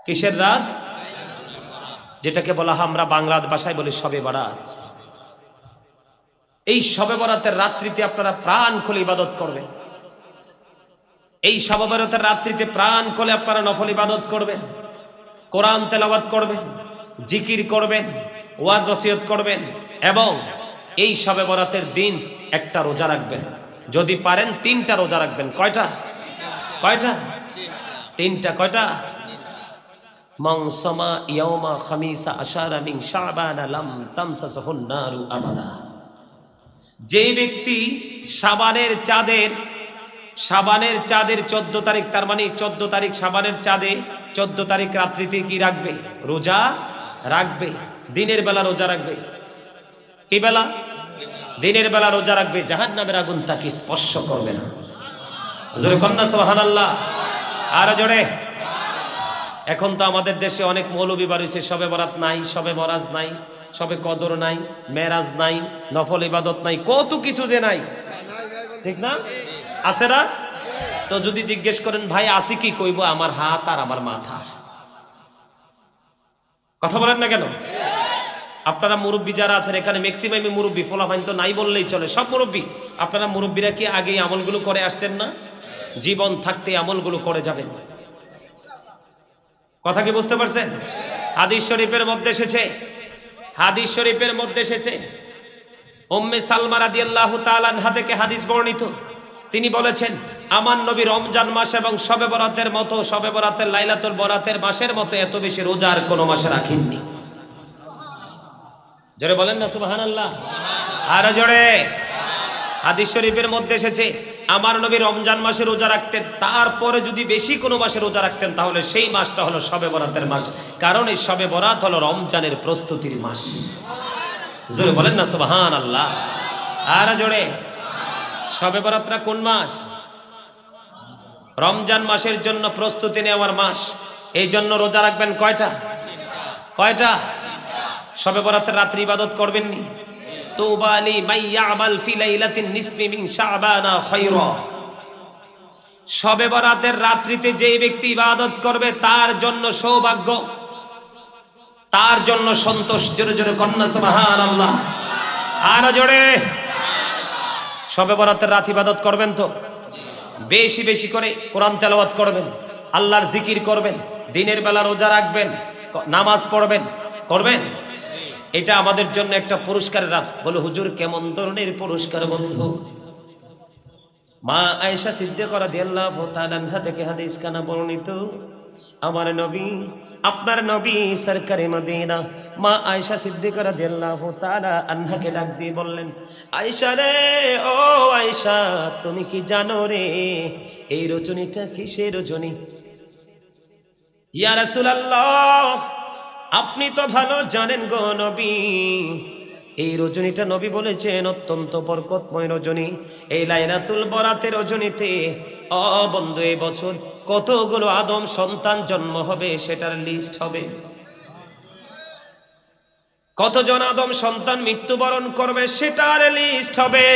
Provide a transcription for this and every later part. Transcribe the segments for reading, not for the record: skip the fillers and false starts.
কিসের রাত? যেটাকে বলা হয় আমরা বাংলা ভাষায় বলি শবে বরাত। এই শবে বরাতের রাত্রিতে আপনারা প্রাণ খুলে ইবাদত করবেন। এই শবে বরাতের রাত্রিতে প্রাণ খুলে আপনারা নফল ইবাদত করবেন, কোরআন তেলাওয়াত করবেন, জিকির করবেন, ওয়াজ নসিহত করবেন এবং এই শবে বরাতের দিন একটা রোজা রাখবেন। যদি পারেন 3টা রোজা রাখবেন। কয়টা? কয়টা? 3টা। কয়টা? মান সামা ইয়াউমা খামিসা আশারা মিন শাবান লাম তামসাসহুন নারু আবাদা। যে ব্যক্তি শাবানের চাঁদের 14 তারিখ, তার মানে 14 তারিখ শাবানের চাঁদে 14 তারিখ রাত্রিতে কি রাখবে? রোজা রাখবে। দিনের বেলা রোজা রাখবে। কি বেলা? দিনের বেলা রোজা রাখবে। জাহান্নামের আগুন তাকে স্পর্শ করবে না। জোরে কন্যা সুবহানাল্লাহ। আর জোরে। এখন তো আমাদের দেশে অনেক মৌলবী বাড়িছে, শবে বরাত নাই, শবে বরাজ নাই, শবে কদর নাই, মেরাজ নাই, নফল ইবাদত নাই, কত কিছু যে নাই, ঠিক না? আছে না? তো যদি জিজ্ঞেস করেন ভাই আসি কি, কইব আমার হাত আর আমার মাথা। কথা বলেন না কেন? আপনারা মুরব্বী যারা আছেন এখানে ম্যাক্সিমামই মুরব্বী, ফলাফাইন তো নাই বললেই চলে, সব মুরব্বী। আপনারা মুরব্বীরা কি আগে আমলগুলো করে আসতেন না? জীবন থাকতে আমলগুলো করে যাবেন। কথা কি বুঝতে পারছেন? হাদিস শরীফের মধ্যে এসেছে উম্মে সালমা রাদিয়াল্লাহু তাআলা আনহা থেকে হাদিস বর্ণিত। তিনি বলেছেন, আমার নবী রমজান মাস এবং শবে বরাতের মতো, শবে বরাতের লাইলাতুল বরাতের মাসের মতো এত বেশি রোজার কোন মাসে রাখেননি। জোরে বলেন না সুবহানাল্লাহ। আর জোরে। হাদিস শরীফের মধ্যে এসেছে আমার নবী রমজান মাসে রোজা রাখতেন, তারপরে যদি বেশি কোনো মাসে রোজা রাখতেন তাহলে সেই মাসটা হলো শবে বরাতের মাস, কারণ এই শবে বরাত হলো রমজানের প্রস্তুতির মাস। জোরে বলেন না সুবহানাল্লাহ। আর জোরে। শবে বরাতটা কোন মাস? রমজান মাসের জন্য প্রস্তুতি নেওয়ার মাস। এই জন্য রোজা রাখবেন কয়টা? কয়টা? শবে বরাতের রাত্রি ইবাদত করবেন নি? তুবা লি মাইয়ামাল ফি লাইলাতিন নিসফি মিন শাবানা খায়রা। শবে বরাতের রাত্রিতে যেই ব্যক্তি ইবাদত করবে তার জন্য সৌভাগ্য, তার জন্য সন্তোষ। জোরে জোরে কন্যা সুবহানাল্লাহ। আর জোরে। শবে বরাতের রাত ইবাদত করবেন তো বেশি বেশি করে কোরআন তেলাওয়াত করবেন, আল্লাহর জিকির করবেন, দিনের বেলা রোজা রাখবেন, নামাজ পড়বেন। করবেন? এটা আমাদের জন্য একটা পুরস্কারের রাত। বলে হুজুর কেমন ধরনের পুরস্কার বন্ধু? মা আয়েশা সিদ্দিকা রাদিয়াল্লাহু তাআলা আনহা থেকে হাদিস কানা বর্ণিত, আমার নবী, আপনার নবী সরকারে মদিনা মা আয়েশা সিদ্দিকা রাদিয়াল্লাহু তাআলা আনহাকে ডাক দিয়ে বললেন, আয়েশা রে, ও আয়েশা, তুমি কি জানো রে এই রজনীটা কিসের রজনী? ইয়া রাসূলুল্লাহ, আপনি তো ভালো জানেন গো নবী, এই রজনীটা নবী বলেছেন অত্যন্ত বরকতময় রজনী। এই লাইলাতুল বরাতের রজনীতে ও বন্ধু এই বছর কতগুলো আদম সন্তান জন্ম হবে সেটার লিস্ট হবে। কতজন আদম সন্তান মৃত্যুবরণ করবে সেটার লিস্ট হবে।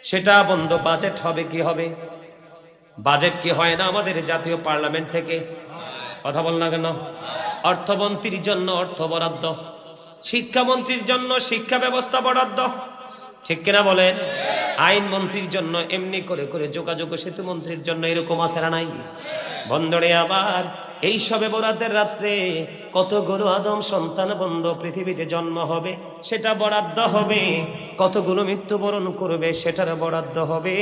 সেটা বন্ধু বাজেট হবে। কি হবে? বাজেট কি হয় না আমাদের জাতীয় পার্লামেন্ট থেকে? কথা বল না কেন? অর্থমন্ত্রীর জন্য অর্থ বরাদ্দ, শিক্ষামন্ত্রীর জন্য শিক্ষা ব্যবস্থা বরাদ্দ, ঠিক কিনা বলেন? আইন মন্ত্রীর জন্য এমনি করে করে, যোগাযোগ সেতু মন্ত্রীর জন্য এরকম আছে না নাই? বন্ধরে আবার এই শবে বরাতের রাত্রে কতগুলো আদম সন্তান বন্ধ পৃথিবীতে জন্ম হবে সেটা বরাদ্দ হবে, কতগুলো মৃত্যুবরণ করবে সেটার বরাদ্দ হবে।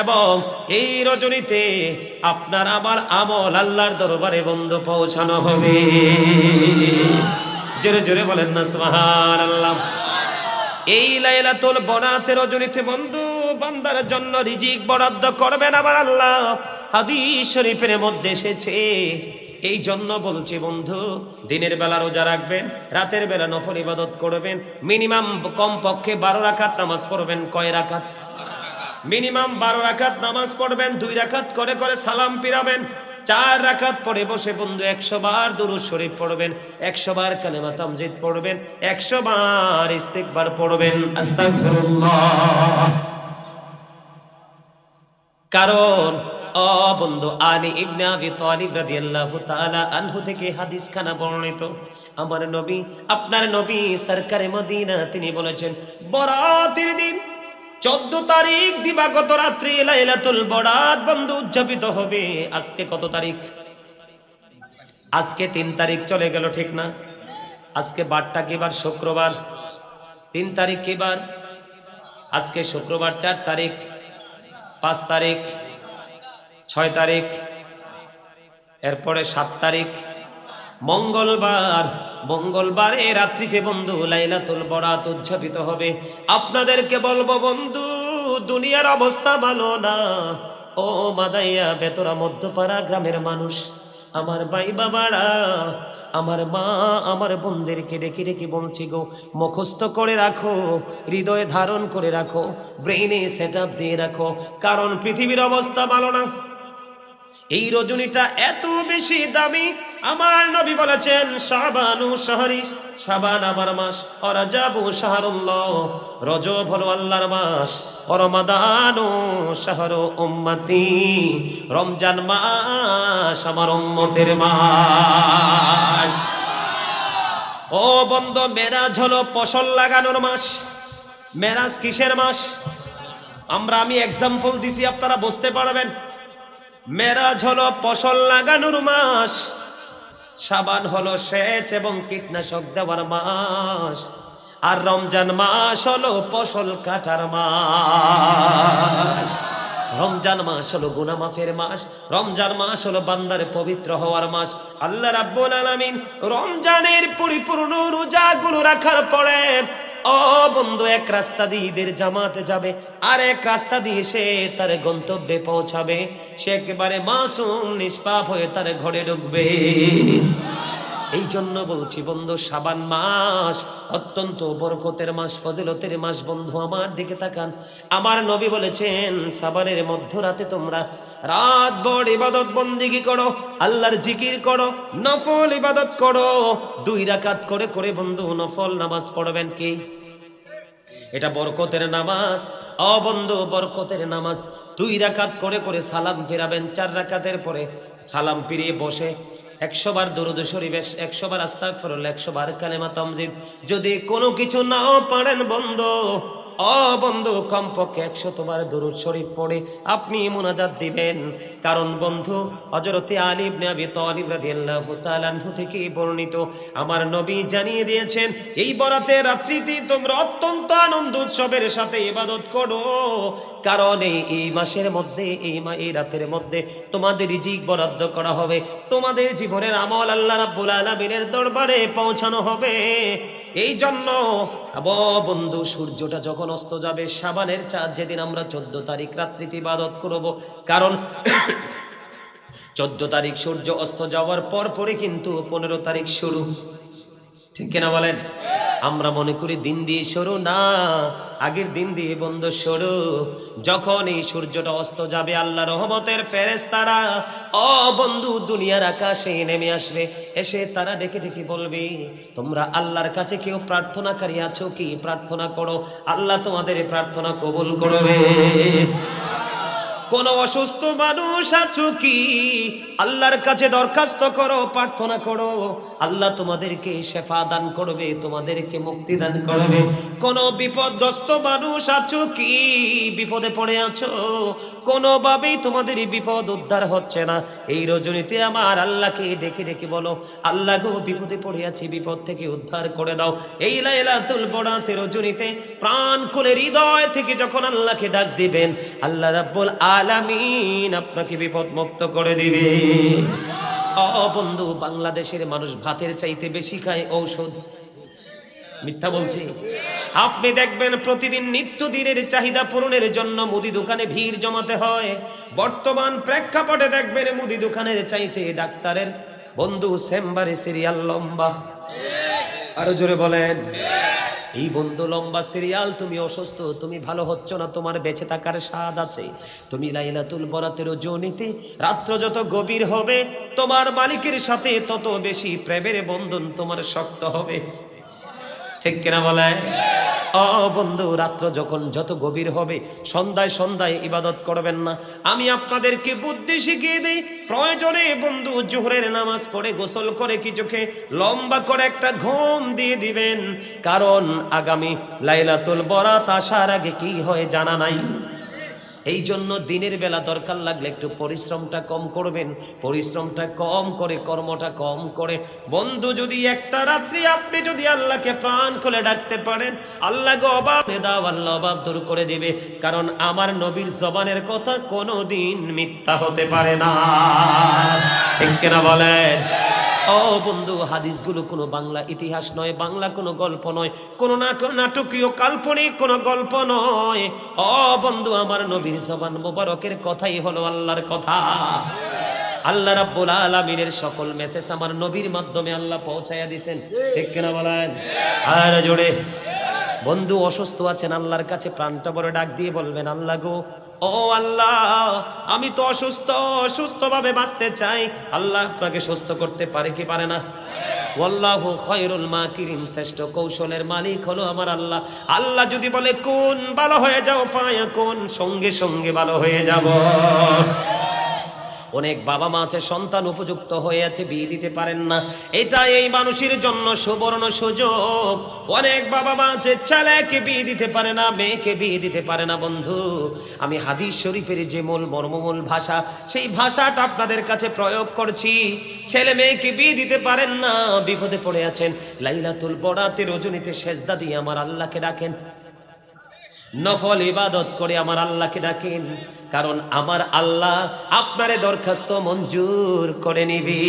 এবং এই রজনীতে আপনার আমার আমল আল্লাহর দরবারে বন্ধ পৌঁছানো হবে। জোরে জোরে বলেন না সুবহানাল্লাহ। এই লাইলাতুল বরাতের রজনীতে বন্ধু বান্দার জন্য রিজিক বরাদ্দ করবেন আমার আল্লাহ। হাদিস শরীফের মধ্যে এসেছে। এই জন্য বলছি বন্ধু, দিনের বেলা রোজা রাখবেন, রাতের বেলা নফল ইবাদত করবেন, মিনিমাম কমপক্ষে 12 রাকাত নামাজ পড়বেন। কয় রাকাত? মিনিমাম 12 রাকাত নামাজ পড়বেন। 2 রাকাত করে করে সালাম ফিরাবেন। 4 রাকাত পড়ে বসে বন্ধু 100 বার দুরূদ শরীফ পড়বেন, 100 বার কালেমা তামজিদ পড়বেন, 100 বার ইস্তিগফার পড়বেন, আস্তাগফিরুল্লাহ। কারণ ও ও বন্ধু, আলী ইবনে আবি তালিব রাদিয়াল্লাহু তাআলা আনহু থেকে হাদিস খানা বর্ণিত। আমার নবী, আপনার নবী সরকারে মদিনা, তিনি বলেছেন বরাতের দিন 14 তারিখ দিবাগত রাত্রি লাইলাতুল বরাত বন্ধু উদযাপিত হবে। আজকে কত তারিখ? আজকে 3 তারিখ চলে গেল, ঠিক না? আজকে বারটা কি বার? শুক্রবার। 3 তারিখ কি বার? আজকে শুক্রবার। 4 তারিখ, 5 তারিখ, 6 তারিখ, এরপরে 7 তারিখ মঙ্গলবার। মঙ্গলবারে রাত্রিতে বন্ধু লাইলাতুল বরাত উদযাপিত হবে। আপনাদেরকে বলবো বন্ধু, দুনিয়ার অবস্থা ভালো না। ও মাদাইয়া বেতরা মধ্যপাড়া গ্রামের মানুষ, আমার ভাই বাবারা, আমার মা, আমার বোনদেরকে ডেকে ডেকে বলছি গো, মুখস্থ করে রাখো, হৃদয়ে ধারণ করে রাখো, ব্রেইনে সেট আপ দিয়ে রাখো, কারণ পৃথিবীর অবস্থা ভালো না। এই রজনীটা এত বেশি দামি। আমার নবী বলেছেন শাবানু শাহরি, শাবান আমার মাস, ও রাজাবু শাহরুল্লাহ, রজব হলো আল্লাহর মাস, ও রমাদানু শাহরু উম্মতি, রমজান মাস আমার উম্মতের মাস। ও বন্ধু, মেরাজ হলো ফসল লাগানোর মাস। মেরাজ কিসের মাস? আমি এক্সাম্পল দিছি, আপনারা বুঝতে পারবেন। মেরাজ হলো ফসল লাগানোর মাস, শাবান হলো সেচ এবং কীটনাশক দেওয়ার মাস, আর রমজান মাস হলো ফসল কাটার মাস। রমজান মাস হলো গুনাহ মাফের মাস। রমজান মাস হলো বান্দার পবিত্র হওয়ার মাস। আল্লাহ রাব্বুল আলামিন রমজানের পরিপূর্ণ রোজাগুলো রাখার পরে ও বন্ধু এক রাস্তা দিয়ে ঈদের জামাতে যাবে, আর এক রাস্তা দিয়ে সে তার গন্তব্যে পৌঁছাবে। সে একেবারে মাসুম নিষ্পাপ হয়ে তার ঘরে ঢুকবে। এই জন্য বলছি বন্ধু, শাবান মাস অত্যন্ত বরকতের মাস, ফজিলতের মাস। বন্ধু আমার দিকে তাকান, আমার নবী বলেছেন শাবানের মধ্যরাতে তোমরা রাত ভর ইবাদত বন্দেগী করো, আল্লাহর জিকির করো, নফল ইবাদত করো। 2 রাকাত করে করে বন্ধু নফল নামাজ পড়বেন। কি এটা? বরকতের নামাজ। ও বন্ধু, বরকতের নামাজ। 2 রাকাত করে করে সালাম ফিরাবেন। 4 রাকাতের পরে সালাম ফিরিয়ে বসে 100 বার দরুদ শরীফ, 100 বার আস্তাগফিরুল্লাহ, 100 বার কালেমা তামজিদ। যদি কোনো কিছু নাও পারেন বন্ধু, ও বন্ধু, কমপক্ষে 100 বার দরুদ শরীফ পড়ে আপনি মুনাজাত দিবেন। কারণ বন্ধু, হযরতে আলী ইবনে আবি তালিব রাদিয়াল্লাহু তাআলা আনহু থেকে বর্ণিত, আমার নবী জানিয়ে দিয়েছেন এই বরাতের রাত্রিতে তোমরা অত্যন্ত আনন্দ উৎসবের সাথে ইবাদত করো। কারণ এই মাসের মধ্যে, এই রাতের মধ্যে তোমাদের রিজিক বরাদ্দ করা হবে, তোমাদের জীবনের আমল আল্লাহ রাব্বুল আলামিনের দরবারে পৌঁছানো হবে। এই জন্য বন্ধু, সূর্যটা যখন অস্ত যাবে, শাবানের চাঁদ যেদিন, আমরা 14 তারিখ রাত্রিতে ইবাদত করব। কারণ 14 তারিখ সূর্য অস্ত যাওয়ার পর পরে কিন্তু 15 তারিখ শুরু, ঠিক কিনা বলেন? আমরা মনে করি দিন দিয়ে শুরু, না, আগের দিন দিয়ে বন্ধু শুরু। যখন এই সূর্যটা অস্ত যাবে, আল্লাহ রহমতের ফেরেশতারা ও বন্ধু দুনিয়ার আকাশে নেমে আসবে। এসে তারা ডেকে ডেকে বলবে, তোমরা আল্লাহর কাছে কেউ প্রার্থনাকারী আছো কি? প্রার্থনা করো, আল্লাহ তোমাদের প্রার্থনা কবুল করবে। কোন অসুস্থ মানুষ আছো কি? আল্লাহর কাছে দরখাস্ত করো, প্রার্থনা করো, আল্লাহ তোমাদেরকে শেফা দান করবে, তোমাদেরকে মুক্তি দান করবে। কোন বিপদগ্রস্ত মানুষ আছো কি? বিপদে পড়ে আছো, কোনোভাবেই তোমাদের বিপদ উদ্ধার হচ্ছে না, এই রজনীতে আমার আল্লাহকে ডেকে ডেকে বলো, আল্লাহ গো, বিপদে পড়ে আছি, বিপদ থেকে উদ্ধার করে দাও। এই লাইলাতুল বরাতের রজনীতে প্রাণ খুলে হৃদয় থেকে যখন আল্লাহকে ডাক দিবেন, আল্লাহ রাব্বুল আলামিন আপনাকে বিপদ মুক্ত করে দিবে। ও বন্ধু, বাংলাদেশের মানুষ ভাতের চাইতে বেশি খায় ঔষধ। মিথ্যা বলছি? আপনি দেখবেন প্রতিদিন নিত্যদিনের চাহিদা পূরণের জন্য মুদি দোকানে ভিড় জমাতে হয়। বর্তমান প্রেক্ষাপটে দেখবেন মুদি দোকানের চাইতে ডাক্তারের বন্ধু চেম্বারে সিরিয়াল লম্বা। আরো জোরে বলেন। এই বন্ধু লম্বা সিরিয়াল। তুমি অসুস্থ, তুমি ভালো হচ্ছ না, তোমার বেঁচে থাকার স্বাদ আছে। তুমি লাইলাতুল বরাতের রজনীতে রাত্র যত গভীর হবে, তোমার মালিকের সাথে তত বেশি প্রেমের বন্ধন তোমার শক্ত হবে, ঠিক কিনা বলে? বন্ধু, রাত্র যখন যত গভীর হবে সন্ধ্যায় সন্ধ্যায় ইবাদত করবেন না। আমি আপনাদেরকে বুদ্ধি শিখিয়ে দিই, প্রয়োজনে বন্ধু জোহরের নামাজ পড়ে গোসল করে কিছুকে লম্বা করে একটা ঘুম দিয়ে দিবেন, কারণ আগামী লাইলাতুল বরাত আসার আগে কি হয় জানা নাই। এই জন্য দিনের বেলা দরকার লাগলে একটু পরিশ্রমটা কম করবেন, পরিশ্রমটা কম করে কর্মটা কম করে। বন্ধু, যদি একটা রাত্রি আপনি যদি আল্লাহকে প্রাণ খুলে ডাকতে পারেন, আল্লাহকে অভাব দাও, আল্লাহ অভাব দূর করে দিবে। কারণ আমার নবীর জবানের কথা কোনোদিন মিথ্যা হতে পারে না, ঠিক কিনা বলেন? বন্ধু, হাদিসগুলো কোনো বাংলা ইতিহাস নয়, বাংলা কোনো গল্প নয়, কোনো নাটকীয় কাল্পনিক কোনো গল্প নয়। বন্ধু, আমার নবীর জবান মোবারকের কথাই হলো আল্লাহর কথা। আল্লাহ রাব্বুল আলামিনের সকল মেসেজ আমার নবীর মাধ্যমে আল্লাহ পৌঁছায়া দিয়েছেন, ঠিক কিনা বলেন? আর জোরে। বন্ধু, অসুস্থ আছেন, আল্লাহর কাছে প্রাণটা ভরে ডাক দিয়ে বলবেন, আল্লাহ গো, ও আল্লাহ, আমি তো অসুস্থ, সুস্থভাবে বাঁচতে চাই। আল্লাহ আপনাকে সুস্থ করতে পারে কি পারে না? ওয়াল্লাহু খায়রুল মাকিরিন, শ্রেষ্ঠ কৌশলের মালিক হলো আমার আল্লাহ। আল্লাহ যদি বলে কোন ভালো হয়ে যাও, ফায়াকুন, সঙ্গে সঙ্গে ভালো হয়ে যাব। অনেক বাবা মা আছে সন্তান উপযুক্ত হয়ে আছে, বিয়ে দিতে পারেন না, এটা এই মানুষের জন্য সুবর্ণ সুযোগ। অনেক বাবা মা আছে ছেলেকে বিয়ে দিতে পারে না, মেয়েকে বিয়ে দিতে পারে না। বন্ধু, আমি হাদিস শরীফের যে মূল মর্মমূল ভাষা, সেই ভাষাটা আপনাদের কাছে প্রয়োগ করছি। ছেলে মেয়েকে বিয়ে দিতে পারেন না, বিপদে পড়ে আছেন, লাইলাতুল বরাতে রজনীতে সেজদা দিয়ে আমার আল্লাহকে ডাকেন, নফল ইবাদত করে আমার আল্লাহকে ডাকেন, কারণ আমার আল্লাহ আপনারে দরখাস্ত মঞ্জুর করে নিবি।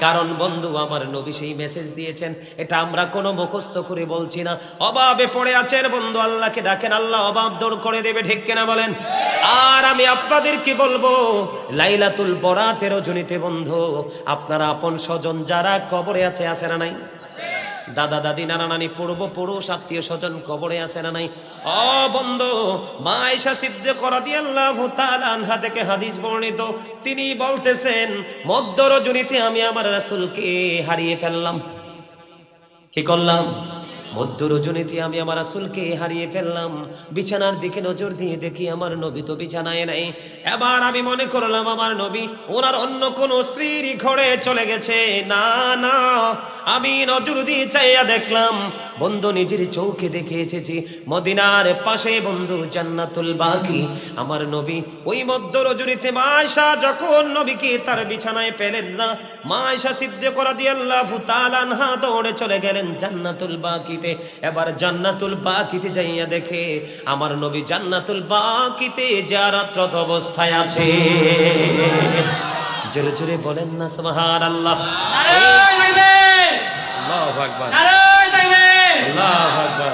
কারণ বন্ধু, আমার নবী সেই মেসেজ দিয়েছেন, এটা আমরা কোনো মুখস্থ করে বলছি না। অভাবে পড়ে আছেন বন্ধু, আল্লাহকে ডাকেন, আল্লাহ অভাব দূর করে দেবে, ঠিক কিনা বলেন? আর আমি আপনাদেরকে বলবো, লাইলাতুল বরাতের রজনীতে বন্ধু, আপনারা আপন স্বজন যারা কবরে আছে না নাই? দাদা দাদি নানা নানি পূর্বপুরুষ আত্মীয় স্বজন কবরে আছে না নাই? বন্ধু, মা আয়েশা সিদ্দিকা রাদিয়াল্লাহু তাআলা আনহা থেকে হাদিস বর্ণিত, তিনি বলতেছেন, মধ্য রজনীতে আমি আমার রাসূলকে হারিয়ে ফেললাম। কি করলাম? মধ্য রজনীতে আমি আমার রাসূলকে হারিয়ে ফেললাম। বিছানার দিকে নজর দিয়ে দেখি আমার নবী তো বিছানায় নাই। এবার আমি মনে করলাম আমার নবী ওনার অন্য কোন স্ত্রীর ঘরে চলে গেছে। না না, আমি নজর দিয়ে চাইয়া দেখলাম, বন্ধু নিজের চোখে দেখে এসেছি, মদিনার পাশে বন্ধু জান্নাতুল বাকি। আমার নবী ওই মধ্য রজনীতে মা আয়েশা যখন নবীকে তার বিছানায় পেলেন না, মা আয়েশা সিদ্দিকা রাদিয়াল্লাহু তাআলা আনহা দৌড়ে চলে গেলেন জান্নাতুল বাকিতে। এবার জান্নাতুল বাকিতে যাইয়া দেখে আমার নবী জান্নাতুল বাকিতে জিয়ারতরত অবস্থায় আছে। জোরে জোরে বলেন না সুবহানাল্লাহ। আল্লাহু আকবার, আল্লাহু আকবার।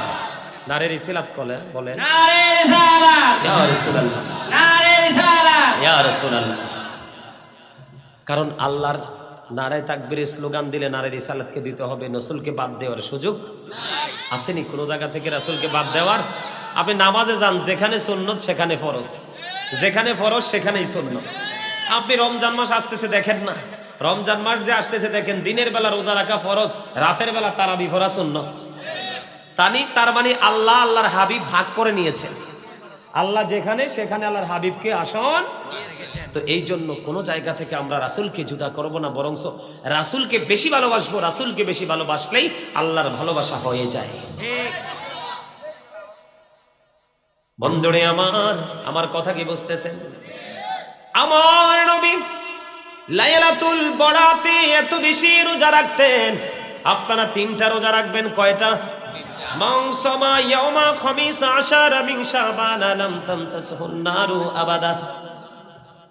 নারে রিসালাত বলেন, নারে রিসালাত, ইয়া রাসূলুল্লাহ, নারে রিসালাত, ইয়া রাসূলুল্লাহ। কারণ আল্লাহর নারায়ে তাকবীরের স্লোগান দিলে নারে রিসালাতকে দিতে হবে, রাসূলকে বাদ দেওয়ার সুযোগ আসেনি কোনো জায়গা থেকে রাসূলকে বাদ দেওয়ার। আপনি নামাজে যান, যেখানে সুন্নত সেখানে ফরজ, যেখানে ফরজ সেখানেই সুন্নত। আপনি রমজান মাস আসতেছে দেখেন না, রমজান মাস যে আসতেছে দেখেন, দিনের বেলা রোজা রাখা ফরজ, রাতের বেলা তারাবি পড়া সুন্নত। তার মানে আল্লাহ আল্লাহর হাবিব ভাগ করে নিয়েছেন। আল্লাহ যেখানে সেখানে আল্লাহর হাবিবকে আসন। তো এই জন্য কোন জায়গা থেকে আমরা রাসূলকে জুদা করব না, বরং রাসূলকে বেশি ভালোবাসবো। রাসূলকে বেশি ভালোবাসলেই আল্লাহর ভালোবাসা হয়ে যায়। বন্ধুরে আমার কথা কি বুঝতেছেন? আমার নবী লাইলাতুল বরাতে এত বেশি রোজা রাখতেন। আপনারা 3টা রোজা রাখবেন, কয়টা? মাংসমা ইয়াউমা খামিস আশারা মিন শাবান লাম তামসাসহুন নারু আবাদা।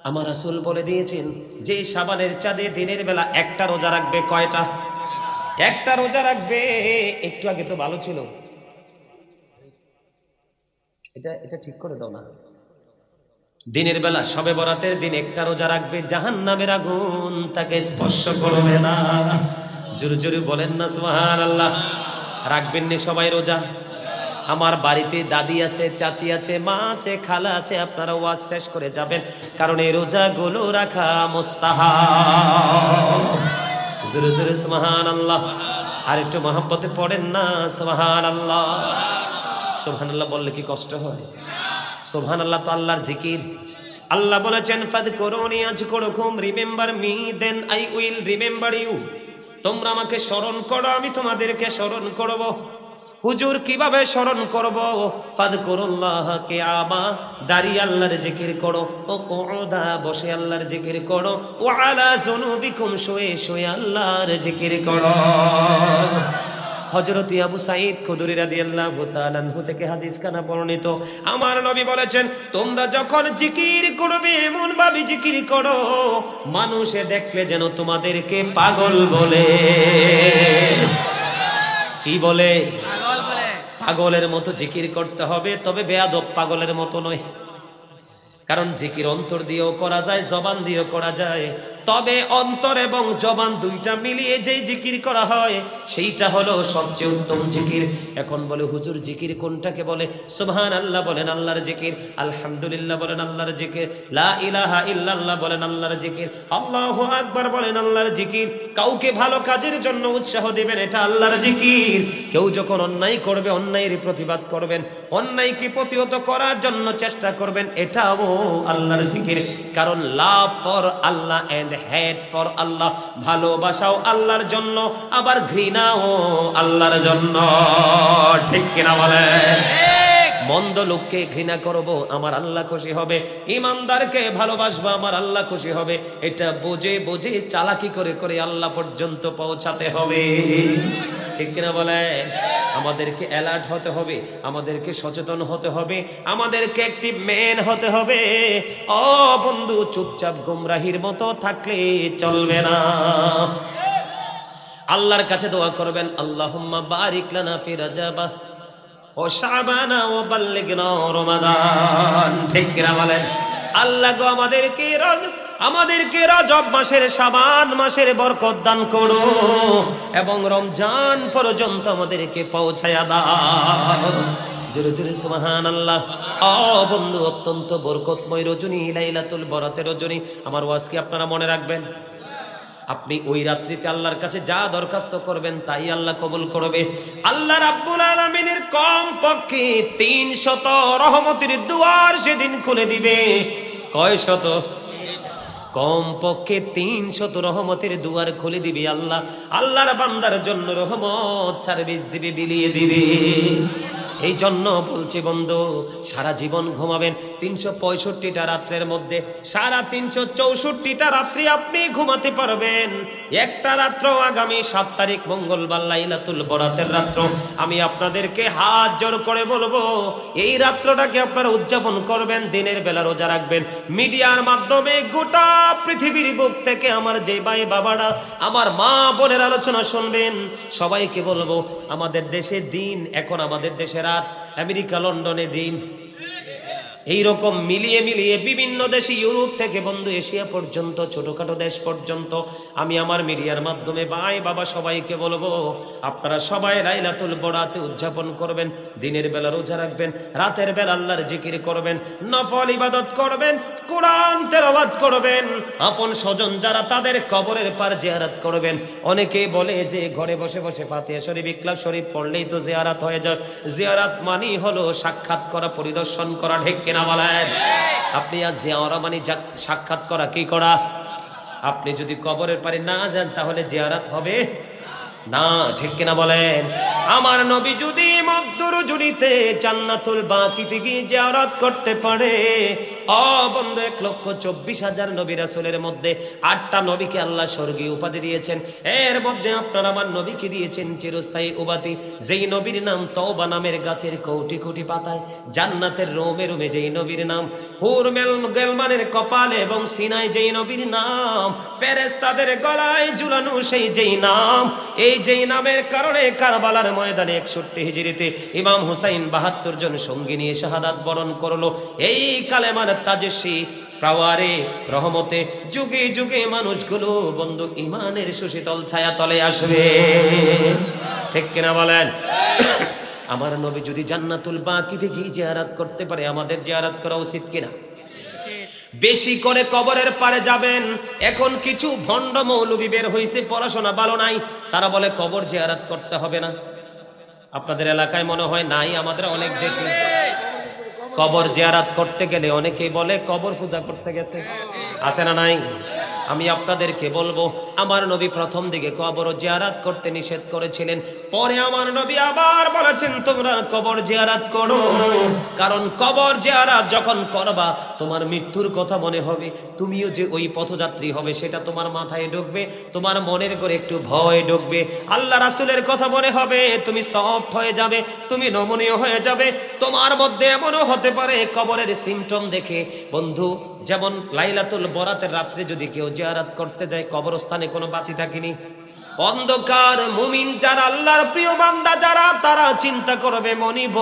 আমার রাসূল বলে দিয়েছেন, যে শাবানের চাঁদে দিনের বেলা একটা রোজা রাখবে, কয়টা? একটা রোজা রাখবে। একটু আগে তো ভালো ছিল, এটা ঠিক করে দাও না। দিনের বেলা শবে বরাতের দিন একটা রোজা রাখবে, জাহান্নামের আগুন তাকে স্পর্শ করবে না। জোরে জোরে বলেন না সুবহানাল্লাহ। রাখবেন নি সবাই রোজা? আমার বাড়িতে দাদি আছে, চাচি আছে, মা আছে, খালা আছে, আপনারা ওয়াজ শেষ করে যাবেন, কারণ এই রোজাগুলো রাখা মুস্তাহাব। জোরে জোরে সুবহানাল্লাহ। আর একটু মহব্বতে পড়েন না সুবহানাল্লাহ। সুবহানাল্লাহ বললে কি কষ্ট হয়? সুবহানাল্লাহ তো আল্লাহর জিকির। আল্লাহ বলেছেন ফাযকুরুনি আযকুরুকুম, remember me then I will remember you. তোমরা আমাকে স্মরণ করো, আমি তোমাদেরকে স্মরণ করব। হুজুর কিভাবে স্মরণ করব? ফাযকুরুল্লাহ কিয়ামা, দাঁড়িয়ে আল্লাহর জিকির করো, ও কুউদা, বসে আল্লাহর জিকির করো, ওয়া আলা যুনুবিকুম, শুয়ে শুয়ে আল্লাহর জিকির করো। হযরত আবু সাঈদ খুদরি রাদিয়াল্লাহু তাআলা আনহু থেকে হাদিস খানা বর্ণিত, আমার নবী বলেছেন তোমরা যখন জিকির করবে এমন ভাবে জিকির করো মানুষে দেখলে যেন তোমাদেরকে পাগল বলে। কি বলে? পাগলের মতো জিকির করতে হবে, তবে বেয়াদব পাগলের মতো নয়। কারণ জিকির অন্তর দিয়েও করা যায়, জবান দিয়েও করা যায়, তবে অন্তর এবং জবান দুইটা মিলিয়ে যেই জিকির করা হয় সেইটা হলো সবচেয়ে উত্তম জিকির। এখন বলে হুজুর জিকির কোনটাকে বলে? সুবহানাল্লাহ বলেন আল্লাহর জিকির, আলহামদুলিল্লাহ বলেন আল্লাহর জিকির, লা ইলাহা ইল্লাল্লাহ বলেন আল্লাহর জিকির, আল্লাহু আকবার বলেন আল্লাহর জিকির। কাউকে ভালো কাজের জন্য উৎসাহ দিবেন, এটা আল্লাহর জিকির। কেউ যখন অন্যায় করবে অন্যায়ের প্রতিবাদ করবেন, অন্যায়কে প্রতিহত করার জন্য চেষ্টা করবেন, এটাও আল্লাহর জিকির। কারণ love for Allah and hate for Allah, ভালোবাসাও আল্লাহর জন্য, আবার ঘৃণাও আল্লাহর জন্য। ঠিক কিনা বলেন? মন্দ লোককে ঘৃণা করব, আমার আল্লাহ খুশি হবে। ইমানদারকে ভালোবাসবো, আমার আল্লাহ খুশি হবে। এটা বুঝে বুঝে চালাকি করে করে আল্লাহ পর্যন্ত পৌঁছাতে হবে। ঠিক কিনা বলে? আমাদেরকে অ্যালার্ট হতে হবে, আমাদেরকে সচেতন হতে হবে, আমাদেরকে অ্যাক্টিভ ম্যান হতে হবে। ও বন্ধু, চুপচাপ গুমরাহির মতো থাকলে চলবে না। আল্লাহর কাছে দোয়া করবেন, আল্লাহুম্মা বারিক লানা ফি রাজাবা ও শাবানা ও বাল্লিগনা রমাদান। ঠিক কিনা বলেন? আল্লাহ গো আমাদেরকে রজব মাসের, শাবান মাসের বরকত দান করো এবং রমজান পর্যন্ত আমাদেরকে পৌঁছায়া দাও। জোরে জোরে সুবহানাল্লাহ। ও বন্ধু, অত্যন্ত বরকতময় রজনী, লাইলাতুল বরাতের রজনী। আমার ওয়াজ কি আপনারা মনে রাখবেন? আপনি ওই রাত্রিতে আল্লাহর কাছে যা দরখাস্ত করবেন তাই আল্লাহ কবুল করবে। আল্লাহ রাব্বুল আলামিনের কম পক্ষে 300 রহমতের দুয়ার সেদিন খুলে দিবে। কয় শত? কম পক্ষে 300 রহমতের দুয়ার খুলে দিবে আল্লাহ। আল্লাহর বান্দার জন্য রহমত সার্ভিস দিবে, বিলিয়ে দিবে। এই জন্য বলছি বন্ধু, সারা জীবন ঘুমাবেন 365টা রাত্রের মধ্যে, সারা 364টা রাত্রি আপনি ঘুমাতে পারবেন। একটা রাত্র আগামী 7 তারিখ মঙ্গলবার লাইলাতুল বরাতের রাত্র, আমি আপনাদেরকে হাত জোর করে বলবো এই রাত্রটাকে আপনারা উদযাপন করবেন, দিনের বেলা রোজা রাখবেন। মিডিয়ার মাধ্যমে গোটা পৃথিবীর বুক থেকে আমার যে ভাই বাবারা, আমার মা বোনের আলোচনা শুনবেন, সবাইকে বলবো আমাদের দেশে দিন, এখন আমাদের দেশে রাত, আমেরিকা লন্ডনে দিন। এইরকম মিলিয়ে মিলিয়ে বিভিন্ন দেশে, ইউরোপ থেকে বন্ধু এশিয়া পর্যন্ত, ছোটখাটো দেশ পর্যন্ত আমি আমার মিডিয়ার মাধ্যমে ভাই বাবা সবাইকে বলবো আপনারা সবাই লাইলাতুল বরাতে উদযাপন করবেন, দিনের বেলা রোজা রাখবেন, রাতের বেলা আল্লাহর জিকির করবেন, নফল ইবাদত করবেন, কোরআন তেলাওয়াত করবেন, আপন স্বজন যারা তাদের কবরের পার জিয়ারত করবেন। অনেকেই বলে যে ঘরে বসে বসে ফাতিহা শরীফ, ইখলাস শরীফ পড়লেই তো জিয়ারত হয়ে যায়। জিয়ারত মানে হলো সাক্ষাৎ করা, পরিদর্শন করা। ঠিক কিনা বলেন? আপনি আজ জিয়ারা মানে সাক্ষাৎ করা, কি করা? আপনি যদি কবরের পারে না যান তাহলে জিয়ারত হবে না। ঠিক কিনা বলেন? আমার নবী যদি মকদুর জুড়িতে জান্নাতুল বাকিতে গিয়ে জিয়ারত করতে পারে, ও বন্ধু 1,24,000 নবী রাসূলের মধ্যে 8টা নবীকে আল্লাহ স্বর্গীয় উপাধি দিয়েছেন। এর মধ্যে আপনার আমার নবীকে দিয়েছেন চিরস্থায়ী উপাধি, যেই নবীর নাম তওবা নামের গাছের কোটি কোটি পাতায়, জান্নাতের রোমে রোমে যেই নবীর নাম, হুর গেলমানের কপালে এবং সিনায় যেই নবীর নাম, ফেরেশতাদের গলায় ঝুলানো সেই যেই নাম, এই যেই নামের কারণে কারবালার ময়দানে 61 হিজরিতে ইমাম হুসাইন 72 জন সঙ্গী নিয়ে শাহাদাত বরণ করলো। এই কালেমার তাজেশি পাওয়ারে রহমতে যুগে যুগে মানুষগুলো বন্ধু ইমানের সুশীতল ছায়া তলে আসবে। ঠিক কিনা বলেন? আমার নবী যদি জান্নাতুল বাকিতে গিয়ে জিয়ারত করতে পারে, আমাদের জিয়ারত করা উচিত কিনা? বেশি করে কবরের পারে যাবেন। এখন কিছু ভণ্ড মৌলবী বের হইছে, পড়াশোনা ভালো নাই, তারা বলে কবর জিয়ারত করতে হবে না। আপনাদের এলাকায় মনে হয় নাই, আমাদের অনেক দেখি। কবর জিয়ারত করতে গেলে অনেকেই বলে কবর পূজা করতে গেছে, আছে না নাই? আমি আপনাদেরকে বলবো, আমার নবী প্রথম দিকে কবর জিয়ারত করতে নিষেধ করেছিলেন, পরে আমার নবী আবার বলেছেন তোমরা কবর জিয়ারত করো। কারণ কবর জিয়ারত যখন করবা তোমার মৃত্যুর কথা মনে হবে, তুমিও যে ওই পথযাত্রী হবে সেটা তোমার মাথায় ঢুকবে, তোমার মনের করে একটু ভয় ঢুকবে, আল্লাহ রাসূলের কথা মনে হবে, তুমি সফট হয়ে যাবে, তুমি নমনীয় হয়ে যাবে। তোমার মধ্যে এমনও হতে পারে কবরের সিমটম দেখে, বন্ধু যেমন লাইলাতুল বরাতের রাত্রে যদি কেউ জিয়ারত করতে যায়, কবরস্থানে কোনো বাতি থাকেনি, অন্ধকার, মুমিন যারা আল্লাহর প্রিয় বান্দা যারা, তারা চিন্তা করবে মনিব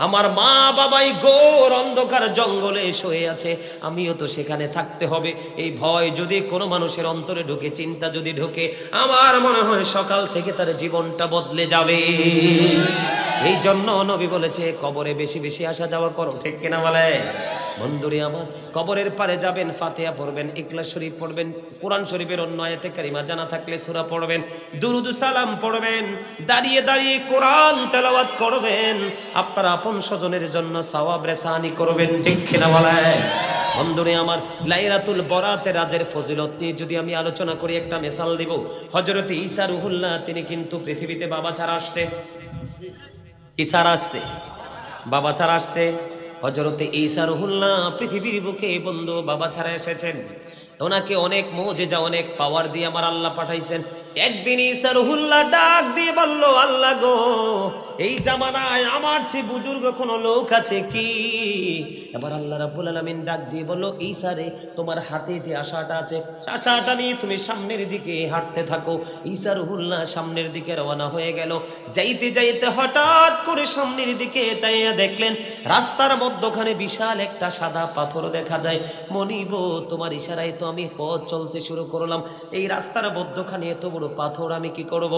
আমার মা বাবাই ঘোর অন্ধকার জঙ্গলে শুয়ে আছে, আমিও তো সেখানে থাকতে হবে। এই ভয় যদি কোনো মানুষের অন্তরে ঢুকে, চিন্তা যদি ঢুকে, আমার মনে হয় সকাল থেকে তার জীবনটা বদলে যাবে। এই জন্য নবী বলেছে কবরে বেশি বেশি আসা যাওয়া করো, ঠিক কিনা বলে? বন্ধুরে আমার, কবরের পারে যাবেন, ফাতিহা পড়বেন, ইখলাস শরীফ পড়বেন, কোরআন শরীফের অন্য আয়াতে কারিমা জানা থাকলে সূরা পড়বেন, দুরুদ সালাম পড়বেন, দাঁড়িয়ে দাঁড়িয়ে কোরআন তেলাওয়াত করবেন, আপনার আপন স্বজনের জন্য সওয়াব রেসানি করবেন, ঠিক কিনা বলে? বন্ধুরে আমার, লাইলাতুল বরাতের রাতের ফজিলত নিয়ে যদি আমি আলোচনা করি, একটা মিসাল দিব। হযরত ঈসা রুহুল্লাহ তিনি কিন্তু পৃথিবীতে বাবা ছাড়া আসছে, কি ছাড়া আসছে? বাবা ছাড়া আসছে। হযরতে ঈসা রুহুল্লাহ পৃথিবীর বুকে বন্ধু বাবা ছাড়া এসেছেন, ওনাকে অনেক মুজিজা, অনেক পাওয়ার দিয়ে আমার আল্লাহ পাঠাইছেন। একদিন ঈসা রুহুল্লাহ ডাক দিয়ে বলল, আল্লাহ গো, এই জামানায় আমার চেয়ে বুজুর্গ কোনো লোক আছে কি? এবার আল্লাহ রাব্বুল আলামিন ডাক দিয়ে বলল, ঈসা রে, তোমার হাতে যে আশাটা আছে, আশাটা নিয়ে তুমি সামনের দিকে হাঁটতে থাকো। ঈসা রুহুল্লাহ সামনের দিকে রওনা হয়ে গেল। যাইতে যাইতে হঠাৎ করে সামনের দিকে চাইয়া দেখলেন রাস্তার মধ্যখানে বিশাল একটা সাদা পাথর দেখা যায়। মনিব, তোমার ইশারায় তো আমি পথ চলতে শুরু করলাম, এই রাস্তার মধ্যখানে এত বড় পাথর আমি কি করব?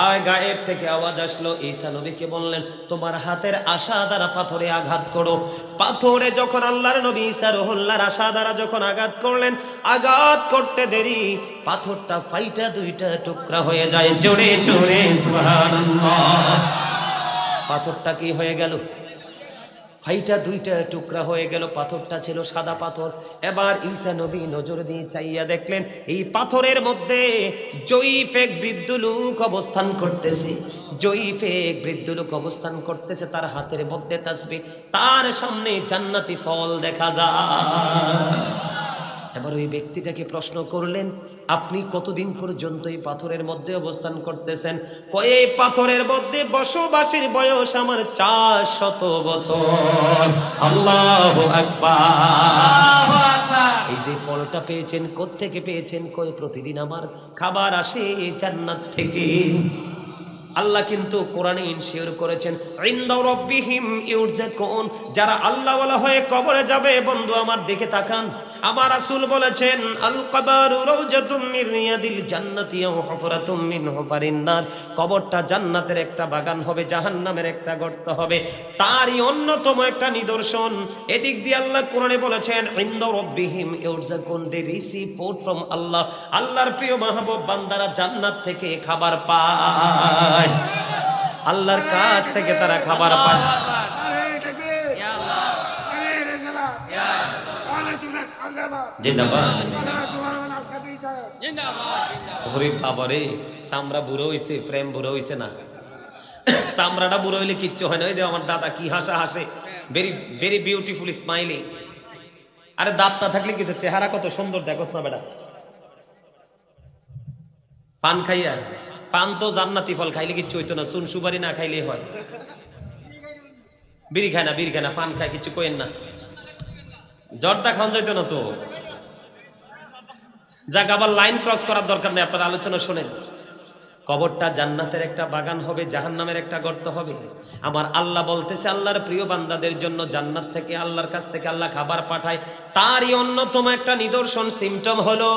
আয় গায়েব থেকে আওয়াজ আসলো, ঈসা নবীকে বললেন তোমার হাতের আশা দ্বারা পাথরে আঘাত করো। পাথরে যখন আল্লাহর নবী ঈসা রুহুল্লাহর আশা দ্বারা যখন আঘাত করলেন, আঘাত করতে দেরি, পাথরটা ফাইটা দুইটা টুকরা হয়ে যায়। জোরে জোরে সুবহানাল্লাহ। পাথরটা কি হয়ে গেল? ফাইটা দুইটা টুকরা হয়ে গেল। পাথরটা ছিল সাদা পাথর। এবার ঈসা নবী নজর দিয়ে চাইয়া দেখলেন এই পাথরের মধ্যে জয়ীফ এক বৃদ্ধ লোক অবস্থান করতেছে। জয়ীফ এক বৃদ্ধ লোক অবস্থান করতেছে, তার হাতের মধ্যে তাসবিহ, তার সামনে জান্নাতি ফল দেখা যায়। এবার ওই ব্যক্তিটাকে প্রশ্ন করলেন, আপনি কতদিন পর্যন্ত এই পাথরের মধ্যে অবস্থান করতেছেন? এই পাথরের মধ্যে বসবাসের বয়স আমার 400 বছর। আল্লাহু আকবার। এই যে ফলটা পেয়েছেন, কোত্থেকে পেয়েছেন? কই প্রতিদিন আমার খাবার আসে জান্নাত থেকে। আল্লাহ কিন্তু কোরআনে ইনশিওর করেছেন, ইনদা রাব্বিহিম ইউরজাকুন, যারা আল্লাহওয়ালা হয়ে কবরে যাবে, বন্ধু আমার দিকে তাকান, আমার রাসূল বলেছেন আল কবরু রাউজাতুম মির রিয়াদিল জান্নাতি ওয়া হুফরাতুম মিন হুফারিন নার, কবরটা জান্নাতের একটা বাগান হবে, জাহান্নামের একটা গর্ত হবে, তারই অন্যতম একটা নিদর্শন। এদিক দিয়ে আল্লাহ কোরআনে বলেছেন ইনদা রাব্বিহিম ইউরজাকুন, দে রিসিভ ফুড ফ্রম আল্লাহ, আল্লাহর প্রিয় মাহবুব বান্দারা জান্নাত থেকে খাবার পায়, আল্লাহর কাছ থেকে তারা খাবার পায়। চামড়া বুড়ো হইছে, প্রেম বুড়ো হইছে না? চামড়াটা বুড়ো হইলে কিচ্ছু হয় না। ওই যে আমার দাদা কি হাসা হাসে, ভেরি ভেরি বিউটিফুল স্মাইলিং। আরে দাঁত না থাকলে কিছু, চেহারা কত সুন্দর দেখোস না বেটা। পান খাইয়া, পান তো জান্নাতি ফল, খাইলে কিচ্ছু হইতো না, চুন সুপারি না খাইলে হয়। বিড়ি খায় না, বিড়ি খায় না, পান খায়, কিছু কইেন না। জর্দা খাওয়া যাইতো না তো। যাক, আবার লাইন ক্রস করার দরকার নেই, আপনার আলোচনা শোনেন। কবরটা জান্নাতের একটা বাগান হবে, জাহান্নামের একটা গর্ত হবে। আমার আল্লাহ বলতেছে আল্লাহর প্রিয় বান্দাদের জন্য জান্নাত থেকে, আল্লাহর কাছ থেকে আল্লাহ খাবার পাঠায়। তারই অন্যতম একটা নিদর্শন, সিমটম হলো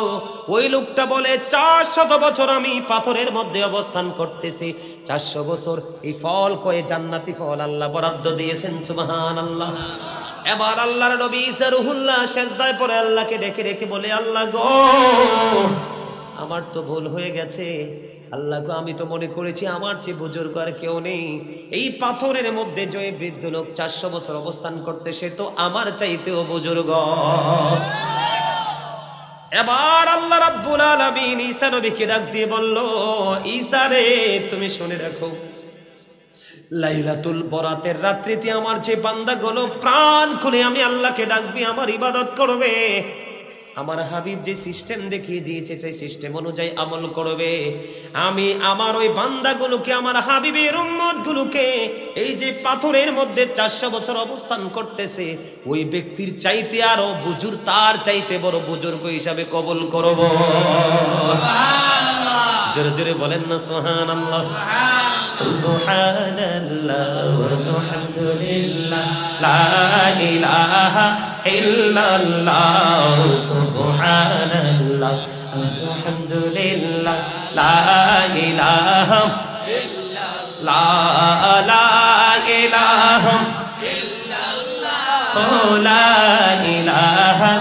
ওই লোকটা বলে 400 বছর আমি পাথরের মধ্যে অবস্থান করতেছি। 400 বছর এই ফল কয়ে জান্নাতি ফল আল্লাহ বরাদ্দ দিয়েছেন। সুবহানাল্লাহ। এবার আল্লাহর নবী ঈসা রুহুল্লাহ সিজদায় পড়ে আল্লাহকে ডেকে ডেকে বলে, আল্লাহ গো, আমার তো ভুল হয়ে গেছে, আল্লাহকে আমি তো মনে করেছি আমার চেয়ে বুজুর্গ আর কেউ নেই। এই পাথরের মধ্যে যে বৃদ্ধ লোক 400 বছর অবস্থান করতে, সে তো আমার চাইতেও বুজুর্গ। এবার আল্লাহ রাব্বুল আলামিন ঈসা নবীকে ডাক দিয়ে বলল, ঈসা রে, তুমি শুনে রাখো, লাইলাতুল বরাতের রাত্রিতে আমার যে বান্দাগুলো প্রাণ খুলে আমি আল্লাহকে ডাকবি, আমার ইবাদত করবে, আমার হাবিব যে সিস্টেম দেখিয়ে দিয়েছে সেই সিস্টেম অনুযায়ী আমল করবে, আমি আমার ওই বান্দাগুলোকে, আমার হাবিবের উম্মতগুলোকে, এই যে পাথরের মধ্যে 400 বছর অবস্থান করতেছে ওই ব্যক্তির চাইতে আরো বুজুর্গ, তার চাইতে বড় বুজুর্গ হিসাবে কবুল করব। জোরে জোরে বলেন না সুবহানাল্লাহ। সুবহানাল্লাহ ওয়ালহামদুলিল্লাহ লা ইলাহা ইল্লাল্লাহ, সুবহানাল্লাহ আলহামদুলিল্লাহ লা ইলাহা ইল্লাল্লাহ, লা ইলাহা ইল্লাল্লাহ, লা ইলাহা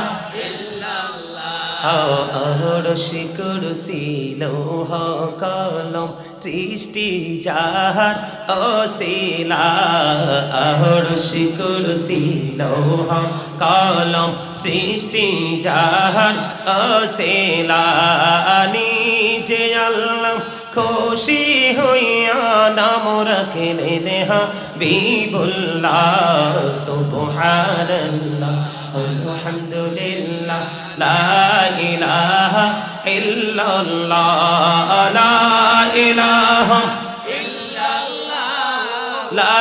আরশি কুরসি লৌহ কলম সৃষ্টি যাহার অসিলা, আরশি কুরসি লৌহ কলম সৃষ্টি যাহার অসিলা, নিজে আল্লাহ খুশি হইয়া নাম রাখলেন হাবিবুল্লাহ। সুবহানাল্লাহ আলহামদুলিল্লাহ লা ইলাহা ইল্লাল্লাহ, লা ইলাহা ইল্লাল্লাহ, লা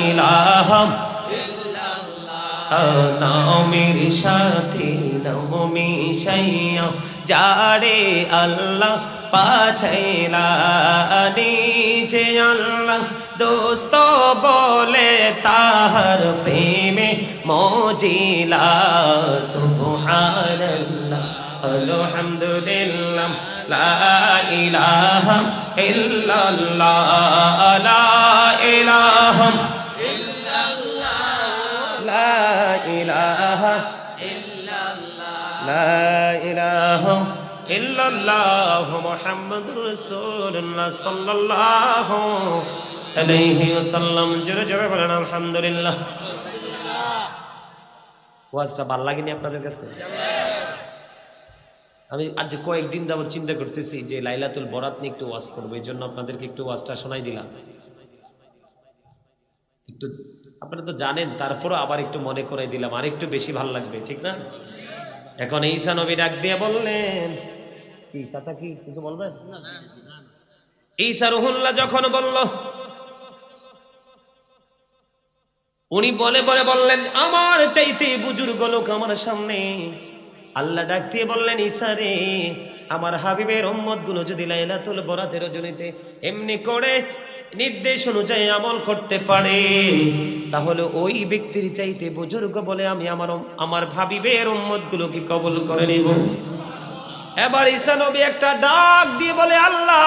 ইলাহা ইল্লাল্লাহ, নামের সাথে নাম মিশাইয়া যারে আল্লাহ পাঠাইলা, নিজে আল্লাহ দোস্ত বলে তাহার প্রেমে মজিলা। সুবহানাল্লাহ আলহামদুলিল্লাহ লা ইলাহা ইল্লাল্লাহ, লা ইলাহা ইল্লাল্লাহ, লা ইলাহা ইল্লাল্লাহ, লা ইলাহা ইল্লাল্লাহ মুহাম্মাদুর রাসূলুল্লাহ সাল্লাল্লাহু আলাইহি ওয়াসাল্লাম। জোরে জোরে বলেন আলহামদুলিল্লাহ। ওয়াজটা ভালো লাগেনি আপনাদের কাছে? আমি আজ কয়েকদিন যাবত চিন্তা করতেছি যে লাইলাতুল বরাত নিয়ে একটু ওয়াজ করবো, এই জন্য আপনাদেরকে একটু ওয়াজটা শোনাই দিলাম। একটু আপনারা তো জানেন, তারপরও আবার একটু মনে করাই দিলাম, আর একটু বেশি ভালো লাগবে, ঠিক না? এখন ঈসা নবী ডাক দিয়ে বললেন, কি চাচা কি কিছু বলবেন? ঈসা রুহুল্লাহ যখন বলল, উনি বলে বলে বললেন, আমার চাইতে বুজুর্গ লোক আমার সামনে। আল্লাহ ডাক দিয়ে বললেন, ঈসা রে, আমার হাবিবের উম্মত গুলো যদি লাইলাতুল বরাতের রজনীতে এমনি করে নির্দেশ অনুযায়ী আমল করতে পারে, তাহলে ওই ব্যক্তির চাইতে বুজুর্গ বলে আমি আমার হাবিবের উম্মত গুলোকে কবুল করে নিব। এবার ঈসা নবী একটা ডাক দিয়ে বলে, আল্লাহ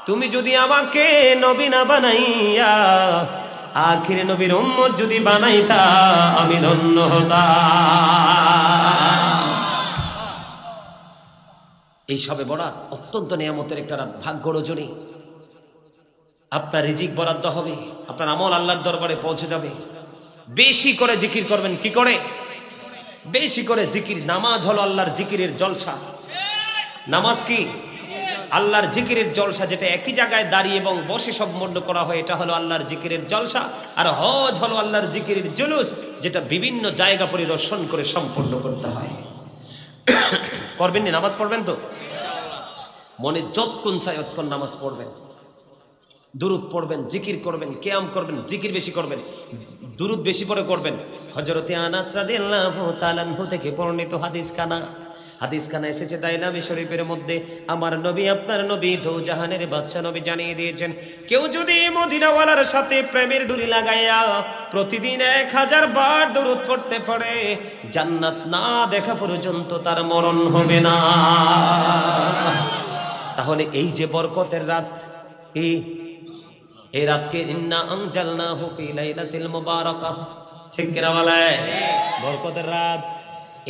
তুমি যদি আমাকে নবী না বানাইয়া আখির নবীর উম্মত যদি বানাইতা, আমি ধন্য হতাম। এই সবে বরাত অত্যন্ত নিয়ামতের একটা রাত, ভাগ্য রজনী। আপনার রিজিক বরাদ্দ হবে, আপনার আমল আল্লাহর দরবারে পৌঁছে যাবে। বেশি করে জিকির করবেন, কি করে? বেশি করে জিকির। নামাজ হলো আল্লাহর জিকিরের জলসা। নামাজ কি? আল্লাহর জিকিরের জলসা, যেটা একই জায়গায় দাঁড়িয়ে এবং বসে সব মণ্ড করা হয়, এটা হলো আল্লাহর জিকিরের জলসা। আর হজ হলো আল্লাহর জিকিরের জুলুস, যেটা বিভিন্ন জায়গা পরিদর্শন করে সম্পন্ন করতে হয়। করবেন নি? নামাজ পড়বেন তো? মনে যতক্ষণ চাই ততক্ষণ নামাজ পড়বেন, দুরুদ পড়বেন, জিকির করবেন, কিয়াম করবেন, জিকির বেশি করবেন, দুরুদ বেশি পরে করবেন। হযরতে আনাস রাদিয়াল্লাহু তাআলা আনহু থেকে বর্ণিত হাদিস খানা এসেছে দাইলামি শরীফের মধ্যে, আমার নবী আপনার নবী দো জাহানের বাদশা নবী জানিয়ে দিয়েছেন, কেউ যদি মদিনাওয়ালার সাথে প্রেমের ডুরি লাগাইয়া প্রতিদিন 1000 বার দরুদ পড়তে পারে, জান্নাত না দেখা পর্যন্ত তার মরণ হবে না। তাহলে এই যে বরকতের রাত, এই রাতকে ইন্না আনজালনাহু ফি লাইলাতিল মুবারাকাহ, ঠিক কিনা বলে? বরকতের রাত।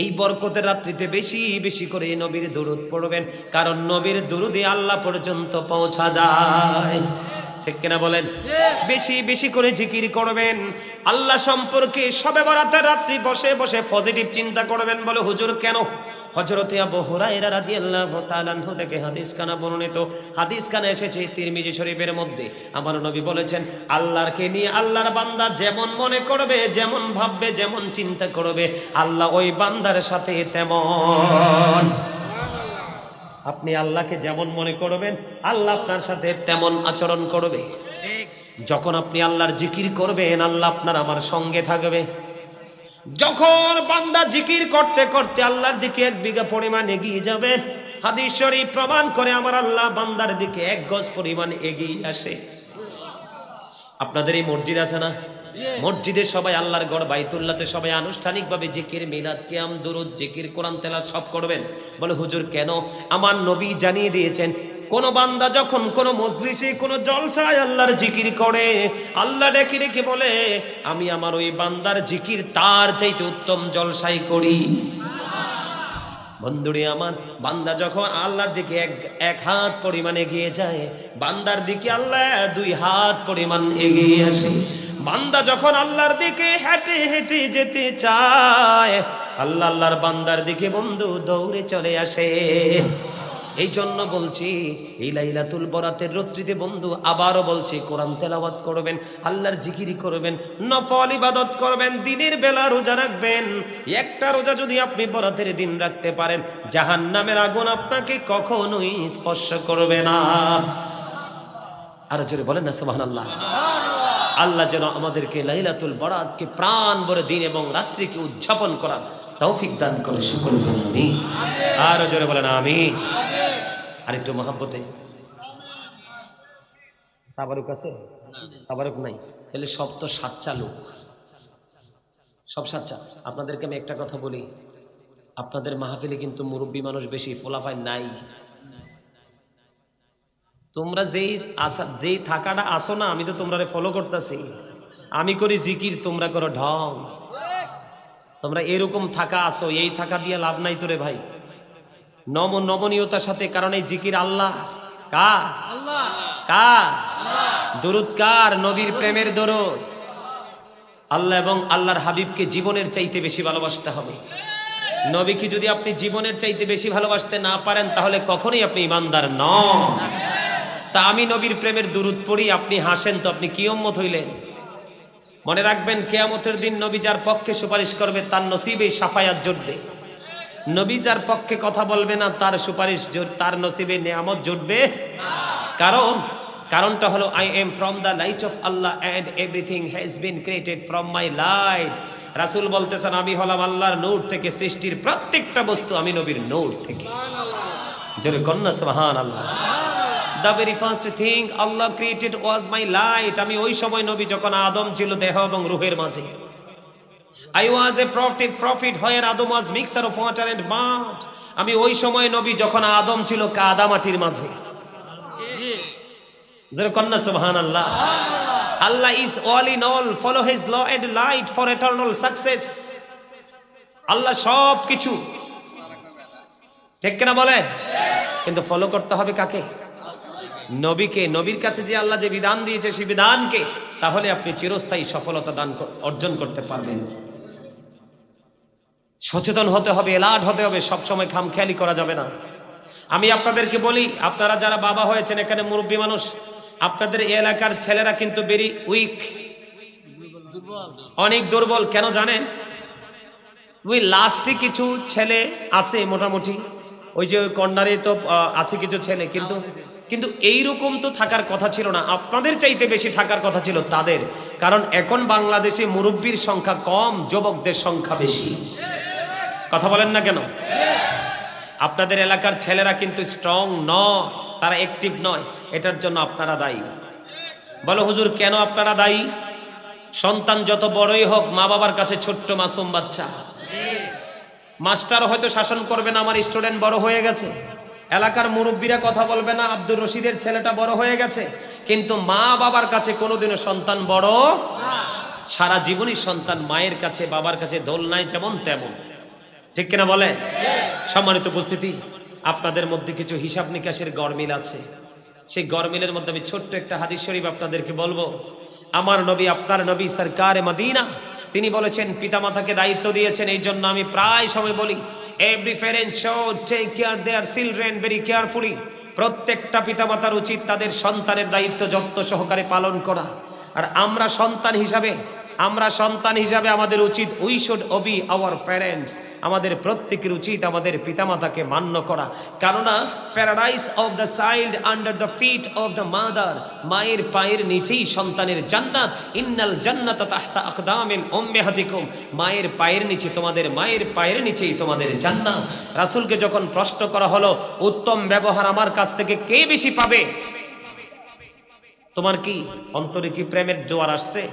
এই বরকতের রাত্রিতে বেশি বেশি করে নবীর দুরূদ পড়বেন, কারণ নবীর দুরূদে আল্লাহ পর্যন্ত পৌঁছা যায়। ঠিক কিনা বলেন? বেশি বেশি করে জিকির করবেন, আল্লাহ সম্পর্কে শবে বরাতের রাত্রি বসে বসে পজিটিভ চিন্তা করবেন। বলে হুজুর কেন? হযরত আবু হুরায়রা রাদিয়াল্লাহু তাআলা আনহু থেকে হাদিস খানা বর্ণিত, হাদিস খানা এসেছে তিরমিজি শরীফের মধ্যে। আমার নবী বলেছেন, আল্লাহকে নিয়ে আল্লাহর বান্দা যেমন মনে করবে, যেমন ভাববে, যেমন চিন্তা করবে, আল্লাহ ওই বান্দার সাথে তেমন। আপনি আল্লাহকে যেমন মনে করবেন, আল্লাহ আপনার সাথে তেমন আচরণ করবে। যখন আপনি আল্লাহর জিকির করবেন, আল্লাহ আপনার আমার সঙ্গে থাকবে। যখন বান্দা জিকির করতে করতে আল্লাহর দিকে 1 বিঘা পরিমাণ এগিয়ে যাবে, হাদিস শরীফ প্রমাণ করে আমার আল্লাহ বান্দার দিকে 1 গজ পরিমাণ এগিয়ে আসে। আপনাদের এই মসজিদ আছে না? মসজিদে সবাই আল্লাহর ঘর বাইতুল্লাহতে সবাই আনুষ্ঠানিকভাবে জিকির, মিলাদ, কিয়াম, দুরুদ, জিকির, কোরআন তেলাওয়াত সব করবেন। বলে হুজুর কেন? আমার নবী জানিয়ে দিয়েছেন, কোন বান্দা যখন কোন মজলিসে, কোন জলসায় আল্লাহর জিকির করে, আল্লাহ ডেকে ডেকে বলে, আমি আমার ওই বান্দার জিকির তার চাইতে উত্তম জলসায় করি। বন্ধুরে আমার, বান্দা যখন আল্লাহর দিকে এক হাত পরিমাণ এগিয়ে যায়, বান্দার দিকে আল্লাহ 2 হাত পরিমাণ এগিয়ে আসে। বান্দা যখন আল্লাহর দিকে হেঁটে হেঁটে যেতে চায়, আল্লাহ আল্লাহর বান্দার দিকে বন্ধু দৌড়ে চলে আসে। এই জন্য বলছি, এই লাইলাতুল বরাতের রাত্রিতে বন্ধু আবারও বলছি, কোরআন তেলাওয়াত করবেন, আল্লাহর জিকির করবেন, নফল ইবাদত করবেন, দিনের বেলা রোজা রাখবেন। একটা রোজা যদি আপনি বরাতের দিন রাখতে পারেন, জাহান্নামের আগুন আপনাকে কখনোই স্পর্শ করবে না। আরো জোরে বলেন না সুবহানাল্লাহ। আল্লাহ যেন আমাদেরকে লাইলাতুল বরাতকে প্রাণ ভরে দিন এবং রাত্রিকে উদযাপন করার তৌফিক দান করে, সকল বলেন আমিন। আরো জোরে বলেন আমিন। আর একটু মহব্বতে। তাবারুক আছে? তাবারুক নাই? তাহলে সব তো সাচ্চা লোক, সব সাচ্চা। আপনাদেরকে আমি একটা কথা বলি, আপনাদের মাহফিলে কিন্তু মুরব্বী মানুষ বেশি, ফোলাফাই নাই। তোমরা যেই থাকাটা আসো না, আমি তো তোমরা ফলো করতেছি। আমি করি জিকির, তোমরা করো ঢং। তোমরা এরকম থাকা আসো, এই থাকা দিয়ে লাভ নাই তোরে ভাই। নমনীয়তার সাথে, কারণ এই জিকির আল্লাহ কার? কার? দরুদ কার? নবীর প্রেমের দরুদ। আল্লাহ এবং আল্লাহর হাবিবকে জীবনের চাইতে বেশি ভালোবাসতে হবে। নবীকে যদি আপনি জীবনের চাইতে বেশি ভালোবাসতে না পারেন, তাহলে কখনোই আপনি ইমানদার নন। তা আমি নবীর প্রেমের দরুদ পড়ি, আপনি হাসেন, তো আপনি কি উম্মত হইলেন? মনে রাখবেন, কিয়ামতের দিন নবী যার পক্ষে সুপারিশ করবে, তার নসিবে সাফায়াত জুটবে। নবী যার পক্ষে কথা বলবে না, তার সুপারিশ, তার নসিবে নেয়ামত জুটবে। কারণটা হলো, I am from the light of Allah and everything has been created from my light. রাসূল বলতেছেন, আমি হলাম আল্লাহর নূর থেকে, সৃষ্টির প্রত্যেকটা বস্তু আমি নবীর নূর থেকে। জোরে কন্যা সুবহানাল্লাহ। The very first thing Allah created was my light. আমি ওই সময় নবী যখন আদম ছিল দেহ এবং রূহের মাঝে। I was a prophet where Adam was mixture of water and mud. আমি ওই সময় নবী যখন আদম ছিল কাদা মাটির মাঝে। জোরে কন্যা সুবহানাল্লাহ। Allah is all in all. Follow his law and light for eternal success. আল্লাহ সব কিছু, ঠিক কিনা বলে? কিন্তু ফলো করতে হবে কাকে? নবীকে। নবীর কাছে যে আল্লাহ যে বিধান দিয়েছে সেই বিধানকে, তাহলে আপনি চিরস্থায়ী সফলতা অর্জন করতে পারবেন। সচেতন হতে হবে, এলার্ট হতে হবে, সবসময় খামখেয়ালি করা যাবে না। আমি আপনাদেরকে বলি, আপনারা যারা বাবা হয়েছেন, এখানে মুরব্বী মানুষ, আপনাদের এলাকার ছেলেরা কিন্তু ভেরি উইক, অনেক দুর্বল। কেন জানেন? ওই লাস্টে কিছু ছেলে আছে মোটামুটি, ওই যে কর্নারে তো আছে কিছু ছেলে, কিন্তু এইরকম তো থাকার কথা ছিল না। আপনাদের চাইতে বেশি থাকার কথা ছিল তাদের। কারণ এখন বাংলাদেশে মুরব্বীর সংখ্যা কম, যুবকদের সংখ্যা বেশি। কথা বলেন না কেন? আপনাদের এলাকার ছেলেরা কিন্তু স্ট্রং নয়, তারা অ্যাক্টিভ নয়। এটার জন্য আপনারা দায়ী। বলো হুজুর কেন আপনারা দায়ী? সন্তান যত বড়ই হোক, মা বাবার কাছে ছোট্ট মাসুম বাচ্চা। মাস্টার হয়তো শাসন করবে না, আমার স্টুডেন্ট বড় হয়ে গেছে। এলাকার মুরব্বীরা কথা বলবে না, আব্দুর রশিদের ছেলেটা বড় হয়ে গেছে। কিন্তু মা বাবার কাছে কোনোদিনও সন্তান বড় সারা জীবনই সন্তান মায়ের কাছে, বাবার কাছে দোলনায় যেমন তেমন। ঠিক কিনা বলে? সম্মানিত উপস্থিতি, আপনাদের মধ্যে কিছু হিসাব নিকাশের গরমিল আছে। সেই গরমিলের মধ্যে আমি ছোট্ট একটা হাদিস শরীফ আপনাদেরকে বলবো। আমার নবী, আপনার নবী সরকারে মদিনা, তিনি বলেছেন পিতামাতাকে দায়িত্ব দিয়েছেন। এই জন্য আমি প্রায় সময় বলি, every parent should take care their children very carefully. প্রত্যেকটা পিতামাতার উচিত তাদের সন্তানের দায়িত্ব যত্ন সহকারে পালন করা। আর আমরা সন্তান হিসাবে আমাদের উচিত we should obey our parents. আমাদের প্রত্যেকের উচিত আমাদের পিতামাতাকে মান্য করা। কেননা paradise of the child under the feet of the mother. মায়ের পায়ের নিচেই সন্তানের জান্নাত। ইন্নাল জান্নাতা তাহতা আকদামিল উম্মাহাতিকুম। মায়ের পায়ের নিচে, তোমাদের মায়ের পায়ের নিচেই তোমাদের জান্নাত। রাসূলকে যখন প্রশ্ন করা হলো, উত্তম ব্যবহার আমার কাছ থেকে কে বেশি পাবে? তোমার কি অন্তরে কি প্রেমের জোয়ার আসছে?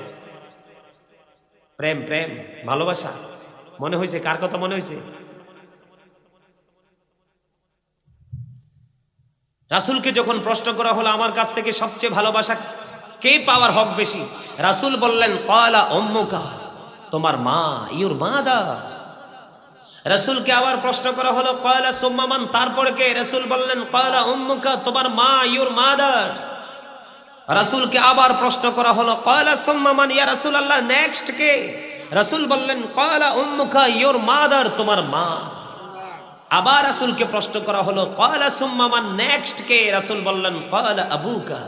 প্রেম প্রেম ভালোবাসা মনে হয়েছে? কার কথা মনে হয়েছে? রাসূলকে যখন প্রশ্ন করা হলো আমার কাছ থেকে সবচেয়ে ভালোবাসা কে পাওয়ার হক বেশি, রাসূল বললেন ক্বালা উম্মুকা, তোমার মা, ইউর মাদার। রাসূলকে আবার প্রশ্ন করা হলো ক্বালা সুম্মা মান, তারপরে কে? রাসূল বললেন ক্বালা উম্মুকা, তোমার মা, ইউর মাদার। রাসূলকে আবার প্রশ্ন করা হলো ক্বালা সুম্মা মান ইয়া রাসূলুল্লাহ, নেক্সট কে? রাসূল বললেন ক্বালা উম্মুকা, ইউর মাদার, তোমার মা। আবার রাসূলকে প্রশ্ন করা হলো ক্বালা সুম্মা মান, নেক্সট কে? রাসূল বললেন ক্বালা আবুকা,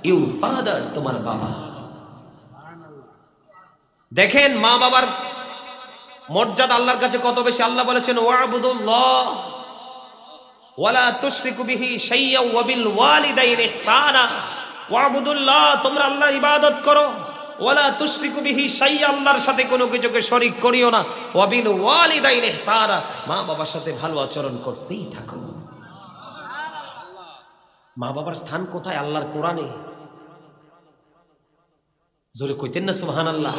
ইউর ফাদার, তোমার বাবা। দেখেন মা বাবার মর্যাদা আল্লাহর কাছে কত বেশি। আল্লাহ বলেছেন ওয়াবুদুল্লাহ ওয়ালা তুশরিকু বিহি শাইয়্যা ওয়া বিল ওয়ালিদাইনি ইহসানা। ওয়াবুদুল্লাহ, তোমরা আল্লাহর ইবাদত করো। ওয়ালা তুশরিকু বিহি শাইয়্যা, আল্লাহর সাথে কোনো কিছুকে শরীক করিও না। ওয়া বিল ওয়ালিদাইনি ইহসানা, মা বাবার সাথে ভালো আচরণ করতেই থাকো। মা বাবার স্থান কোথায়? আল্লাহর কোরআনে। জোরে কইতেন না সুবহানাল্লাহ?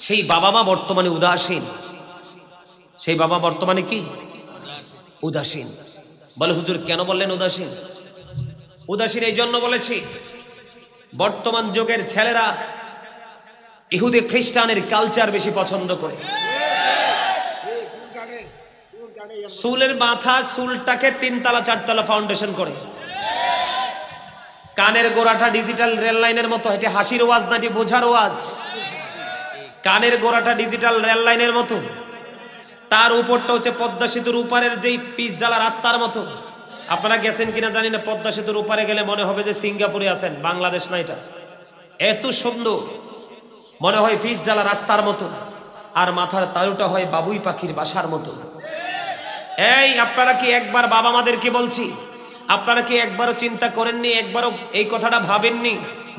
সেই বাবা মা বর্তমানে উদাসীন। সেই বাবা বর্তমানে কি? উদাসীন। বলে হুজুর কেন বললেন উদাসীন? উদাসীন এই জন্য বলেছি, বর্তমান যুগের ছেলেরা ইহুদি খ্রিস্টানের কালচার বেশি পছন্দ করে। চুলের মাথা, চুলটাকে 3 তলা 4 তলা ফাউন্ডেশন করে। কানের গোড়াটা ডিজিটাল রেল লাইনের মতো। এটা হাসির ওয়াজ না, এটি বোঝার ওয়াজ। কানের গোড়াটা ডিজিটাল রেল লাইনের মতো, তার উপরটা হচ্ছে পদ্মা সেতুর উপরের যেই পিচ ঢালা রাস্তার মতো। আপনারা গেছেন কিনা জানি না, পদ্মা সেতুর উপরে গেলে মনে হবে যে সিঙ্গাপুরে আছেন, বাংলাদেশ না। এটা এত সুন্দর, মনে হয় পিচ ঢালা রাস্তার মতো। আর মাথার তালুটা হয় বাবুই পাখির বাসার মতো। এই আপনারা কি একবার বাবা মাদেরকে বলছি, আপনারা কি একবারও চিন্তা করেননি, একবারও এই কথাটা ভাবেননি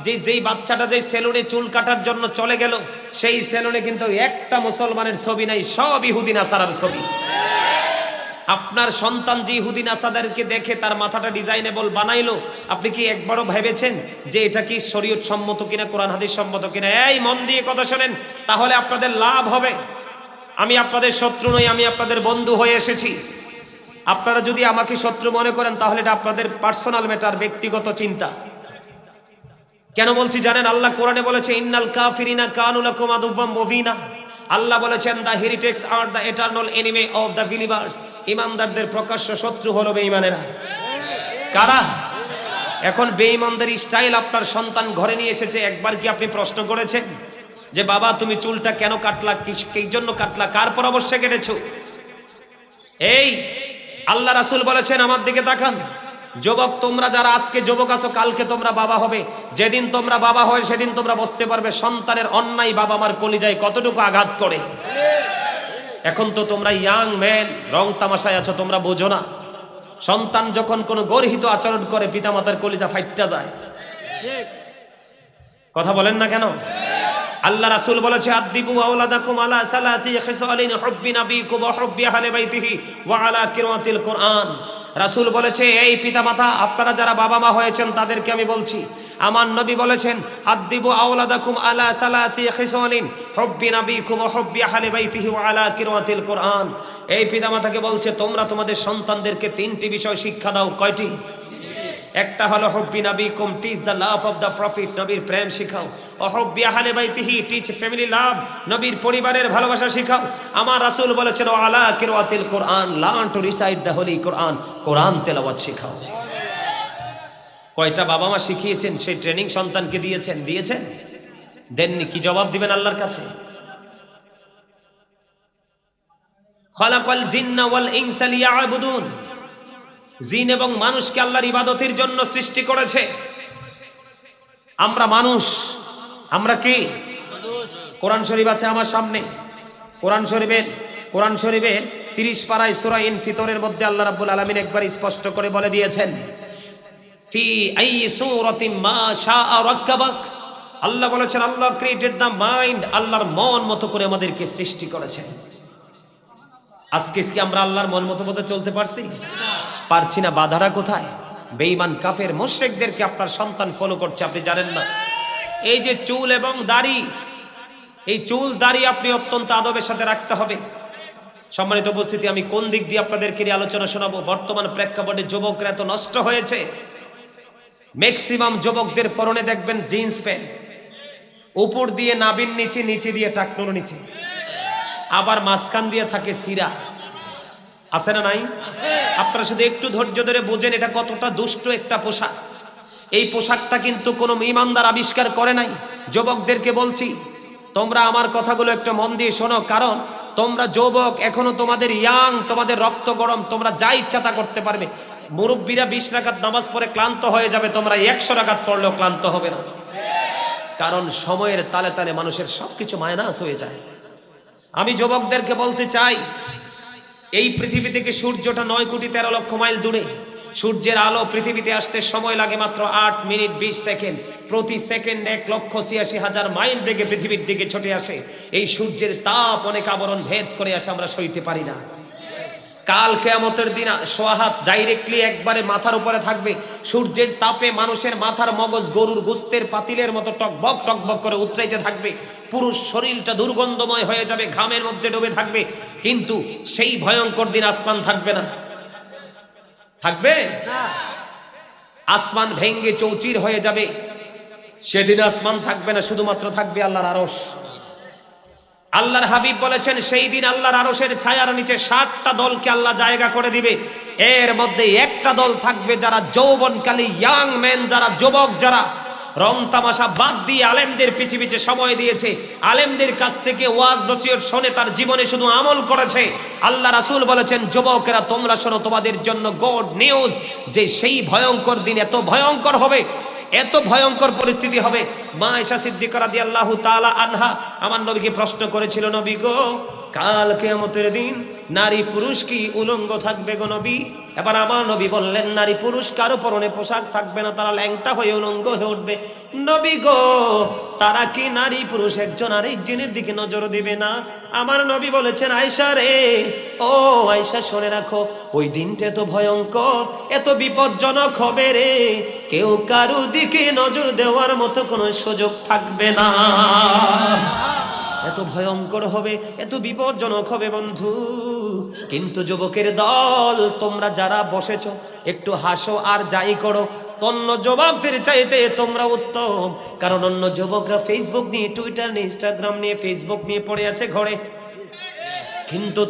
যে যেই বাচ্চাটা যেই সেলুনে চুল কাটার জন্য চলে গেল, সেই সেলুনে কিন্তু একটা মুসলমানের ছবি নাই, সব ইহুদি নাসারার ছবি। আপনার সন্তান যে ইহুদি নাসারদেরকে দেখে তার মাথাটা ডিজাইনেবল বানাইলো, আপনি কি একবারও ভেবেছেন যে এটা কি শরীয়ত সম্মত কিনা, কোরআন হাদিস সম্মত কিনা? এই মন দিয়ে কথা শোনেন, তাহলে আপনাদের লাভ হবে। আমি আপনাদের শত্রু নই, আমি আপনাদের বন্ধু হয়ে এসেছি। আপনারা যদি আমাকে শত্রু মনে করেন তাহলে এটা আপনাদের পার্সোনাল ম্যাটার, ব্যক্তিগত চিন্তা। কেন বলছি জানেন? আল্লাহ কোরআনে বলেছে ইন্নাল কাফিরিনা কানু লাকুম আদুওয়াম মুবিনা। আল্লাহ বলেছেন the heretics are the eternal enemy of the believers. ইমানদারদের প্রকাশ্য শত্রু হলো বেঈমানেরা। কারা? এখন বেঈমানদের স্টাইল আপনার সন্তান ঘরে নিয়ে এসেছে। একবার কি আপনি প্রশ্ন করেছেন যে বাবা তুমি চুলটা কেন কাটলা, কিসের জন্য কাটলা, কার পরামর্শে কেটেছো? এই আল্লাহ রাসূল বলেছেন, আমার দিকে তাকান, যুবক তোমরা যারা আজকে যুবক আছো, কালকে তোমরা বাবা হবে। যেদিন তোমরা বাবা হয় সেদিন তোমরা বুঝতে পারবে সন্তানের অন্যায় বাবা মার কলিজায় কতটুকু আঘাত করে। এখন তো তোমরা ইয়াং ম্যান, রং তামাশায় আছো, তোমরা বোঝো না। সন্তান যখন কোনো গর্হিত আচরণ করে পিতামাতার কলিজা ফাইটটা যায়। কথা বলেন না কেন? আল্লাহ রাসূল বলেছে আদিবু আওলাদাকুম আলা সালাতি খিসালিন হুব্বি নাবিকুম ওয়া হুব্বি আহলি বাইতিহি ওয়া আলা কিরাতিল কুরআন। রাসূল বলেছে এই পিতামাতা, আপনারা যারা বাবা মা হয়েছেন তাদেরকে আমি বলছি, আমার নবী বলেছেন আদিবু আওলাদাকুম আলা সালাতি খিসালিন হুব্বি নাবিকুম ওয়া হুব্বি আহলি বাইতিহি ওয়া আলা কিরাতিল কুরআন। এই পিতামাতাকে বলছে তোমরা তোমাদের সন্তানদেরকে 3টি বিষয় শিক্ষা দাও। কয়টি? একটা হলো হুব্বি নবীকুম, teach the love of the prophet, নবীর প্রেম শিখাও। ও হুব্বি আহলে বাইতিহি, টিচ ফ্যামিলি লাভ, নবীর পরিবারের ভালোবাসা শিখাও। আমার রাসূল বলেছেন ও আলা কিরাতিল Quran, learn to recite the holy Quran, Quran তেলাওয়াত শিখাও। কয়টা বাবা মা শিখিয়েছেন, সেই ট্রেনিং সন্তানকে দিয়েছেন? দেননি। কি জবাব দিবেন আল্লাহর কাছে? খালাকাল জিন্না ওয়াল ইনসা লিয়াবুদুন, জিন এবং মানুষকে আল্লাহর ইবাদতের জন্য সৃষ্টি করেছে। আমরা মানুষ, আমরা কি? কোরআন শরীফ আছে আমার সামনে, কোরআন শরীফের 30 পারায় সূরা ইনফিতরের মধ্যে আল্লাহ রাব্বুল আলামিন একবার স্পষ্ট করে বলে দিয়েছেন, ফি আই সূরাতিন মা শাআ রাক্কাবাক। আল্লাহ বলেছেন আল্লাহ ক্রিয়েটেড দ্য মাইন্ড, আল্লাহর মন মতো করে আমাদেরকে সৃষ্টি করেছেন। আজকে কি আমরা আল্লাহর মন মতো চলতে পারছি না? বাধারা কোথায়? বেঈমান কাফের মুশরিকদেরকে আপনার সন্তান ফলো করছে, আপনি জানেন না। এই যে চুল এবং দাড়ি, এই চুল দাড়ি আপনি অত্যন্ত আদবের সাথে রাখতে হবে। সম্মানিত উপস্থিতি, আমি কোন দিক দিয়ে আপনাদেরকে আলোচনা শোনাবো? বর্তমান প্রেক্ষাপটে যুবকরা এত নষ্ট হয়েছে, ম্যাক্সিমাম যুবকদের পরনে দেখবেন জিন্স প্যান্ট, উপর দিয়ে নাভির নিচে, নিচে দিয়ে টাকনুর নিচে, আবার মাঝখান দিয়ে থাকে সিরা। আছে না নাই? আপনারা শুধু একটু ধৈর্য ধরে বোঝেন এটা কতটা দুষ্ট একটা পোশাক। এই পোশাকটা কিন্তু কোনো ঈমানদার আবিষ্কার করে নাই। যুবকদেরকে বলছি, তোমরা আমার কথাগুলো একটু মন দিয়ে শোনো, কারণ তোমরা যুবক, এখনো তোমাদের ইয়াং, তোমাদের রক্ত গরম, তোমরা যা ইচ্ছা তা করতে পারবে। মুরব্বীরা 20 রাকাত নামাজ পড়ে ক্লান্ত হয়ে যাবে, তোমরা 100 রাকাত পড়লেও ক্লান্ত হবে না। কারণ সময়ের তালে তালে মানুষের সবকিছু মাইনাস হয়ে যায়। আমি যুবকদেরকে বলতে চাই, এই পৃথিবী থেকে সূর্যটা 9,13,00,000 মাইল দূরে। সূর্যের আলো পৃথিবীতে আসতে সময় লাগে মাত্র 8 মিনিট 20 সেকেন্ড। প্রতি সেকেন্ডে 1,86,000 মাইল বেগে পৃথিবীর দিকে ছুটে আসে। এই সূর্যের তাপ অনেক আবরণ ভেদ করে আসে, আমরা সইতে পারি না। কাল কিয়ামতের দিন সোয়াহাত ডাইরেক্টলি একবারে মাথার উপরে থাকবে। সূর্যের তাপে মানুষের মাথার মগজ গরুর গোস্তের পাতিলের মতো টকবক টকবক করে উতরাইতে থাকবে। পুরো শরীরটা দুর্গন্ধময় হয়ে যাবে, ঘামের মধ্যে ডুবে থাকবে। কিন্তু সেই ভয়ঙ্কর দিন আসমান থাকবে না। থাকবে না। আসমান ভেঙ্গে চৌচির হয়ে যাবে। সেদিন আসমান থাকবে না, শুধুমাত্র থাকবে আল্লাহর আরশ। আল্লাহর হাবিব বলেছেন সেই দিন আল্লাহর আরশের ছায়ার নিচে 60টা দলকে আল্লাহ জায়গা করে দিবে। এর মধ্যে একটা দল থাকবে যারা যৌবনকালী ইয়াং ম্যান, যারা যুবক, যারা রং তামাশা বাদ দিয়ে আলেমদের পিছে পিছে সময় দিয়েছে, আলেমদের কাছ থেকে ওয়াজ নসিহত শুনে তার জীবনে শুধু আমল করেছে। আল্লাহ রাসূল বলেছেন, যুবকেরা তোমরা শোনো, তোমাদের জন্য গুড নিউজ, যে সেই ভয়ঙ্কর দিন এত ভয়ঙ্কর হবে, এত ভয়ঙ্কর পরিস্থিতি হবে। মা আয়েশা সিদ্দিকা রাদিয়াল্লাহু তাআলা আনহা আমার নবীকে প্রশ্ন করেছিল, নবী গো, কাল কিয়ামতের দিন নারী পুরুষ কি উলঙ্গ থাকবে গো নবী? এবার আমার নবী বললেন, নারী পুরুষ কারো পরনে পোশাক থাকবে না, তারা ল্যাংটা হয়ে উলঙ্গ হয়ে উঠবে। নবী গো, তারা কি নারী পুরুষ একজন আরেকজনের দিকে নজর দিবে না? আমার নবী বলেছেন, আয়েশা রে, ও আয়েশা শুনে রাখো, ওই দিনটা এত ভয়ঙ্কর, এত বিপজ্জনক হবে রে, কেউ কারো দিকে নজর দেওয়ার মতো কোনো সুযোগ থাকবে না। এত ভয়ঙ্কর হবে, এত বিপজ্জনক হবে বন্ধু। কিন্তু যুবকের দল, তোমরা যারা বসেছো, একটু হাসো আর যাই করো, অন্য যুবকদের চাইতে তোমরা উত্তম। কারণ অন্য যুবকরা ফেসবুক নিয়ে, টুইটার নিয়ে, ইনস্টাগ্রাম নিয়ে, ফেসবুক নিয়ে পড়ে আছে ঘরে। কিন্তু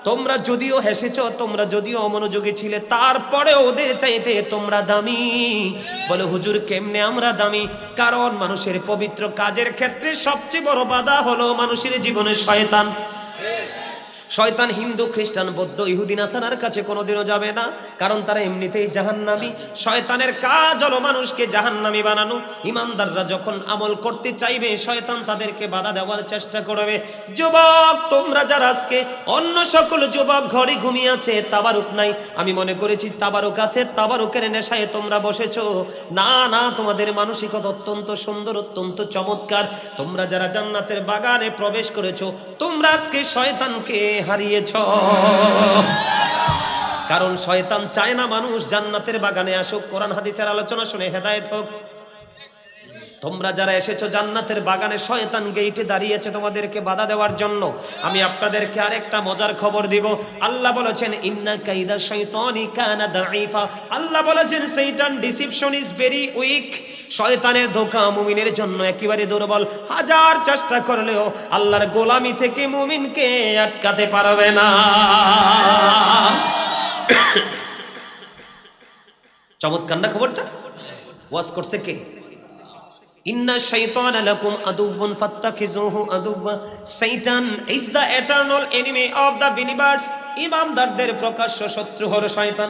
তোমরা যদিও হেসেছো, তোমরা যদিও অমনোযোগী ছিলে, তারপরে ওদের চাইতে তোমরা দামি। বলে হুজুর কেমনে আমরা দামি? কারণ মানুষের পবিত্র কাজের ক্ষেত্রে সবচেয়ে বড় বাধা হলো মানুষের জীবনে শয়তান। শয়তান হিন্দু, খ্রিস্টান, বৌদ্ধ, ইহুদি, নাসারার কাছে কোনোদিনও যাবে না, কারণ তারা এমনিতেই জাহান্নামী। শয়তানের কাজ হলো মানুষকে জাহান্নামী বানানো। ইমানদাররা যখন আমল করতে চাইবে, শয়তান তাদেরকে বাধা দেওয়ার চেষ্টা করবে। যুবক তোমরা যারা আজকে, অন্য সকল যুবক ঘরে ঘুমিয়ে আছে, তাবারুক নাই, আমি মনে করেছি তাবারুক আছে, তাবারুকের নেশায় তোমরা বসেছো। না না, তোমাদের মানসিকতা অত্যন্ত সুন্দর, অত্যন্ত চমৎকার। তোমরা যারা জান্নাতের বাগানে প্রবেশ করেছো, তোমরা আজকে শয়তানকে হারিয়েছ। কারণ শয়তান চায় না মানুষ জান্নাতের বাগানে আসুক, কোরআন হাদিসের আলোচনা শুনে হেদায়েত হোক। তোমরা যারা এসেছো জান্নাতের বাগানে, শয়তান গেইটে দাঁড়িয়েছে তোমাদেরকে বাধা দেওয়ার জন্য। আমি আপনাদেরকে আরেকটা মজার খবর দিব। আল্লাহ বলেছেন ইন্না কাইদা শাইতানি কানা দাঈফা। আল্লাহ বলেছেন শয়তান ডিসিপশন ইজ ভেরি উইক। শয়তানের ধোঁকা মুমিনের জন্য একেবারে দুর্বল। হাজার চেষ্টা করলেও আল্লাহর গোলামি থেকে মুমিনকে আটকাতে পারবে না। চমৎকার না খবরটা? ওয়াজ করছে কে? ইন্না শাইতানা লাকুম আদুওয়ুন ফাত্তাখিযুহু আদুওয়া। শয়তান is the eternal enemy of the believers. ইমানদারদের প্রকাশ্য শত্রু হলো শয়তান।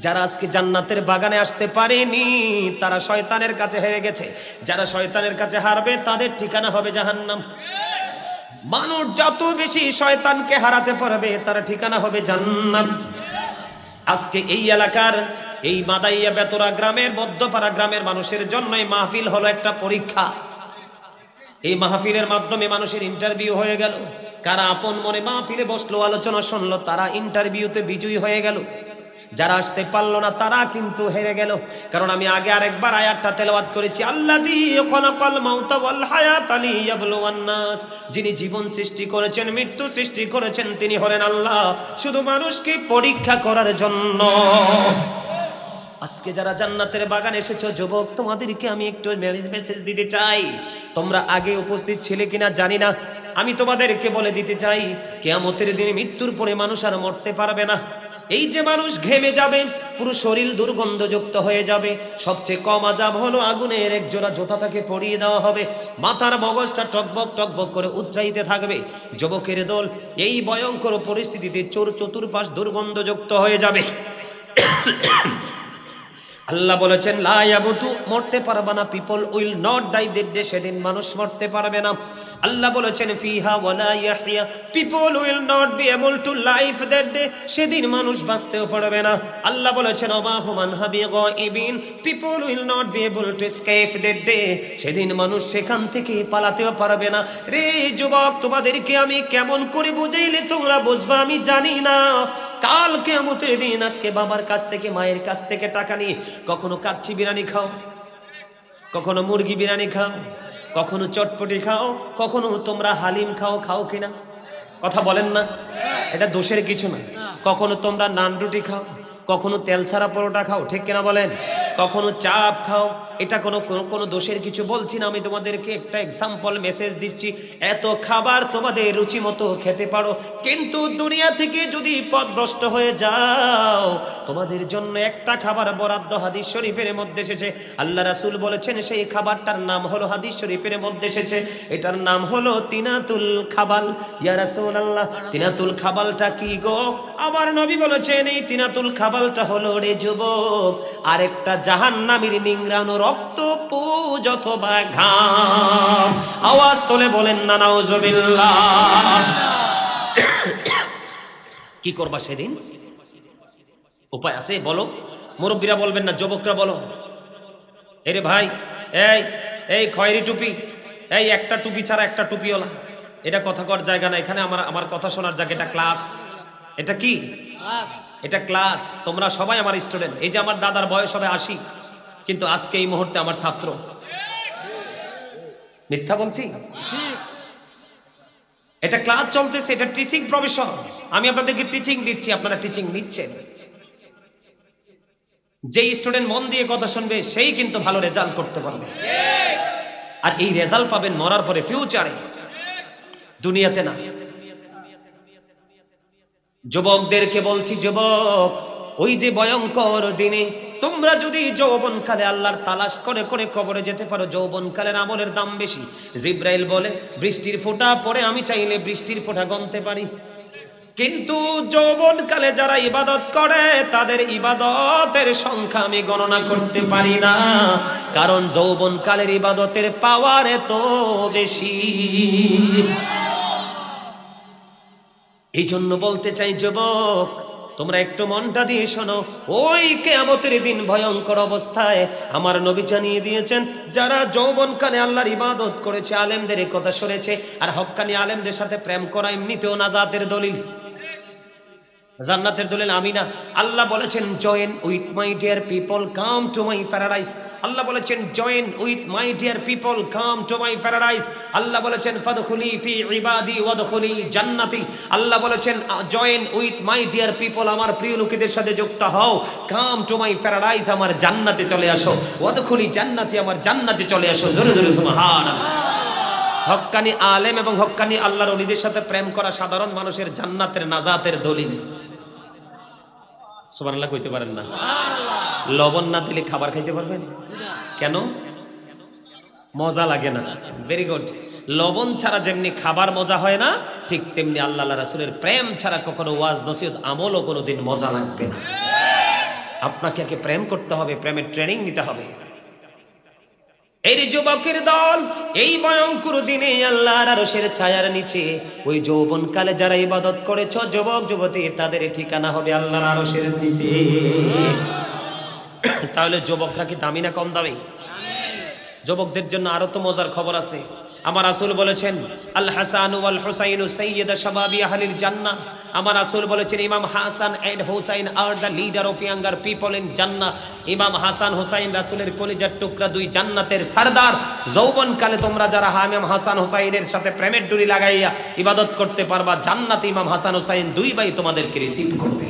যারা আজকে জান্নাতের বাগানে আসতে পারেনি তারা শয়তানের কাছে হেরে গেছে। যারা শয়তানের কাছে হারবে তাদের ঠিকানা হবে জাহান্নাম। মানুষ যত বেশি শয়তানকে হারাতে পারবে তার ঠিকানা হবে জান্নাত। আজকে এই এলাকার এই মাদাইয়া বেতরা গ্রামের মধ্যপাড়া গ্রামের মানুষের জন্য এই মাহফিল হলো একটা পরীক্ষা। এই মাহফিলের মাধ্যমে মানুষের ইন্টারভিউ হয়ে গেল। কারা আপন মনে মাহফিলে বসলো, আলোচনা শুনলো, তারা ইন্টারভিউতে বিজয়ী হয়ে গেল। যারা আসতে পারলো না তারা কিন্তু হেরে গেল। কারণ আমি আগে আরেকবার আয়াতটা তেলাওয়াত করেছি, আল্লাযী খালাকাল মাউতা ওয়াল হায়াতা লিয়াবলুওয়ান নাস। যিনি জীবন সৃষ্টি করেছেন, মৃত্যু সৃষ্টি করেছেন, তিনি হলেন আল্লাহ, শুধু মানুষকে পরীক্ষা করার জন্য। আজকে যারা জান্নাতের বাগানে এসেছো যুবক, তোমাদেরকে আমি একটু মেসেজ দিতে চাই। তোমরা আগে উপস্থিত ছিলে কিনা জানি না, আমি তোমাদেরকে বলে দিতে চাই কিয়ামতের দিনে মৃত্যুর পরে মানুষ আর মরতে পারবে না। এই যে মানুষ ঘেমে যাবে, পুরো শরীর দুর্গন্ধযুক্ত হয়ে যাবে। সবচেয়ে কম আযাব হলো আগুনের এক জোড়া জুতা তাকে পরিয়ে দেওয়া হবে, মাথার মগজটা টকবক টকবক করে উতরাইতে থাকবে। যুবকের দল এই ভয়ঙ্কর পরিস্থিতিতে চতুর্পাশ দুর্গন্ধযুক্ত হয়ে যাবে। আল্লাহ বলেছেন লা ইয়াবুতু, মরতে পারবে না। People will not die that day, সেদিন মানুষ মরতে পারবে না। আল্লাহ বলেছেন ফিহা ওয়ালা ইয়াহইয়া, people will not be able to life that day, সেদিন মানুষ বাঁচতেও পারবে না। আল্লাহ বলেছেন ওমা হুমান হাবি গায়িবিন, people will not be able to escape that day, সেদিন মানুষ সেখান থেকে পালাতেও পারবে না। রে যুবক, তোমাদেরকে আমি কেমন করে বুঝাইলে তোমরা বুঝবা আমি জানি না। কাল কিয়ামতের দিন আজকে বাবার কাছ থেকে মায়ের কাছ থেকে টাকা নিয়ে কখনো কাচ্চি বিরিয়ানি খাও, কখনো মুরগি বিরিয়ানি খাও, কখনো চটপটি খাও, কখনো তোমরা হালিম খাও। খাও কিনা? কথা বলেন না, এটা দোষের কিছু না। কখনো তোমরা নান রুটি খাও, কখনো তেল ছাড়া পরোটা খাও, ঠিক কিনা বলেন? কখনো চাপ খাও, এটা কোনো দোষের কিছু বলছি না। আমি তোমাদেরকে একটা এক্সাম্পল মেসেজ দিচ্ছি। এত খাবার তোমাদের রুচি মতো খেতে পারো, কিন্তু দুনিয়া থেকে যদি পথভ্রষ্ট হয়ে যাও, তোমাদের জন্য একটা খাবার বরাদ্দ হাদিস শরীফের মধ্যে এসেছে। আল্লাহ রাসূল বলেছেন সেই খাবারটার নাম হলো, হাদিস শরীফের মধ্যে এসেছে, এটার নাম হলো তিনাতুল খাবাল। ইয়া রাসূলুল্লাহ, তিনাতুল খাবালটা কি গো? আমার নবী বলেছেন এই তিনাতুল খাবালটা হলো রে যুবক, আরেকটা জাহান্নামীর নিংড়ানো রক্ত পুজ অথবা ঘাম। আওয়াজ তোলে বলেন না নাউজুবিল্লাহ। কি করবা সেদিন? উপায় আছে? বলো। মুরব্বীরা বলবেন না, যুবকরা বলো। এরে ভাই, এই খয়েরি টুপি, এই একটা টুপি ছাড়া একটা টুপিওয়ালা, এটা কথা কর জায়গা না এখানে। আমার কথা শোনার জায়গা। এটা ক্লাস। এটা কি? এটা ক্লাস। তোমরা সবাই আমার স্টুডেন্ট। এই যে আমার দাদার বয়স হবে 80, কিন্তু আজকে এই মুহূর্তে আমার ছাত্র। মিথ্যা বলছি? এটা ক্লাস চলতেছে, এটা টিচিং প্রফেশন। আমি আপনাদেরকে টিচিং দিচ্ছি, আপনারা টিচিং নিচ্ছেন। যে স্টুডেন্ট মন দিয়ে কথা শুনবে সেই কিন্তু ভালো রেজাল্ট করতে পারবে। আর এই রেজাল্ট পাবেন মরার পরে, ফিউচারে, দুনিয়াতে না। যুবকদেরকে বলছি, যুবক, ওই যে ভয়ঙ্কর দিনে তোমরা যদি যৌবনকালে আল্লাহর তালাশ করে করে কবরে যেতে পারো, যৌবনকালের আমলের দাম বেশি। জিব্রাইল বলে বৃষ্টির ফোঁটা পড়ে আমি চাইলে বৃষ্টির ফোঁটা গণতে পারি, কিন্তু যৌবনকালে যারা ইবাদত করে তাদের ইবাদতের সংখ্যা আমি গণনা করতে পারি না, কারণ যৌবনকালের ইবাদতের পাওয়ার এত বেশি। এই জন্য বলতে চাই যুবক, তোমরা একটু মনটা দিয়ে শোনো। ওই কিয়ামতের দিন ভয়ঙ্কর অবস্থায় আমার নবী জানিয়ে দিয়েছেন, যারা যৌবনকালে আল্লাহর ইবাদত করেছে, আলেমদের কথা শুনেছে, আর হক্কানি আলেমদের সাথে প্রেম করা এমনিতেও নাজাতের দলিল। জান্নাতের দলিল আমি না। আল্লাহ বলেছেন join with my dear people come to my paradise. Allah বলেছেন join with my dear people come to my paradise. Allah বলেছেন ফাদখুলি ফি ইবাদি ওয়াদখুলি জান্নাতি। আল্লাহ বলেছেন join with my dear people, আমার প্রিয় লোকেদের সাথে যুক্ত হও। কাম টু মাই প্যারাডাইস, আমার জান্নাতে চলে আসো। ওয়াদখুলি জান্নাতি, আমার জান্নাতে চলে আসো। জোরে জোরে সুবহানাল্লাহ। হক্কানি আলেম এবং হক্কানি আল্লাহর ওলিদের সাথে প্রেম করা সাধারণ মানুষের জান্নাতের নাজাতের দলিল। সুবহানাল্লাহ কইতে পারেন না? লবণ না দিলে খাবার খাইতে পারবেন? কেন? মজা লাগে না। Very good. লবণ ছাড়া যেমনি খাবার মজা হয় না, ঠিক তেমনি আল্লাহ রাসূলের প্রেম ছাড়া কখনো ওয়াজ নসিহত আমলও কোনোদিন মজা লাগবে না। আপনাকে আগে প্রেম করতে হবে, প্রেমের ট্রেনিং নিতে হবে। এই যুবকের দল এই ভয়ঙ্কর দিনে আল্লাহর আরশের ছায়ার নিচে ওই যৌবনকালে যারা ইবাদত করেছো যুবক যুবতী, তাদের ঠিকানা হবে আল্লাহর আরশের নিচে। তাহলে যুবকরা কি দামি না কম দামি? যুবকদের জন্য আরো তো মজার খবর আছে। আমার রাসূল বলেছেন আল হাসান ওয়াল হুসাইন সাইয়্যিদা শাবাবি আহলিল জান্নাহ। আমার রাসূল বলেছেন ইমাম Hasan and Hussain are the leader of younger people in জান্নাহ। ইমাম হাসান হুসাইন রাসূলের কলিজার টুকরা, দুই জান্নাতের সরদার। যৌবনকালে তোমরা যারা ইমাম হাসান হুসাইনের সাথে প্রেমের ডুরি লাগাইয়া ইবাদত করতে পারবা, জান্নাতে ইমাম হাসান হুসাইন দুই ভাই তোমাদেরকে রিসিভ করবে।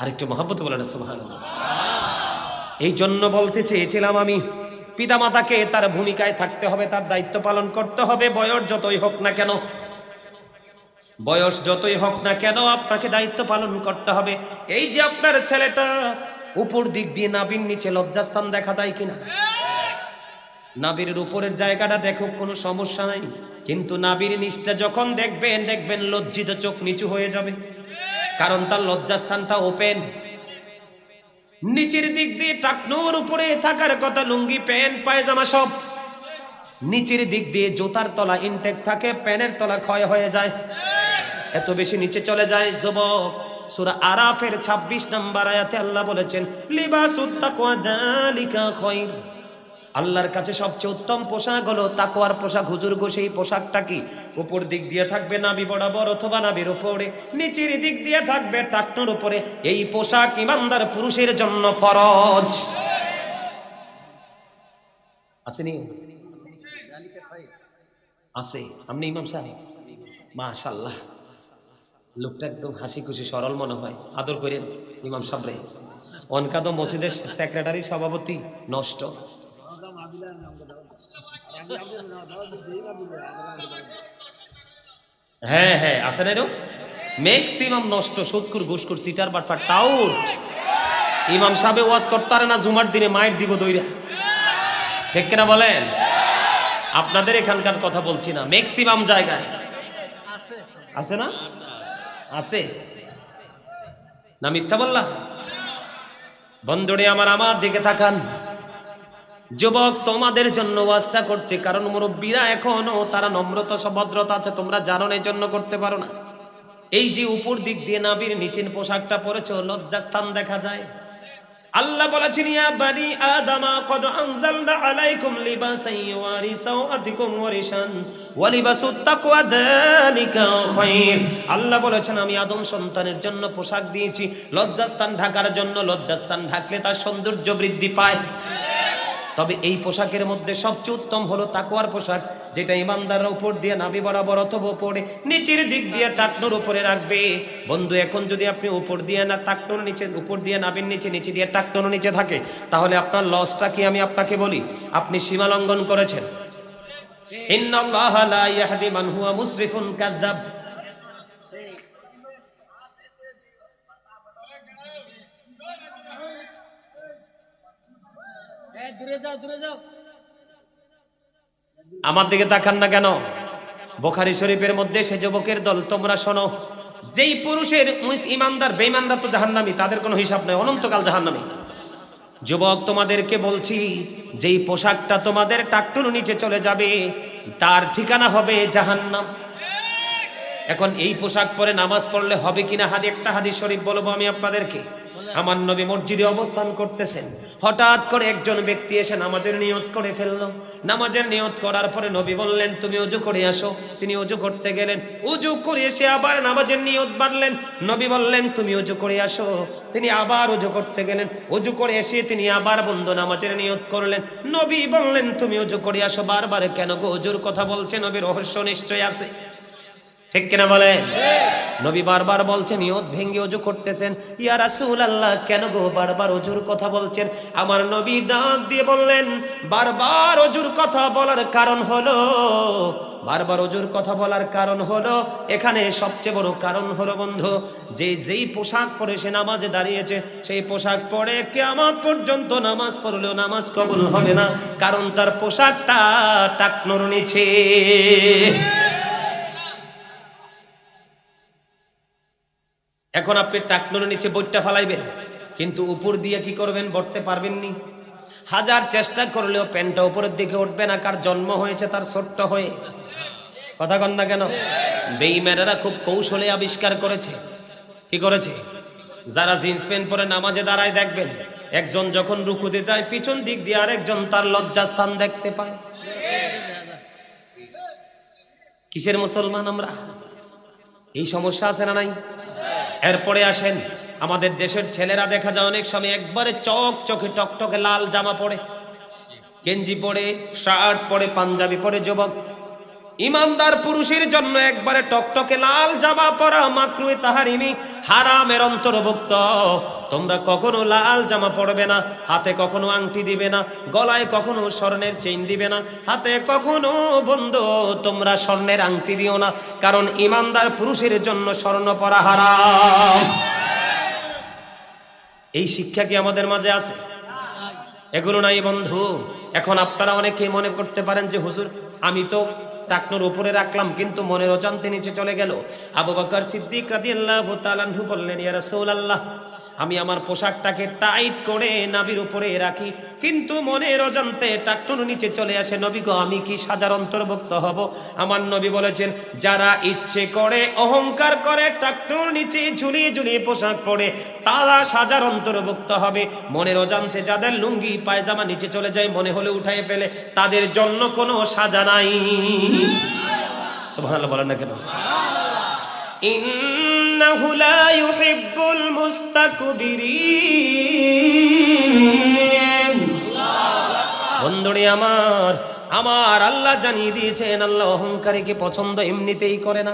আরেকটু মহব্বত বলেন সুবহানাল্লাহ। এই জন্য বলতে চেয়েছিলাম আমি, পিতামাতাকে তার ভূমিকায় থাকতে হবে, তার দায়িত্ব পালন করতে হবে। বয়স যতই হোক না কেন, বয়স যতই হোক না কেন, আপনাকে দায়িত্ব পালন করতে হবে। এই যে আপনার ছেলেটা উপর দিক দিয়ে নাভির নিচে লজ্জাস্থান দেখা যায় কিনা? নাভির উপরের জায়গাটা দেখো, কোনো সমস্যা নাই, কিন্তু নাভির নিচটা যখন দেখবেন, দেখবেন লজ্জিত চোখ নিচু হয়ে যাবে, কারণ তার লজ্জাস্থানটা ওপেন। নিচের দিক দিয়ে টাকনোর উপরে থাকার কথা, লুঙ্গি প্যান্ট পায়জামা সব নিচের দিক দিয়ে জুতার তলা ইনটেক থাকে, প্যানের তলা ক্ষয় হয়ে যায়, এত বেশি নিচে চলে যায়। যুবক, সূরা আরাফের 26 নম্বর আয়াতে আল্লাহ বলেছেন লিবাসুত তাকওয়া যালিকা খায়র। আল্লাহর কাছে সবচেয়ে উত্তম পোশাক হলো তাকওয়ার পোশাক। হুজুর গো, সেই পোশাকটা কি? উপর দিক দিয়ে থাকবে নাভি বরাবর অথবা নাভির উপরে, নিচের দিক দিয়ে থাকবে টাকনোর উপরে। এই পোশাক ইমানদার পুরুষের জন্য ফরজ। আসেনি? আছে। আপনি ইমাম সাহেব, মাশাআল্লাহ, লোকটা একদম হাসি খুশি সরল মনে হয়, আদর করেন ইমাম সাহেবরে। অনকা তো মসজিদের সেক্রেটারি সভাপতি নষ্ট। হ্যাঁ হ্যাঁ, আছে না? ম্যাক্সিমাম নষ্ট, সুদকুর ঘুষকুর সিটার বাটপার টাউট। ইমাম সাহেব ওয়াজ করতে পারে না, জুমার দিনে মাইর দিব দইরা, ঠিক কিনা বলেন? আপনাদের এখানকার কথা বলছি না, ম্যাক্সিমাম জায়গায় আছে না? আছে না? মিথ্যা বললাম? বন্ধুরে আমার দিকে তাকান। যুবক, তোমাদের জন্য ওয়াজটা করছে, কারণ মুরব্বীরা এখনো তারা নম্রতা ভদ্রতা আছে, তোমরা জানো না, এই জন্য করতে পারো না। এই যে উপর দিক দিয়ে নাভির নিচের পোশাকটা পরেছো, লজ্জাস্থান দেখা যায়। আল্লাহ বলেছেন ইয়া বানি আদামা কদ আনজালনা আলাইকুম লিবাসান ইউয়ারি সাওআতিকুম ওয়া রিশান ওয়া লিবাসুত তাকওয়া যালিকা খায়র। আল্লাহ বলেছেন আমি আদম সন্তানের জন্য পোশাক দিয়েছি লজ্জাস্থান ঢাকার জন্য। লজ্জাস্থান ঢাকলে তার সৌন্দর্য বৃদ্ধি পায়। তবে এই পোশাকের মধ্যে সবচেয়ে উত্তম হলো তাকওয়ার পোশাক, যেটা ইমানদাররা উপর দিয়ে নাভি বরাবর অথবা উপরে নিচের দিক দিয়ে টাকনোর উপরে রাখবে। বন্ধু, এখন যদি আপনি উপর দিয়ে না টাকনোর নিচে, উপর দিয়ে নাভির নিচে, নিচে দিয়ে টাকনোর নিচে থাকে, তাহলে আপনার লসটা কি আমি আপনাকে বলি? আপনি সীমা লঙ্ঘন করেছেন। ইন্নাল্লাহা লা ইয়াহদি মান হুয়া মুসরিফুন কাযযাব। আমার দিকে তাকান না কেন? বুখারী শরীফের মধ্যে সে যুবকের দল, তোমরা শোনো, যেই পুরুষের ইমানদার বেঈমানরা তো জাহান্নামী, তাদের কোনো হিসাব নাই, অনন্তকাল জাহান্নামী। যুবক, তোমাদেরকে বলছি, যেই পোশাকটা তোমাদের টাকটুর নিচে চলে যাবে, তার ঠিকানা হবে জাহান্নাম। এখন এই পোশাক পরে নামাজ পড়লে হবে কিনা, একটা হাদিস শরীফ বলবো আমি আপনাদেরকে। আমার নবী মসজিদে অবস্থান করতেছেন, হঠাৎ করে একজন ব্যক্তি এসে নামাজের নিয়ত করে ফেললো। নামাজের নিয়ত করার পরে নবী বললেন তুমি ওযু করে আসো। তিনি ওযু করতে গেলেন, ওযু করে এসে আবার নামাজের নিয়ত বাঁধলেন। নবী বললেন তুমি ওযু করে আসো। তিনি আবার ওযু করতে গেলেন, ওযু করে এসে তিনি আবার বন্ধু নামাজের নিয়ত করলেন। নবী বললেন তুমি ওযু করে আসো। বারবার কেন গো ওযুর কথা বলছে? নবীর রহস্য নিশ্চয় আছে, ঠিক কিনা বলেন? নবী বারবার বলছেন, নিয়ত ভেঙে ওযু করতেছেন। ইয়া রাসূলুল্লাহ কেন গো বারবার ওযুর কথা বলছেন? আমার নবী ডাক দিয়ে বললেন, বারবার ওযুর কথা বলার কারণ হলো, বারবার ওযুর কথা বলার কারণ হলো, এখানে সবচেয়ে বড় কারণ হলো বন্ধু, যেই পোশাক পরে সে নামাজে দাঁড়িয়েছে, সেই পোশাক পরে কিয়ামত পর্যন্ত নামাজ পড়লেও নামাজ কবুল হবে না, কারণ তার পোশাকটা টাকনুর নিচে। এখন আপনি টাকনুর নিচে বইটা ফালাইবেন, কিন্তু উপর দিয়ে কি করবেন? বটতে পারবেন নি। হাজার চেষ্টা করলেও প্যান্টটা উপরের দিকে উঠবে না। কার জন্ম হয়েছে তার ছোট্ট হয়ে, কথা কন না কেন? বেঈমানেরা খুব কৌশলে আবিষ্কার করেছে। কি করেছে? যারা জিন্স প্যান্ট পরে নামাজে দাঁড়ায় দেখবেন, একজন যখন রুকুতে যায় পিছন দিক দিয়ে আরেকজন তার লজ্জাস্থান দেখতে পায়। কিসের মুসলমান আমরা? এই সমস্যা আছে না নাই? এরপরে আসেন, আমাদের দেশের ছেলেরা দেখা যায় অনেক সময় একবারে চকচকে টকটকে লাল জামা পরে, গেঞ্জি পরে, শার্ট পরে, পাঞ্জাবি পরে। যুবক ইমানদার পুরুষের জন্য একবারে টকটকে লাল জামা পরা মাকরুহে তাহরিমি, হারামের অন্তর্ভুক্ত। তোমরা কখনো লাল জামা পরবে না, হাতে কখনো আংটি দিবে না, গলায় কখনো স্বর্ণের চেইন দিবে না, হাতে কখনো বন্ধু তোমরা স্বর্ণের আংটি দিও না, কারণ ইমানদার পুরুষের জন্য স্বর্ণ পরা হারাম। এই শিক্ষা কি আমাদের মাঝে আছে? এগুলো নাই বন্ধু। এখন আপনারা অনেকেই মনে করতে পারেন যে হুজুর আমি তো টাকনুর উপরে রাখলাম কিন্তু মনের অজান্তে নিচে চলে গেল। আবু বকর সিদ্দিক রাদিয়াল্লাহু তাআলা আনহু বললেন, ইয়া রাসূলুল্লাহ আমি আমার পোশাকটাকে টাইট করে নাভির উপরে রাখি, কিন্তু মনের অজান্তে টাকনুর নিচে চলে আসে। নবী গো আমি কি সাজার অন্তর্ভুক্ত হব? আমার নবী বলেছেন, যারা ইচ্ছে করে অহংকার করে টাকনুর নিচে ঝুলিয়ে ঝুলিয়ে পোশাক পরে তারা সাজার অন্তর্ভুক্ত হবে। মনের অজান্তে যাদের লুঙ্গি পায়জামা নিচে চলে যায় মনে হলে উঠায় ফেলে, তাদের জন্য কোনো সাজা নাই। সুবহানাল্লাহ বলেন না কেন? ইন্নাহু লা ইউহিব্বুল মুস্তাকবিরিন। বন্ধুরে আমার, আমার আল্লাহ জানিয়ে দিয়েছেন আল্লাহ অহংকারীকে পছন্দ এমনিতেই করে না।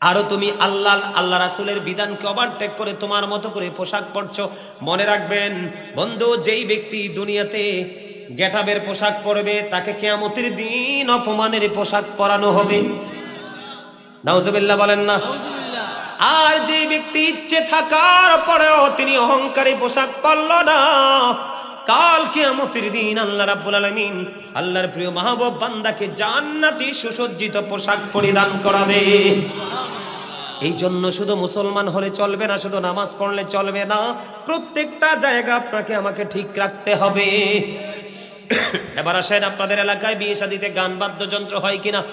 আরো তুমি আল্লাহ রাসূলের বিধানকে ওভারটেক করে তোমার মতো করে পোশাক পরছো। মনে রাখবেন বন্ধু, যেই ব্যক্তি দুনিয়াতে গেটাবের পোশাক পরবে তাকে কিয়ামতের দিন অপমানের পোশাক পরানো হবে। নাউজুবিল্লাহ বলেন না? আর যে ব্যক্তি ইচ্ছে থাকার পরেও তিনি অহংকারী পোশাক পরল না, কাল কিয়ামতের দিন আল্লাহ রাব্বুল আলামিন আল্লাহর প্রিয় মাহবুব বান্দাকে জান্নাতি সুসজ্জিত পোশাক পরিধান করাবে। এই জন্য শুধু মুসলমান হলে চলবে না, শুধু নামাজ পড়লে চলবে না, প্রত্যেকটা জায়গা আপনাকে আমাকে ঠিক রাখতে হবে। এবার আসেন, আপনাদের এলাকায় বিয়ে শাদীতে গান বাদ্যযন্ত্র হয় কিনা?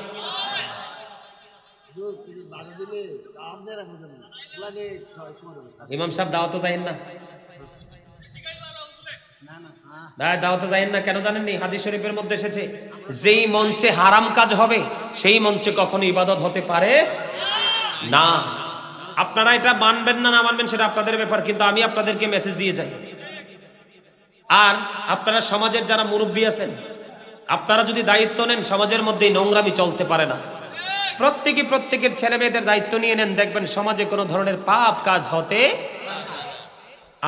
ইমাম সাহেব দাওয়াত দেন না? দাওয়াত দেন না কেন জানেননি? হাদিস শরীফের মধ্যে এসেছে, যেই মঞ্চে হারাম কাজ হবে সেই মঞ্চে কখনো ইবাদত হতে পারে না। আপনারা এটা মানবেন না না মানবেন সেটা আপনাদের ব্যাপার, কিন্তু আমি আপনাদেরকে মেসেজ দিয়ে যাই। আর আপনারা সমাজের যারা মুরব্বী আছেন, আপনারা যদি দায়িত্ব নেন, সমাজের মধ্যে নোংরামি চলতে পারে না। প্রত্যেকের ছেলে মেয়েদের দায়িত্ব নিয়ে নেন, দেখবেন সমাজে কোনো ধরনের পাপ কাজ হতে।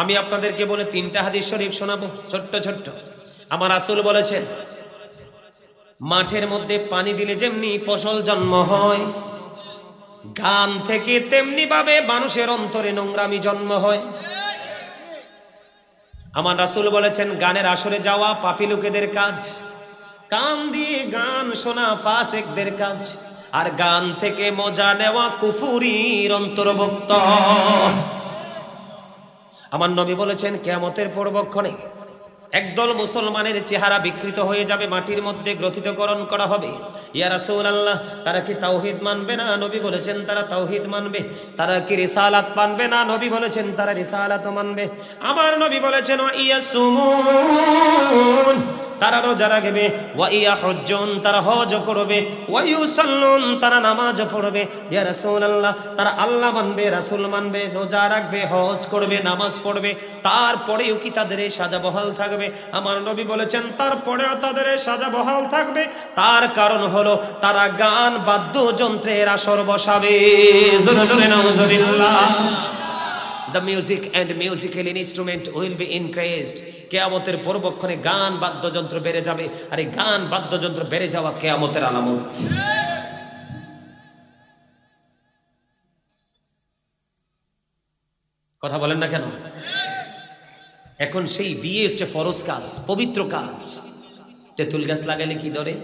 আমি আপনাদেরকে বলে 3টা হাদিস শরীফ শোনাবো, ছোট্ট ছোট্ট। আমার রাসূল বলেছেন, মাঠের মধ্যে পানি দিলে যেমনি ফসল জন্ম হয়, গান থেকে তেমনি ভাবে মানুষের অন্তরে নোংরামি জন্ম হয়। আমার রাসূল বলেছেন, গানের আসরে যাওয়া পাপী লোকেদের কাজ, কান দিয়ে গান শোনা ফাসিকদের কাজ, আর গান থেকে মজা নেওয়া কুফুরির অন্তর্ভুক্ত। আমার নবী বলেছেন, কিয়ামতের পূর্বক্ষণে একদল মুসলমানের চেহারা বিকৃত হয়ে যাবে, মাটির মধ্যে গ্রথিতকরণ করা হবে। ইয়া রাসূলুল্লাহ, তারা কি তাওহীদ মানবে না? নবী বলেছেন তারা তাওহীদ মানবে। তারা কি রিসালাত মানবে না? নবী বলেছেন তারা রিসালাতও মানবে। আমার নবী বলেছেন ওয়া ইয়াসুমুন, তারা রোজা রাখবে, ওয়া ইয়াহুজ্জুন, তারা হজ করবে, ওয়া ইউসাল্লুন, তারা নামাজ পড়বে। ইয়া রাসূলুল্লাহ, তারা আল্লাহ মানবে, রাসূল মানবে, রোজা রাখবে, হজ করবে, নামাজ পড়বে, তারপরেও কি তাদের এই সাজা বহাল থাকবে? আমার নবী বলেছেন তারপরেও তাদের এই সাজা বহাল থাকবে। তার কারণ হলো তারা গান বাদ্যযন্ত্রের আসর বসাবে। জোরে জোরে নাউজুবিল্লাহ। The music and musical instrument will be increased. কিয়ামতের পূর্বক্ষণে গান বাদ্যযন্ত্র বেড়ে যাবে, আর এই গান বাদ্যযন্ত্র বেড়ে যাওয়া কিয়ামতের আলামত। কথা বলেন না কেন? এখন সেই বিয়ে হচ্ছে ফরজ কাজ, পবিত্র কাজ। তেঁতুল গাছ লাগাইলে কি ধরে?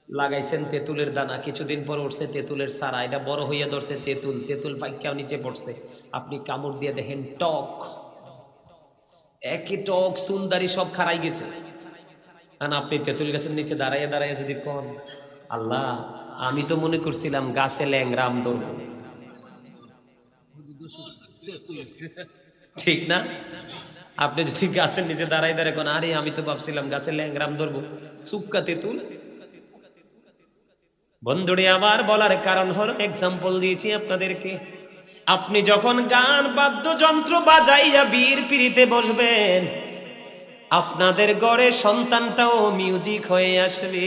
লাগাইছেন তেঁতুলের দানা, কিছুদিন পর উঠছে তেঁতুলের সারা, এটা বড় হইয়া ধরছে তেঁতুল, তেঁতুল পাইকাও নিচে পড়ছে। আপনি কামড় দিয়ে দেখেন টক, একই টক, সুন্দরী সব খারাই গেছে। আর আপনি তেঁতুল গাছের নিচে দাঁড়াইয়া দাঁড়াইয়া যদি কোন আল্লাহ, আমি তো মনে করছিলাম গাছে ল্যাংরাম ধরব, ঠিক না? আপনি যদি গাছের নিচে দাঁড়াই দাঁড়ায় কোন আরে আমি তো ভাবছিলাম গাছে ল্যাংরাম ধরবো, সুক্কা তেঁতুল। বন্ধুরে আমার বলার কারণ হলো, এক্সাম্পল দিয়েছি আপনাদেরকে, আপনি যখন গান বাদ্যযন্ত্র বাজাইয়া বীর পিড়িতে বসবেন, আপনাদের ঘরে সন্তানটাও মিউজিক হয়ে আসবে।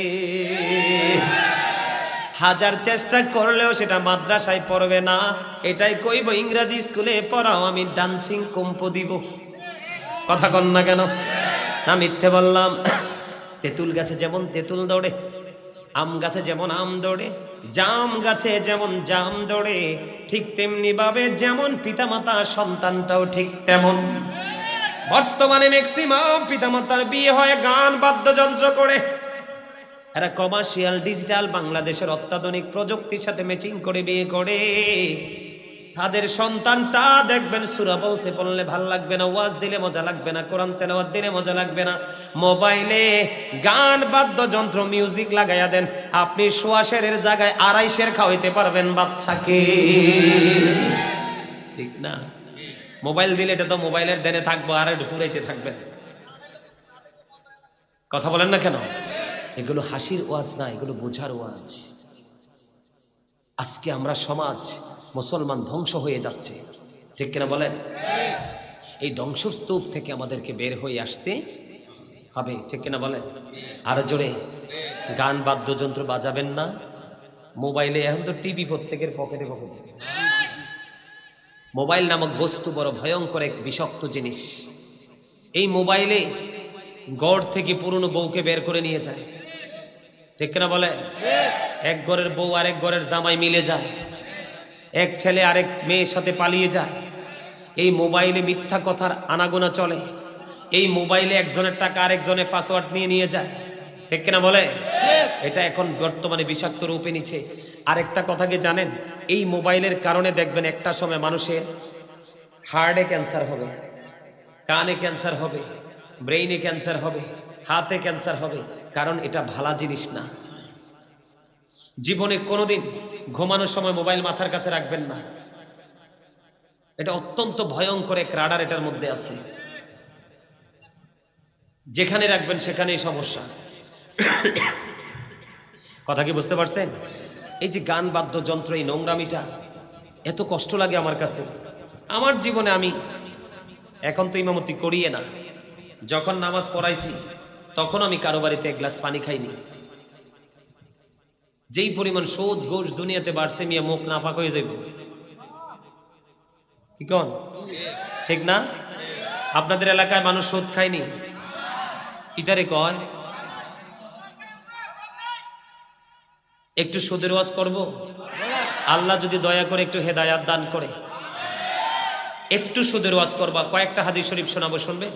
হাজার চেষ্টা করলেও সেটা মাদ্রাসায় পড়বে না, এটাই কইব ইংরেজি স্কুলে পড়াও, আমি ডান্সিং কম্পো দিব। কথা কন না কেন? না মিথ্যে বললাম? তেঁতুল গাছে যেমন তেঁতুল দৌড়ে, আম গাছে যেমন আম দৌড়ে, জাম গাছে যেমন জাম দৌড়ে, ঠিক তেমনি ভাবে যেমন পিতামাতা সন্তানটাও ঠিক তেমন। বর্তমানে ম্যাক্সিমাম পিতামাতার বিয়ে হয় গান বাদ্যযন্ত্র করে। এরা কমার্শিয়াল ডিজিটাল বাংলাদেশের অত্যাধুনিক প্রযুক্তির সাথে ম্যাচিং করে বিয়ে করে। তাদের সন্তানটা দেখবেন সূরা বলতে বললে ভাল লাগবে না, ওয়াজ দিলে মজা লাগবে না, কোরআন তেলাওয়াত দিলে মজা লাগবে না। মোবাইলে গান বাদ্যযন্ত্র মিউজিক লাগাইয়া দেন, আপনি সোয়াশের জায়গায় আড়াইশের খাওয়াইতে পারবেন বাচ্চাকে, ঠিক না? মোবাইল দিলে এটা তো মোবাইলের দেনে থাকবো, আর একটু ফুরাইতে থাকবেন। কথা বলেন না কেন? এগুলো হাসির ওয়াজ না, এগুলো বোঝার ওয়াজ। আজকে আমরা সমাজ মুসলমান ধ্বংস হয়ে যাচ্ছে, ঠিক কিনা বলেন? এই ধ্বংসর স্তূপ থেকে আমাদেরকে বের হয়ে আসতে হবে, ঠিক কিনা বলেন? আরো জোরে। গান বাদ্যযন্ত্র বাজাবেন না মোবাইলে। এখন তো টিভি প্রত্যেকের পকেটে পকেটে। মোবাইল নামক বস্তু বড় ভয়ঙ্কর এক বিষাক্ত জিনিস। এই মোবাইলে গড় থেকে পুরনো বউকে বের করে নিয়ে যায়, ঠিক কিনা বলে? এক ঘরের বউ আরেক ঘরের জামাই মিলে যায়, এক ছেলে আরেক মেয়ের সাথে পালিয়ে যায়। এই মোবাইলে মিথ্যা কথার আনাগোনা চলে। এই মোবাইলে একজনের টাকা আরেকজনের পাসওয়ার্ড নিয়ে যায়, ঠিক কিনা বলে? এটা এখন বর্তমানে বিষাক্ত রূপে নিচ্ছে। আরেকটা কথা কি জানেন? এই মোবাইলের কারণে দেখবেন একটা সময় মানুষের হার্টে ক্যান্সার হবে, কানে ক্যান্সার হবে, ব্রেইনে ক্যান্সার হবে, হাতে ক্যান্সার হবে। কারণ এটা ভালো জিনিস না। জীবনে কোনোদিন ঘুমানোর সময় মোবাইল মাথার কাছে রাখবেন না। এটা অত্যন্ত ভয়ঙ্কর এক রাডার এটার মধ্যে আছে। যেখানে রাখবেন সেখানেই সমস্যা। কথা কি বুঝতে পারছেন? এই যে গান বাদ্যযন্ত্র, এই নোংরামিটা এত কষ্ট লাগে আমার কাছে। আমার জীবনে আমি এখন তো ইমামতি করিয়ে না, যখন নামাজ পড়াইছি তখন আমি কারো বাড়িতে এক গ্লাস পানি খাইনি। যেই পরিমাণ সুদ ঘুষ দুনিয়াতে বাড়ছে, মিয়া মুখ নাপাক হয়ে যাইব, কি কোন? ঠিক না? আপনাদের এলাকায় মানুষ সুদ খায়নি? ইটারে কয় একটু সুদের ওয়াজ করব, আল্লাহ যদি দয়া করে একটু হেদায়াত দান করে, একটু সুদের ওয়াজ করবা। কয়েকটা হাদিস শরীফ শোনাবো, শুনবে?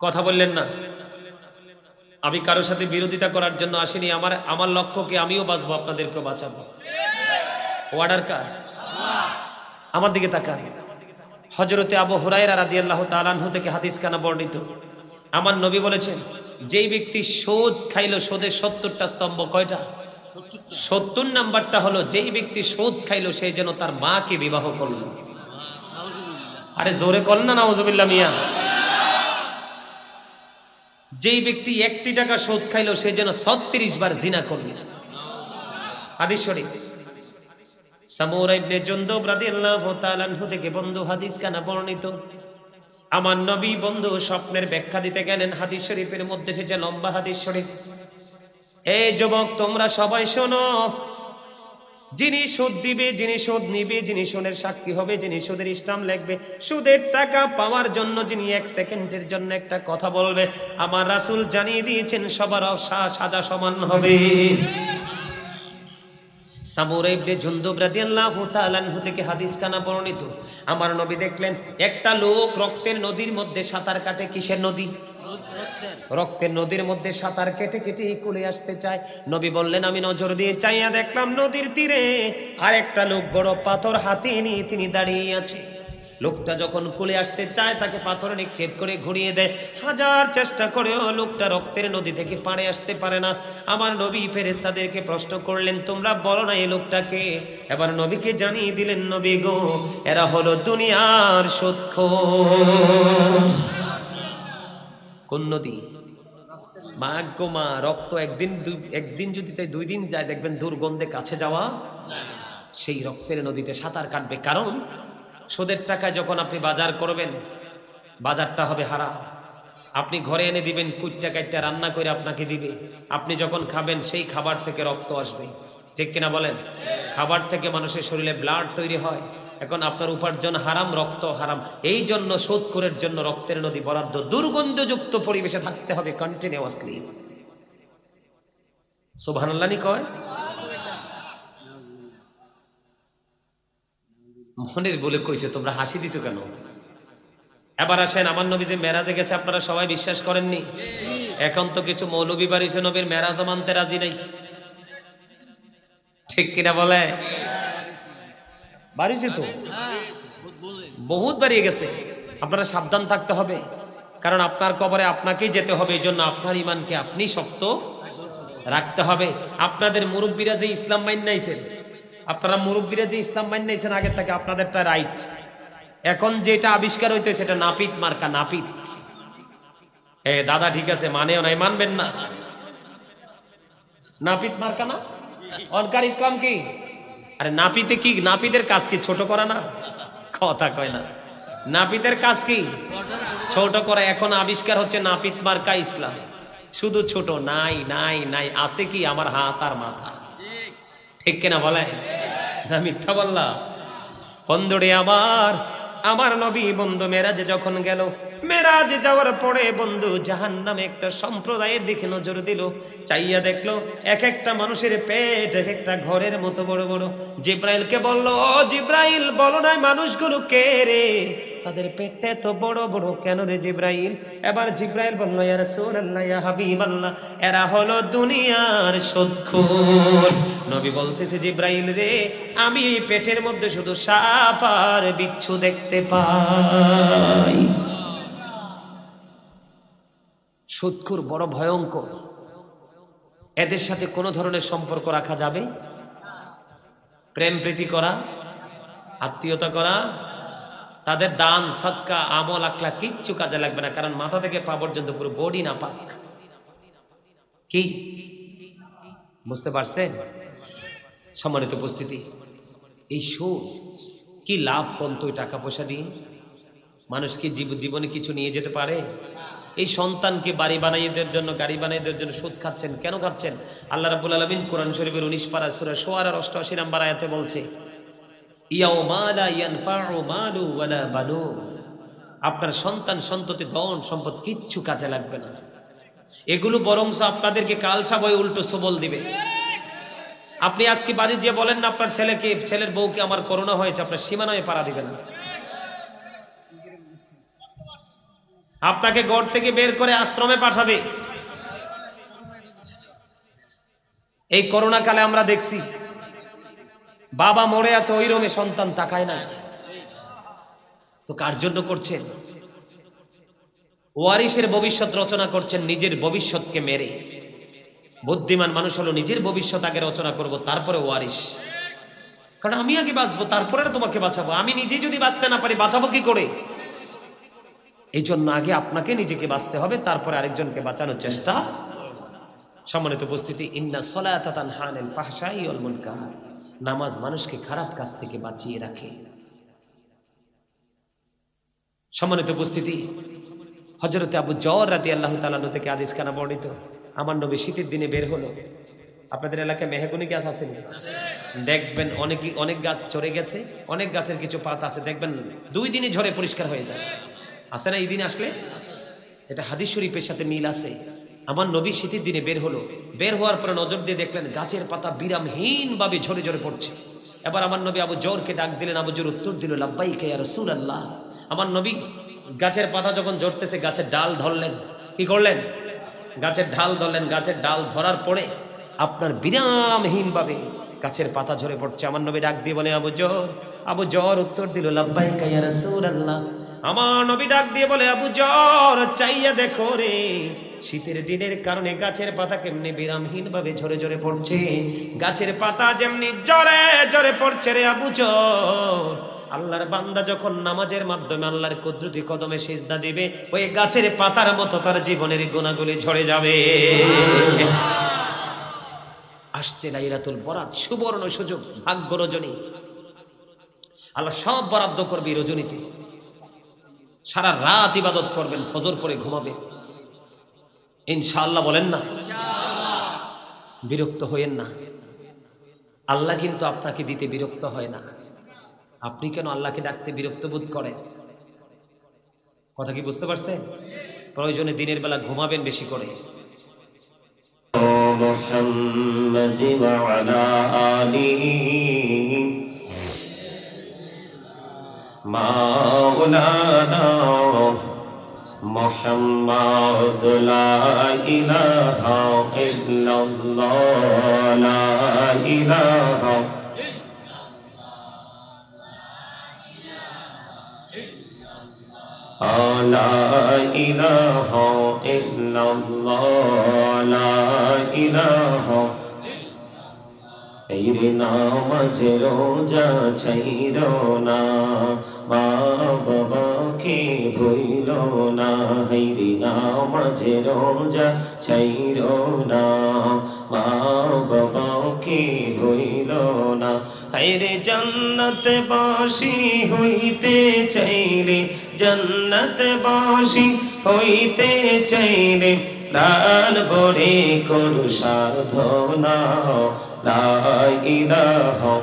কথা বললেন না? আমি কারোর সাথে বিরোধিতা করার জন্য আসিনি। আমার লক্ষ্য কি আমিও বাঁচবো, আপনাদেরকেও বাঁচাবো। অর্ডার কার? আমার দিকে তাকান। হযরতে আবু হুরায়রা রাদিয়াল্লাহু তাআলা আনহু থেকে হাদিস কানা বর্ণিত, আমার নবী বলেছেন যেই ব্যক্তি সুদ খাইলো, সুদের 70টা স্তম্ভ কয়টা? 70 নাম্বারটা হলো যেই ব্যক্তি সুদ খাইলো সেই যেন তার মাকে বিবাহ করলো। আরে জোরে কর না নাউজুবিল্লাহ মিয়া। যেই ব্যক্তি 1 টাকা সুদ খাইলো সে যেন 36 বার জিনা করলো। হাদিস শরীফ। সামুরা ইবনে জুনদুব রাদিয়াল্লাহু তাআলা আনহু থেকে বন্ধু হাদিস কানা বর্ণিত। আমার নবী বন্ধু স্বপ্নের ব্যাখ্যা দিতে গেলেন, হাদিস শরীফের মধ্যে এসেছে লম্বা হাদিস শরীফ। এই যুবক তোমরা সবাই শোনো, যিনি সুদ দিবে, যিনি সুদ নিবে, যিনি সুদের সাক্ষী হবে, যিনি সুদের স্টাম্প লিখবে, সুদের টাকা পাওয়ার জন্য যিনি 1 সেকেন্ডের জন্য একটা কথা বলবে, আমার রাসূল জানিয়ে দিয়েছেন সবার সাজা সমান হবে। সামুরা ইবনে জুনদুব রাদিয়াল্লাহু তাআলা আনহু থেকে হাদিস কানা বর্ণিত। আমার নবী দেখলেন একটা লোক রক্তের নদীর মধ্যে সাঁতার কাটে। কিসের নদী? রক্তের নদীর মধ্যে সাঁতার কেটে কেটে কুলে আসতে চায়। নবী বললেন আমি নজর দিয়ে চাইয়া দেখলাম নদীর তীরে আর একটা লোক বড় পাথর হাতে নিয়ে তিনি দাঁড়িয়ে আছে। লোকটা যখন কুলে আসতে চায় তাকে পাথর নিক্ষেপ করে ঘুরিয়ে দেয়। হাজার চেষ্টা করেও লোকটা রক্তের নদী থেকে পাড়ে আসতে পারে না। আমার নবী ফেরেশতাদেরকে প্রশ্ন করলেন তোমরা বলো না এই লোকটাকে। এবার নবীকে জানিয়ে দিলেন নবী গো এরা হলো দুনিয়ার সুদখোর। কোন নদী? মা গো মা, রক্ত একদিন যদি তাই 2 দিন যায় দেখবেন দুর্গন্ধে কাছে যাওয়া। সেই রক্তের নদীতে সাঁতার কাটবে। কারণ সুদের টাকায় যখন আপনি বাজার করবেন বাজারটা হবে হারাম। আপনি ঘরে এনে দিবেন, কুইটটা কাইটটা রান্না করে আপনাকে দিবে। আপনি যখন খাবেন সেই খাবার থেকে রক্ত আসবে, ঠিক কিনা বলেন? খাবার থেকে মানুষের শরীরে ব্লাড তৈরি হয়। এখন আপনার উপার্জন হারাম, রক্ত হারাম। এই জন্য সুদখোরের জন্য রক্তের নদী বরাদ্দ। দুর্গন্ধযুক্ত পরিবেশে থাকতে হবে কন্টিনিউয়াসলি। সুবহানাল্লাহ নি কয়। মনের বলে কইছে, তোমরা হাসি দিছো কেন? এবার আসেন, আমার নবী যে মেরাজে গেছে আপনারা সবাই বিশ্বাস করেননি। এখন তো কিছু মৌলবী বাড়িছে নবীর মেরাজ মানতে রাজি নাই, ঠিক কিনা বলে? বাড়িছে তো, বহুত বাড়িয়ে গেছে। আপনারা সাবধান থাকতে হবে, কারণ আপনার কবরে আপনাকেই যেতে হবে। এই জন্য আপনার ইমানকে আপনি শক্ত রাখতে হবে। আপনাদের মুরব্বীরা যে ইসলাম মাইন নাইছেন, আপনারা মুরব্বীরা যে ইসলাম মাইন নাইছেন আগের থেকে, আপনাদেরটা রাইট। এখন যেটা আবিষ্কার হইতে সেটা নাপিত মার্কা। নাপিত দাদা ঠিক আছে, মানেও নাই, মানবেন না। নাপিত মার্কা না অনকার ইসলাম কি? আরে নাপিতে কি? নাপিতের কাজ কি ছোট করা না? কথা কয় না। নাপিতের কাজ কি? ছোট করা। এখন আবিষ্কার হচ্ছে নাপিত মার্কা ইসলাম। শুধু ছোট নাই নাই নাই, আছে কি? আমার হাত আর মাথা, ঠিক কিনা বলে? না মিথ্যা বললাম? বন্ধুরে আমার নবী বন্ধু মেরাজে যখন গেল, মেরাজে যাওয়ার পরে বন্ধু জাহান্নামে একটা সম্প্রদায়ের দিকে নজর দিল। চাইয়া দেখলো এক একটা মানুষের পেট এক একটা ঘরের মতো বড় বড়। জিব্রাইলকে বলল, ও জিব্রাইল বলো না মানুষগুলো কে রে? তাদের পেটটা এত বড় বড় কেন রে জিব্রাইল? এবার জিব্রাইল বলল, ইয়া রাসূলুল্লাহ, ইয়া হাবিবাল্লাহ, এরা হলো দুনিয়ার সুদখোর। নবী বলতেছে, জিব্রাইল রে, আমি এই পেটের মধ্যে শুধু সাপ আর বিচ্ছু দেখতে পাই। সুদখোর বড় ভয়ঙ্কর। এদের সাথে কোনো ধরনের সম্পর্ক রাখা যাবে? প্রেম প্রীতি করা, আত্মীয়তা করা, তাদের দান সদকা আমল আখলা কিচ্ছু কাজে লাগবে না। কারণ মাথা থেকে পা পর্যন্ত পুরো বডি না পাক। কি বুঝতে পারছেন? সম্মানিত উপস্থিতি, এই সুদ কি লাভ কোন? তো টাকা পয়সা দিয়ে মানুষ কি জীবনে কিছু নিয়ে যেতে পারে? এই সন্তানকে বাড়ি বানাইয়ে দেওয়ার জন্য, গাড়ি বানাইয়ে দেওয়ার জন্য সুদ খাচ্ছেন। কেন খাচ্ছেন? আল্লাহ রাব্বুল আলামিন কোরআন শরীফের 19 পারা সূরা শুআরার 88 নম্বর আয়াতে বলছে, ইয়াউমা লা ইয়ানফাউ মালু ওয়ালা বানুন। আপনার সন্তান সন্ততি ধন সম্পদ কিচ্ছু কাজে লাগবে না। এগুলো বরংস আপনাদেরকে কালসা বয়ে উল্টো সবল দিবে। আপনি আজকে বাড়ি যে বলেন না আপনার ছেলের বউকে আমার করোনা হয়েছে, আপনার সীমানায় পাড়া দিবে না। আপনাকে ঘর থেকে বের করে আশ্রমে পাঠাবে। এই করোনা কালে আমরা দেখছি বাবা মরে আছে ওই রুমে, সন্তান তাকায় না। তো কার জন্য করছেন? ওয়ারিসের ভবিষ্যৎ রচনা করছেন নিজের ভবিষ্যৎকে মেরে। বুদ্ধিমান মানুষ হলো নিজের ভবিষ্যৎ আগে রচনা করব, তারপরে ওয়ারিস। কারণ আমি আগে বাঁচবো, তারপরে তোমাকে বাঁচাবো। আমি নিজে যদি বাঁচতে না পারি, বাঁচাবো কি করে? এই জন্য আগে আপনাকে নিজেকে বাঁচতে হবে, তারপরে আরেকজনকে বাঁচানোর চেষ্টা। সম্মানিত উপস্থিতি, ইন্না সলাতা তানহা আনিল ফাহশাই ওয়াল মুনকার, নামাজ মানুষকে খারাপ কাজ থেকে বাঁচিয়ে রাখে। সম্মানিত উপস্থিতি, হযরতে আবু যর রাদিয়াল্লাহু তাআলা আনহু থেকে হাদিস কানা বর্ণিত, আমার নবী শীতের দিনে বের হলো। আপনাদের এলাকায় মেহগনি গাছ আছে না? দেখবেন অনেক গাছ ঝরে গেছে, অনেক গাছের কিছু পাতা আছে, দেখবেন 2 দিনে ঝরে পরিষ্কার হয়ে যায়। আছে না? এই দিন আসলে এটা হাদিস শরীফের সাথে মিল আছে। আমার নবী শীতের দিনে বের হলো, বের হওয়ার পরে নজর দিয়ে দেখলেন গাছের পাতা বিরামহীন ভাবে ঝরে ঝরে পড়ছে। এবার আমার নবী আবু যরকে ডাক দিলেন। আবু যর উত্তর দিল, লাব্বাইকা ইয়া রাসূলুল্লাহ। আমার নবী গাছের পাতা যখন ঝরতেছে, গাছের ডাল ধরলেন। কি করলেন? গাছের ঢাল ধরলেন। গাছের ডাল ধরার পরে আপনার বিরামহীন ভাবে গাছের পাতা ঝরে পড়ছে। আমার নবী ডাক দিয়ে বলে, আবু যর। আবু যর উত্তর দিল, লাব্বাইকা ইয়া রাসূলুল্লাহ। আমার নবী ডাক দিয়ে বলে, আবু যর, চাইয়া দেখো রে, শীতের দিনের কারণে গাছের পাতা কেমনি বিরামহীন ভাবে ঝরে ঝরে পড়ছে। গাছের পাতা যেমনি ঝরে ঝরে পড়ছে রে আবু যর, আল্লাহর বান্দা যখন নামাজের মাধ্যমে আল্লাহর কুদরতি কদমে সিজদা দিবে, ওই গাছের পাতার মতো তার জীবনের গুনাহগুলি ঝরে যাবে। আসছে লাইলাতুল বরাত, সুবর্ণ সুযোগ, ভাগ্য রজনী। আল্লাহ সব বরাদ্দ করবে রজনীতে। সারা রাত ইবাদত করবেন, ফজর পরে ঘুমাবে ইনশাআল্লাহ। বলেন না বিরক্ত হইেন না। আল্লাহ কিন্তু আপনাকে দিতে বিরক্ত হয় না। আপনি কেন আল্লাহকে ডাকতে বিরক্ত বোধ করেন? কথা কি বুঝতে পারছেন? প্রয়োজনে দিনের বেলা ঘুমাবেন বেশি করে। মুহাম্মাদ ওয়া আলা আলিহি মাওলানা মুহাম্মাদ লা ইলাহা ইল্লাল্লাহ লা ইলাহা লা ইলাহা ইল্লাল্লাহ লা ইলাহা। এই নামাজ রোজা ছাইরো না, মা বাবাকে ভুইলো না। এই নামাজ রোজা ছাইরো না, মা বাবাকে ভুইলো না। হায়রে জান্নাতে বাসি হইতে চাইলে, জান্নাতে বাসি হইতে চাইলে, প্রাণ ভরে করু সাধনা। লা ইলাহা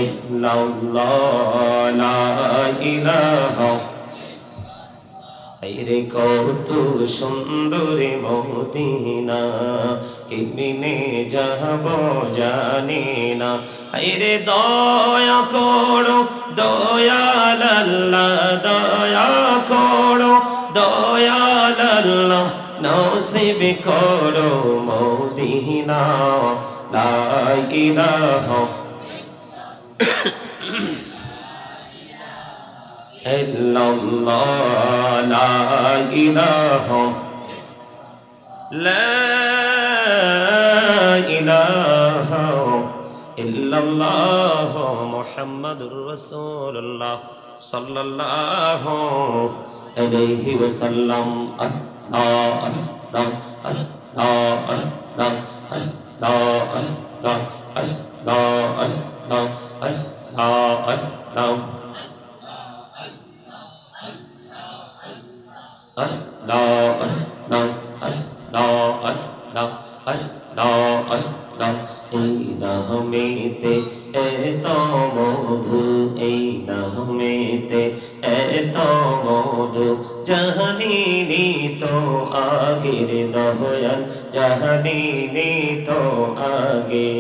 ইল্লাল্লাহ লা ইলাহা। রে কত সুন্দর মদিনা, কেমনে যাব জানি না। রে দয়া করো দয়াল আল্লাহ, দয়া করো দয়াল আল্লাহ, নসিব করো মদিনা। লা ইলাহা ইল্লাল্লাহ লা ইলাহা লা ইলাহা ইল্লাল্লাহ মুহাম্মাদুর রাসূলুল্লাহ সাল্লাল্লাহু আলাইহি ওয়াসাল্লাম। আল্লাহ আল্লাহ আল্লাহ আল্লাহ আল্লাহ আল্লাহ আল্লাহ আল্লাহ আল্লাহ আল্লাহ এই নামেতে এত মধু, এই নামেতে এত মধু, জাহানিনি তো আগের দয়াল, জাহানিনি তো আগে।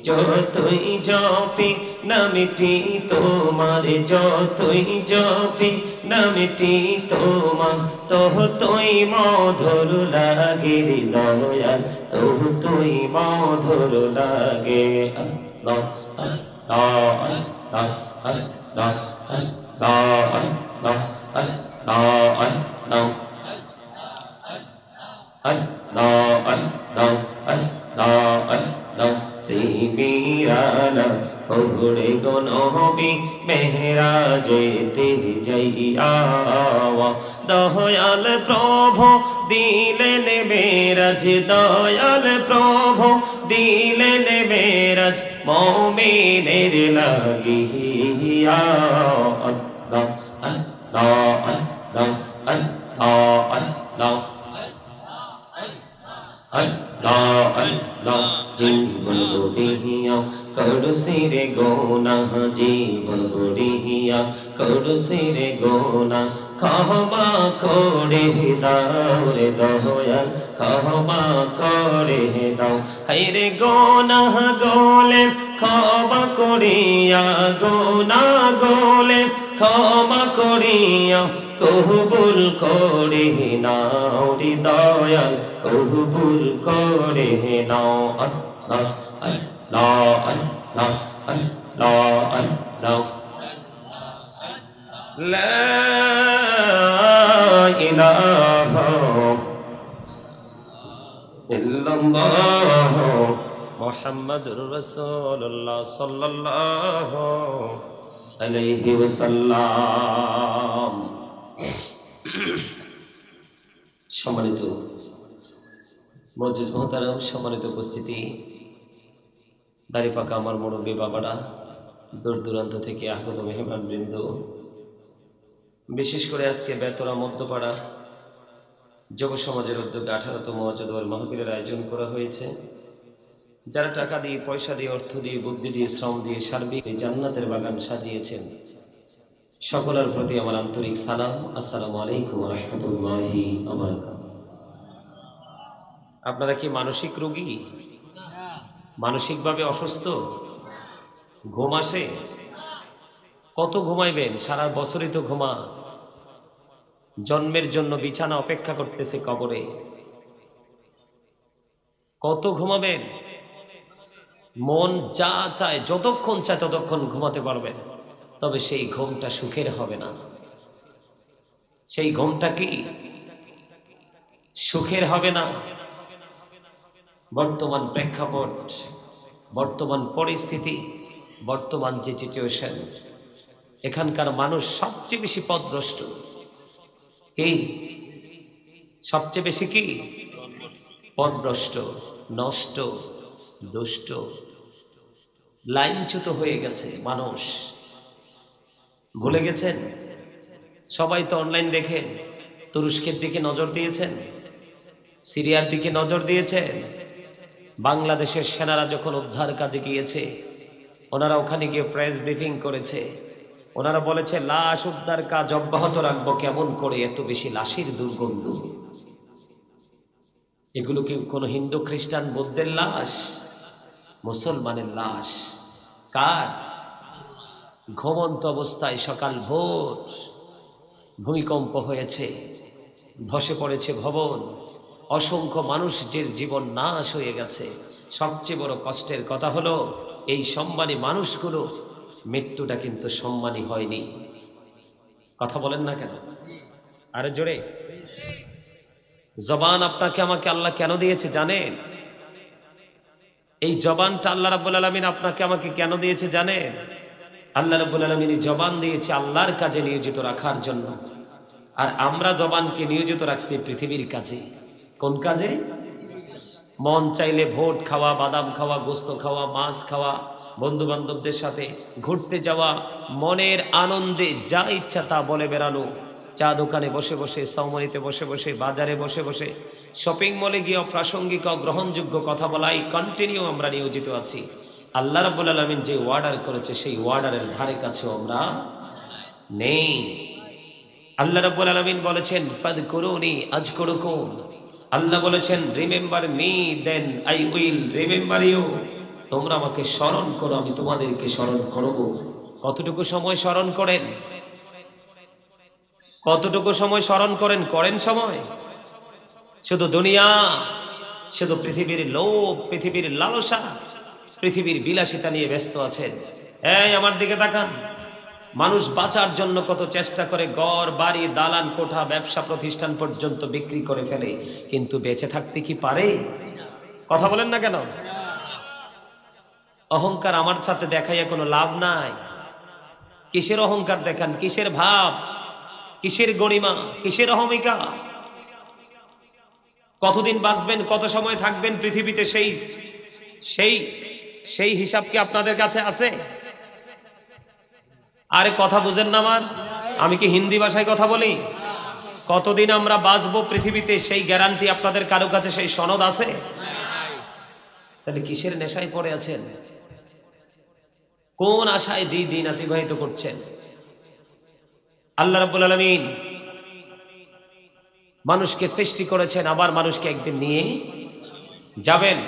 যতই জপি নামটি তোমার, যতই জপি নামটি তোমার, ততই মধুর লাগে দয়াল, ততই মধুর লাগে। আল্লাহ আল্লাহ আল্লাহ আল্লাহ আল্লাহ আল্লাহ আল্লাহ আল্লাহ আল্লাহ আল্লাহ আল্লাহ প্রেমিরানা ওরে গো নবী মেহরাজেতে যাইয়া দয়াল প্রভু দিলেন মেরাজ দয়াল প্রভু দিলেন মেরাজ মুমিনের লাগিয়া আল্লাহ আল্লাহ আল্লাহ আল্লাহ আল্লাহ আল্লাহ আল্লাহ জীবন গড়িয়া করছে রে গোনা জীবন গড়িয়া করছে রে গোনা ক্ষমা করে দাও রে দয়াল ক্ষমা করে দাও হায় রে গোনা গোলে ক্ষমা করিয়া গোনা গোলে ক্ষমা করিয়া কবুল করে নাও রে দয়াল কবুল করে নাও আল্লাহ আল্লাহ আল্লাহ আল্লাহ আল্লাহ লা ইলাহা ইল্লাল্লাহ মুহাম্মাদুর রাসূলুল্লাহ সাল্লাল্লাহু আলাইহি ওয়াসাল্লাম। সম্মানিত মুআজ্জিজ মুহতারাম, সম্মানিত উপস্থিতি, দাড়ি পাকা আমার মুরব্বী বাবারা, দূর দূরান্ত থেকে আগত মেহমান বৃন্দ, বিশেষ করে আজকে বেতরা মধ্যপাড়া যুব সমাজের উদ্যোগে 18তম ওয়াজেদওয়াল মাহফিলের আয়োজন করা হয়েছে। যারা টাকা দিয়ে, পয়সা দিয়ে, অর্থ দিয়ে, বুদ্ধি দিয়ে, শ্রম দিয়ে সার্বিক জান্নাতের বাগান সাজিয়েছেন, সকলের প্রতি আমার আন্তরিক সালাম। আসসালামু আলাইকুম ওয়া রাহমাতুল্লাহি ওয়া বারাকাতুহু। আপনারা কি মানসিক রোগী? মানসিকভাবে অসুস্থ? ঘুম আসে? কত ঘুমাইবেন? সারা বছরই তো ঘুমা। জন্মের জন্য বিছানা অপেক্ষা করতেছে কবরে। কত ঘুমাবেন? মন যা চায়, যতক্ষণ চায় ততক্ষণ ঘুমাতে পারবেন, তবে সেই ঘুমটা সুখের হবে না। সেই ঘুমটা কি সুখের হবে না? বর্তমান প্রেক্ষাপট, বর্তমান পরিস্থিতি, বর্তমান যে সিচুয়েশন, এখানকার মানুষ সবচেয়ে বেশি পথভ্রষ্ট। কি সবচেয়ে বেশি? কি পথভ্রষ্ট, নষ্ট, দুষ্ট, লাইনচ্যুত হয়ে গেছে মানুষ। ভুলে গেছেন? সবাই তো অনলাইন দেখে তুরস্কের দিকে নজর দিয়েছেন, সিরিয়ার দিকে নজর দিয়েছেন। বাংলাদেশের সেনারা যখন উদ্ধার কাজে গিয়েছে, ওনারা ওখানে গিয়ে প্রেস ব্রিফিং করেছে। ওনারা বলেছে লাশ উদ্ধার কাজ অব্যাহত রাখবো। কেমন করে? এত বেশি লাশের দুর্গন্ধ। এগুলো কি কোনো হিন্দু, খ্রিস্টান, বৌদ্ধের লাশ? মুসলমানের লাশ। কার? ঘুমন্ত অবস্থায় সকাল ভোর ভূমিকম্প হয়েছে, ধসে পড়েছে ভবন, অসংখ্য মানুষের জীবন নাশ হয়ে গেছে। সবচেয়ে বড় কষ্টের কথা হলো এই সম্মানী মানুষগুলো মৃত্যুটা কিন্তু সম্মানী হয়নি। কথা বলেন না কেন? আরে জোরে। জবান আপনাকে আমাকে আল্লাহ কেন দিয়েছে জানেন? এই জবানটা আল্লাহ রাব্বুল আলামিন আপনাকে আমাকে কেন দিয়েছে জানেন? আল্লাহ রাব্বুল আলামিন জবান দিয়েছে আল্লাহর কাজে নিয়োজিত রাখার জন্য। আর আমরা জবানকে নিয়োজিত রাখছি পৃথিবীর কাজে। কোন কাজে? মন চাইলে ভোট খাওয়া, বাদাম খাওয়া, গোস্ত খাওয়া, মাছ খাওয়া, বন্ধু বান্ধবদের সাথে ঘুরতে যাওয়া, মনের আনন্দে যা ইচ্ছা তা বলে বেড়ানো, চা দোকানে বসে বসে, সৌমনিতে বসে বসে, বাজারে বসে বসে, শপিং মলে গিয়ে অপ্রাসঙ্গিক, অগ্রহণযোগ্য কথা বলাই কন্টিনিউ আমরা নিয়োজিত আছি। আল্লাহ রাব্বুল আলামিন যে ওয়ার্ডার করেছে সেই ওয়ার্ডারের ধারে কাছেও আমরা নেই। আল্লাহ রাব্বুল আলামিন বলেছেন ফাদকুরুনি আযকুরুকুম। আল্লাহ বলেছেন remember me then I will remember you. তোমরা আমাকে স্মরণ করো, আমি তোমাদেরকে স্মরণ করব। কতটুকু সময় স্মরণ করেন? কতটুকু সময় স্মরণ করেন? করেন সময়? শুধু দুনিয়া, শুধু পৃথিবীর লোভ, পৃথিবীর লালসা, পৃথিবীর বিলাসিতা নিয়ে ব্যস্ত আছেন। এই আমার দিকে তাকান, মানুষ বাঁচার জন্য কত চেষ্টা করে, ঘর বাড়ি দালান কোঠা ব্যবসা প্রতিষ্ঠান পর্যন্ত বিক্রি করে ফেলে, কিন্তু বেঁচে থাকতে কি পারে? কথা বলেন না কেন? অহংকার আমার সাথে দেখাইয়া কোনো লাভ নাই। কিসের অহংকার দেখান, কিসের ভাব, কিসের গরিমা, কিসের অহমিকা? কতদিন বাঁচবেন, কত সময় থাকবেন পৃথিবীতে, সেই সেই সেই হিসাব কি আপনাদের কাছে আছে? আরে কথা বুঝেন না আমার? আমি কি হিন্দি ভাষায় কথা বলি? কতদিন আমরা বাঁচবো পৃথিবীতে সেই গ্যারান্টি আপনাদের কারো কাছে, সেই সনদ আছে? তাহলে কিসের নেশায় পড়ে আছেন? কোন আশায় দিন অতিবাহিত করছেন? আল্লাহ রাব্বুল আলামিন মানুষকে সৃষ্টি করেছেন, আবার মানুষকে একদিন নিয়ে যাবেন।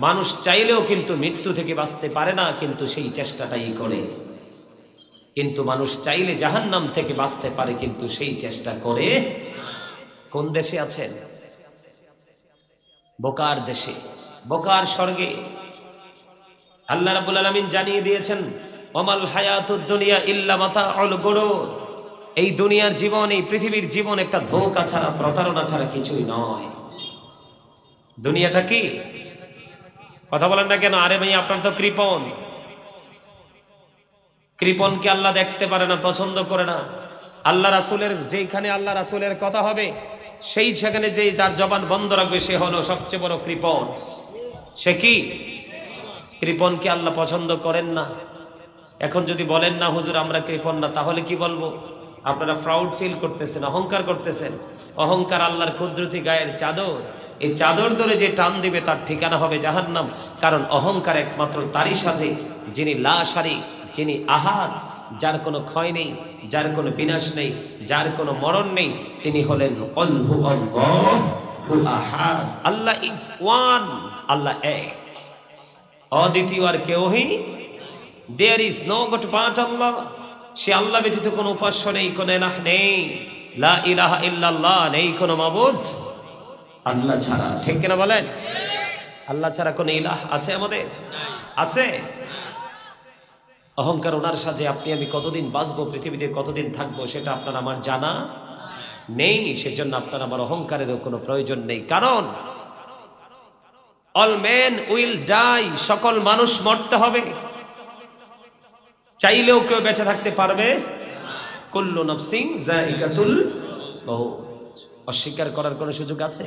মানুষ চাইলেও কিন্তু মৃত্যু থেকে বাঁচতে পারে না, কিন্তু সেই চেষ্টাটাই করে। কিন্তু মানুষ চাইলে জাহান্নাম থেকে বাঁচতে পারে, কিন্তু সেই চেষ্টা করে। কোন দেশে আছেন? বোকার দেশে, বোকার স্বর্গে। আল্লাহ রাব্বুল আলামিন জানিয়ে দিয়েছেন, ওয়ামাল হায়াতুদ দুনিয়া ইল্লা মাতাউল গুরুর। এই দুনিয়ার জীবন, এই পৃথিবীর জীবন একটা ধোঁকা ছাড়া, প্রতারণা ছাড়া কিছুই নয়। দুনিয়াটা কি? কথা বলেন না কেন? আরে ভাই, আপনার তো কৃপণ। কৃপণকে আল্লাহ দেখতে পারে না, পছন্দ করে না। আল্লাহ রাসূলের যেখানে আল্লাহ রাসূলের কথা হবে, সেই সেখানে যে যার জবান বন্ধ রাখবে, সে হলো সবচেয়ে বড় কৃপণ। সে কি? কৃপণকে আল্লাহ পছন্দ করেন না। এখন যদি বলেন না হুজুর আমরা কৃপণ না, তাহলে কি বলবো? আপনারা প্রাউড ফিল করতেছেন, অহংকার করতেছেন। অহংকার আল্লাহর কুদরতি গায়ের চাদর। এই চাদর ধরে যে টান দিবে তার ঠিকানা হবে জাহান্নাম। কারণ অহংকার একমাত্র তারই সাজে যিনি লাশারি, যিনি আহার, যার কোনো ক্ষয় নেই, যার কোনো বিনাশ নেই, যার কোনো মরণ নেই। তিনি হলেন আল্লাহ ইজ ওয়ান, আল্লাহ এক, অদ্বিতীয়, আর কেউই। There is no god but Allah. সে আল্লাহ ব্যতীত কোনো উপাস্য নেই, কোনো ইলাহ নেই। লা ইলাহা ইল্লাল্লাহ, নেই কোনো মাবুদ আল্লাহ ছাড়া। ঠিক কিনা বলেন? আল্লাহ ছাড়া কোনো ইলাহ আছে আমাদের? আছে? অহংকার ওনার সাথে আপনি আমি কতদিন বাঁচবো, পৃথিবীতে কতদিন থাকবো, সেটা আপনার আমার জানা নেই। সেজন্য আপনার আমার অহংকারেরও কোনো প্রয়োজন নেই। কারণ অল মেন উইল ডাই, সকল মানুষ মরতে হবে। চাইলেও কেউ বেঁচে থাকতে পারবে? কুল্লু নাফসিন যায়িকাতুল মউত। অস্বীকার করার কোনো সুযোগ আছে?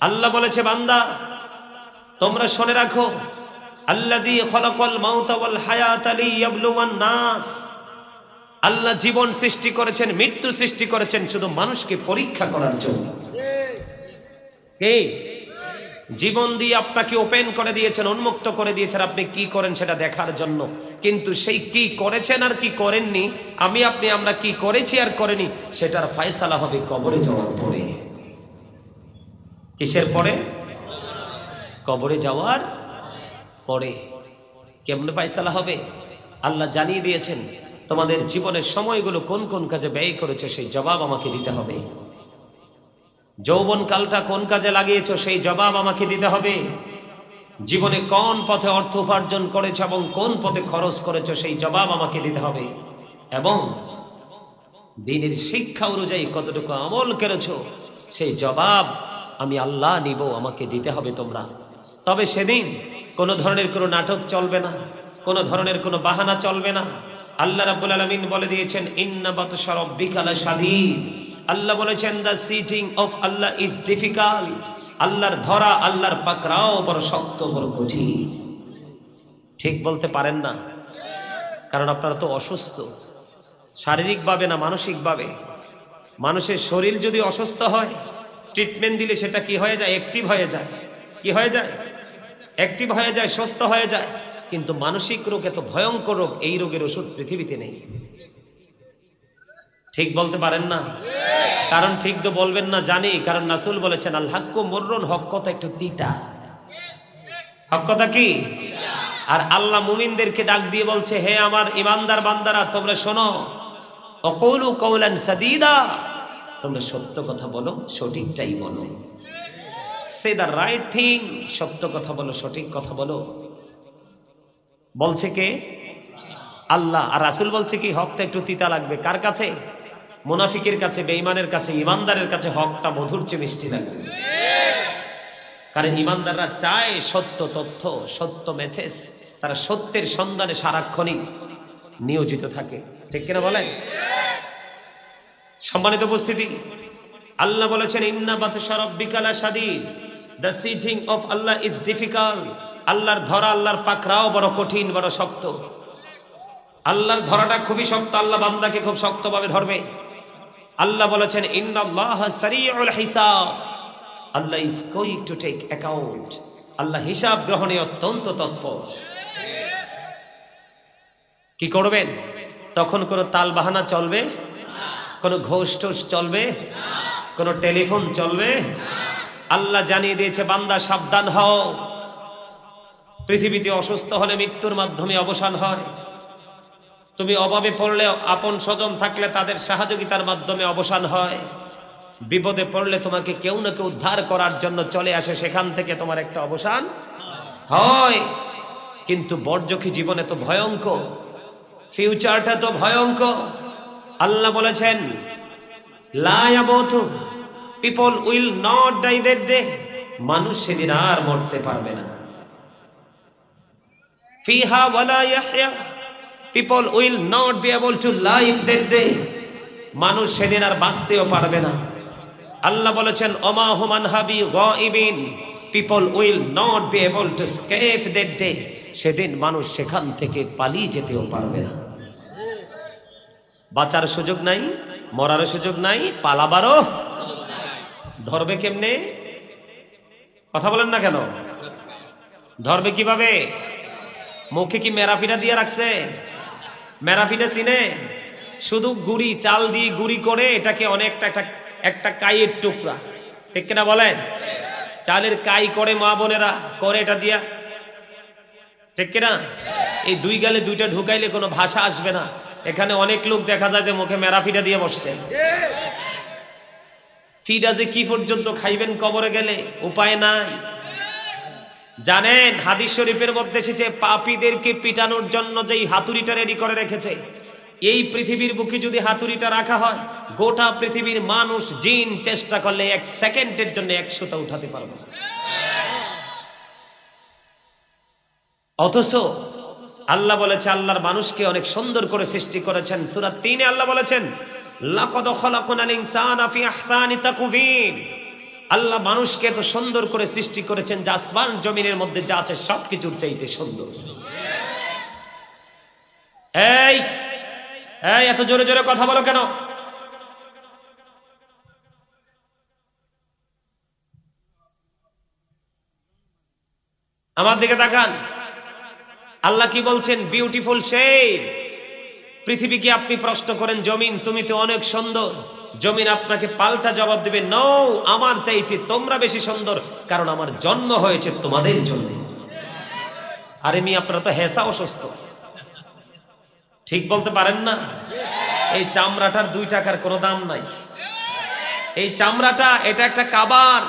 আল্লাহ বলেছে, বান্দা তোমরা শুনে রাখো, আল্লাযী খালাকাল মাউতা ওয়াল হায়াতা লিয়াবলুওয়ান নাস। আল্লাহ জীবন সৃষ্টি করেছেন, মৃত্যু সৃষ্টি করেছেন শুধু মানুষকে পরীক্ষা করার জন্য। কে? জীবন দিয়ে আপনাকে ওপেন করে দিয়েছেন, উন্মুক্ত করে দিয়েছেন, আপনি কি করেন সেটা দেখার জন্য। কিন্তু সেই কি করেছেন আর কি করেননি, আমি আপনি আমরা কি করেছি আর করেনি, সেটার ফয়সালা হবে কবরে যাওয়ার পরে। কিসের পরে? কবরে যাওয়ার পরে। কেমনে ফয়সালা হবে? আল্লাহ জানিয়ে দিয়েছেন, তোমাদের জীবনের সময়গুলো কোন কোন কাজে ব্যয় করেছে সেই জবাব আমাকে দিতে হবে। যৌবন কালটা কোন কাজে লাগিয়েছো সেই জবাব আমাকে দিতে হবে। জীবনে কোন পথে অর্থ উপার্জন করেছো এবং কোন পথে খরচ করেছো সেই জবাব আমাকে দিতে হবে। এবং দ্বীনের শিক্ষা অনুযায়ী কতটুকু আমল করেছো সেই জবাব আমি আল্লাহ নিব, আমাকে দিতে হবে তোমরা। তবে সেদিন কোনো ধরনের কোনো নাটক চলবে না, কোনো ধরনের কোনো বাহানা চলবে না। আল্লাহ রাব্বুল আলামিন বলে দিয়েছেন, ইন্না বাতশা রাব্বিকা লাশাদীদ। আল্লাহ বলেছেন, the seizing of Allah is difficult. আল্লাহর ধরা, আল্লাহর পাকড়াও বড় শক্ত, বড় কঠিন। ঠিক বলতে পারেন না, কারণ আপনারা তো অসুস্থ, শারীরিকভাবে না মানসিকভাবে। মানুষের শরীর যদি অসুস্থ হয়, ট্রিটমেন্ট দিলে সেটা কি হয়ে যায়? অ্যাক্টিভ হয়ে যায়। কি হয়ে যায়? অ্যাক্টিভ হয়ে যায়, সুস্থ হয়ে যায়। কিন্তু মানসিক রোগ এত ভয়ঙ্কর রোগ, এই রোগের ওষুধ পৃথিবীতে নেই। ঠিক বলতে পারেন না? কারণ ঠিক তো বলবেন না জানি, কারণ রাসূল বলেছেন, আল হাক্কু মুররুন, হক কথা একটু তিতা। হক কথা কি? আর আল্লাহ মুমিনদেরকে ডাক দিয়ে বলছে, হে আমার ইমানদার বান্দারা, তোমরা শোনো, অকুলু কওলান সাদীদা, তোমরা সত্য কথা বলো, সঠিকটাই বলো। সে দ্য রাইট থিং, সত্য কথা বলো, সঠিক কথা বলো। বলছে কে? আল্লাহ আর রাসূল বলছে কি হকটা একটু তিতা লাগবে কার কাছে? মুনাফিকের কাছে, বেঈমানের কাছে। ইমানদারের কাছে হকটা মধুর চেয়ে মিষ্টি লাগবে। কারণ ইমানদাররা চায় সত্য তথ্য, সত্য মেসেজ। তারা সত্যের সন্ধানে সারাক্ষণই নিয়োজিত থাকে। ঠিক কিনা বলেন? সম্মানিত উপস্থিতি, আল্লাহ বলেছেন ইন্না বাতশা রাব্বিকা লাশাদীদ, the seizing of Allah is difficult. আল্লাহর ধরা, আল্লাহর পাকড়াও বড় কঠিন, বড় শক্ত। আল্লাহর ধরাটা খুবই শক্ত, আল্লাহ বান্দাকে খুব শক্তভাবে ধরবে। আল্লাহ বলেছেন ইন্নাল্লাহা সারিউল হিসাব, Allah is going to take account. Allah হিসাব গ্রহণে অত্যন্ত তৎপর। কি করবেন? তখন কোনো তাল বাহানা চলবে? কোনো ঘোষ টোষ চলবে? কোনো টেলিফোন চলবে? আল্লাহ জানিয়ে দিয়েছে বান্দা সাবধান হও। পৃথিবীতে অসুস্থ হলে মৃত্যুর মাধ্যমে অবসান হয়। তুমি অভাবে পড়লে, আপন স্বজন থাকলে তাদের সহযোগিতার মাধ্যমে অবসান হয়। বিপদে পড়লে তোমাকে কেউ না কেউ উদ্ধার করার জন্য চলে আসে, সেখান থেকে তোমার একটা অবসান হয়। কিন্তু বর্জখী জীবনে তো ভয়ঙ্কর, ফিউচারটা তো ভয়ঙ্কর। আল্লাহ বলেছেন লা ইয়ামুতু, people will not die that day, মানুষ সেদিন আর মরতে পারবে না। ফিহা ওয়ালা ইয়াহইয়া, people will not be able to live that day, মানুষ সেদিন আর বাঁচতেও পারবে না। আল্লাহ বলেছেন ওমা হুমান হাবি গায়িবিন, people will not be able to escape that day, সেদিন মানুষ সেখান থেকে পালিয়ে যেতেও পারবে না। বাঁচার সুযোগ নাই, মরার সুযোগ নাই, পালাবারও ধরবে কেমনে? কথা বলেন না কেন? ধরবে কিভাবে? মুখে কি মেরাফিটা দিয়ে রাখছে? মেরাফিটা চিনে? শুধু গুড়ি, চাল দিয়ে গুড়ি করে এটাকে অনেকটা একটা কাইয়ের টুকরা। ঠিক কিনা বলেন? চালের কাই করে মা বোনেরা করে এটা দিয়া। ঠিক কিনা? এই দুই গালে দুইটা ঢুকাইলে কোনো ভাষা আসবে না। এখানে অনেক লোক দেখা যায় যে মুখে মেরাফিটা দিয়ে বসছে। ফিডা যে কি পর্যন্ত খাইবেন কবরে গেলে, উপায় নাই। জানেন হাদিস শরীফের মধ্যে এসেছে পাপীদেরকে পিটানোর জন্য যেই হাতুড়িটা রেডি করে রেখেছে, এই পৃথিবীর বুকে যদি হাতুড়িটা রাখা হয়, গোটা পৃথিবীর মানুষ জিন চেষ্টা করলে 1 সেকেন্ডের জন্য 100টা উঠাতে পারবে। অথচ আল্লাহ বলেছে আল্লাহর মানুষকে অনেক সুন্দর করে সৃষ্টি করেছেন। সূরা 3-এ আল্লাহ বলেছেন লাকাদ খালাকনাল ইনসানা ফি আহসানি তাকওয়িম, আল্লাহ মানুষকে এত সুন্দর করে সৃষ্টি করেছেন যে আসমান জমিনের মধ্যে যা আছে সবকিছুর চাইতে সুন্দর। এই এই এত জোরে জোরে কথা বলো কেন? আমার দিকে তাকান। আল্লাহ কি বলছেন? Beautiful shape. পৃথিবীকে আপনি প্রশ্ন করেন জমিন তুমি তো অনেক সুন্দর, জমিন আপনাকে পাল্টা জবাব দেবে নো, আমার চাইতে তোমরা বেশি সুন্দর, কারণ আমার জন্ম হয়েছে তোমাদের জন্য। আরে মি আপনারা তো হেসা অসুস্থ, ঠিক বলতে পারেন না? এই চামড়াটার 2 টাকার কোনো দাম নাই। এই চামড়াটা এটা একটা কাবার,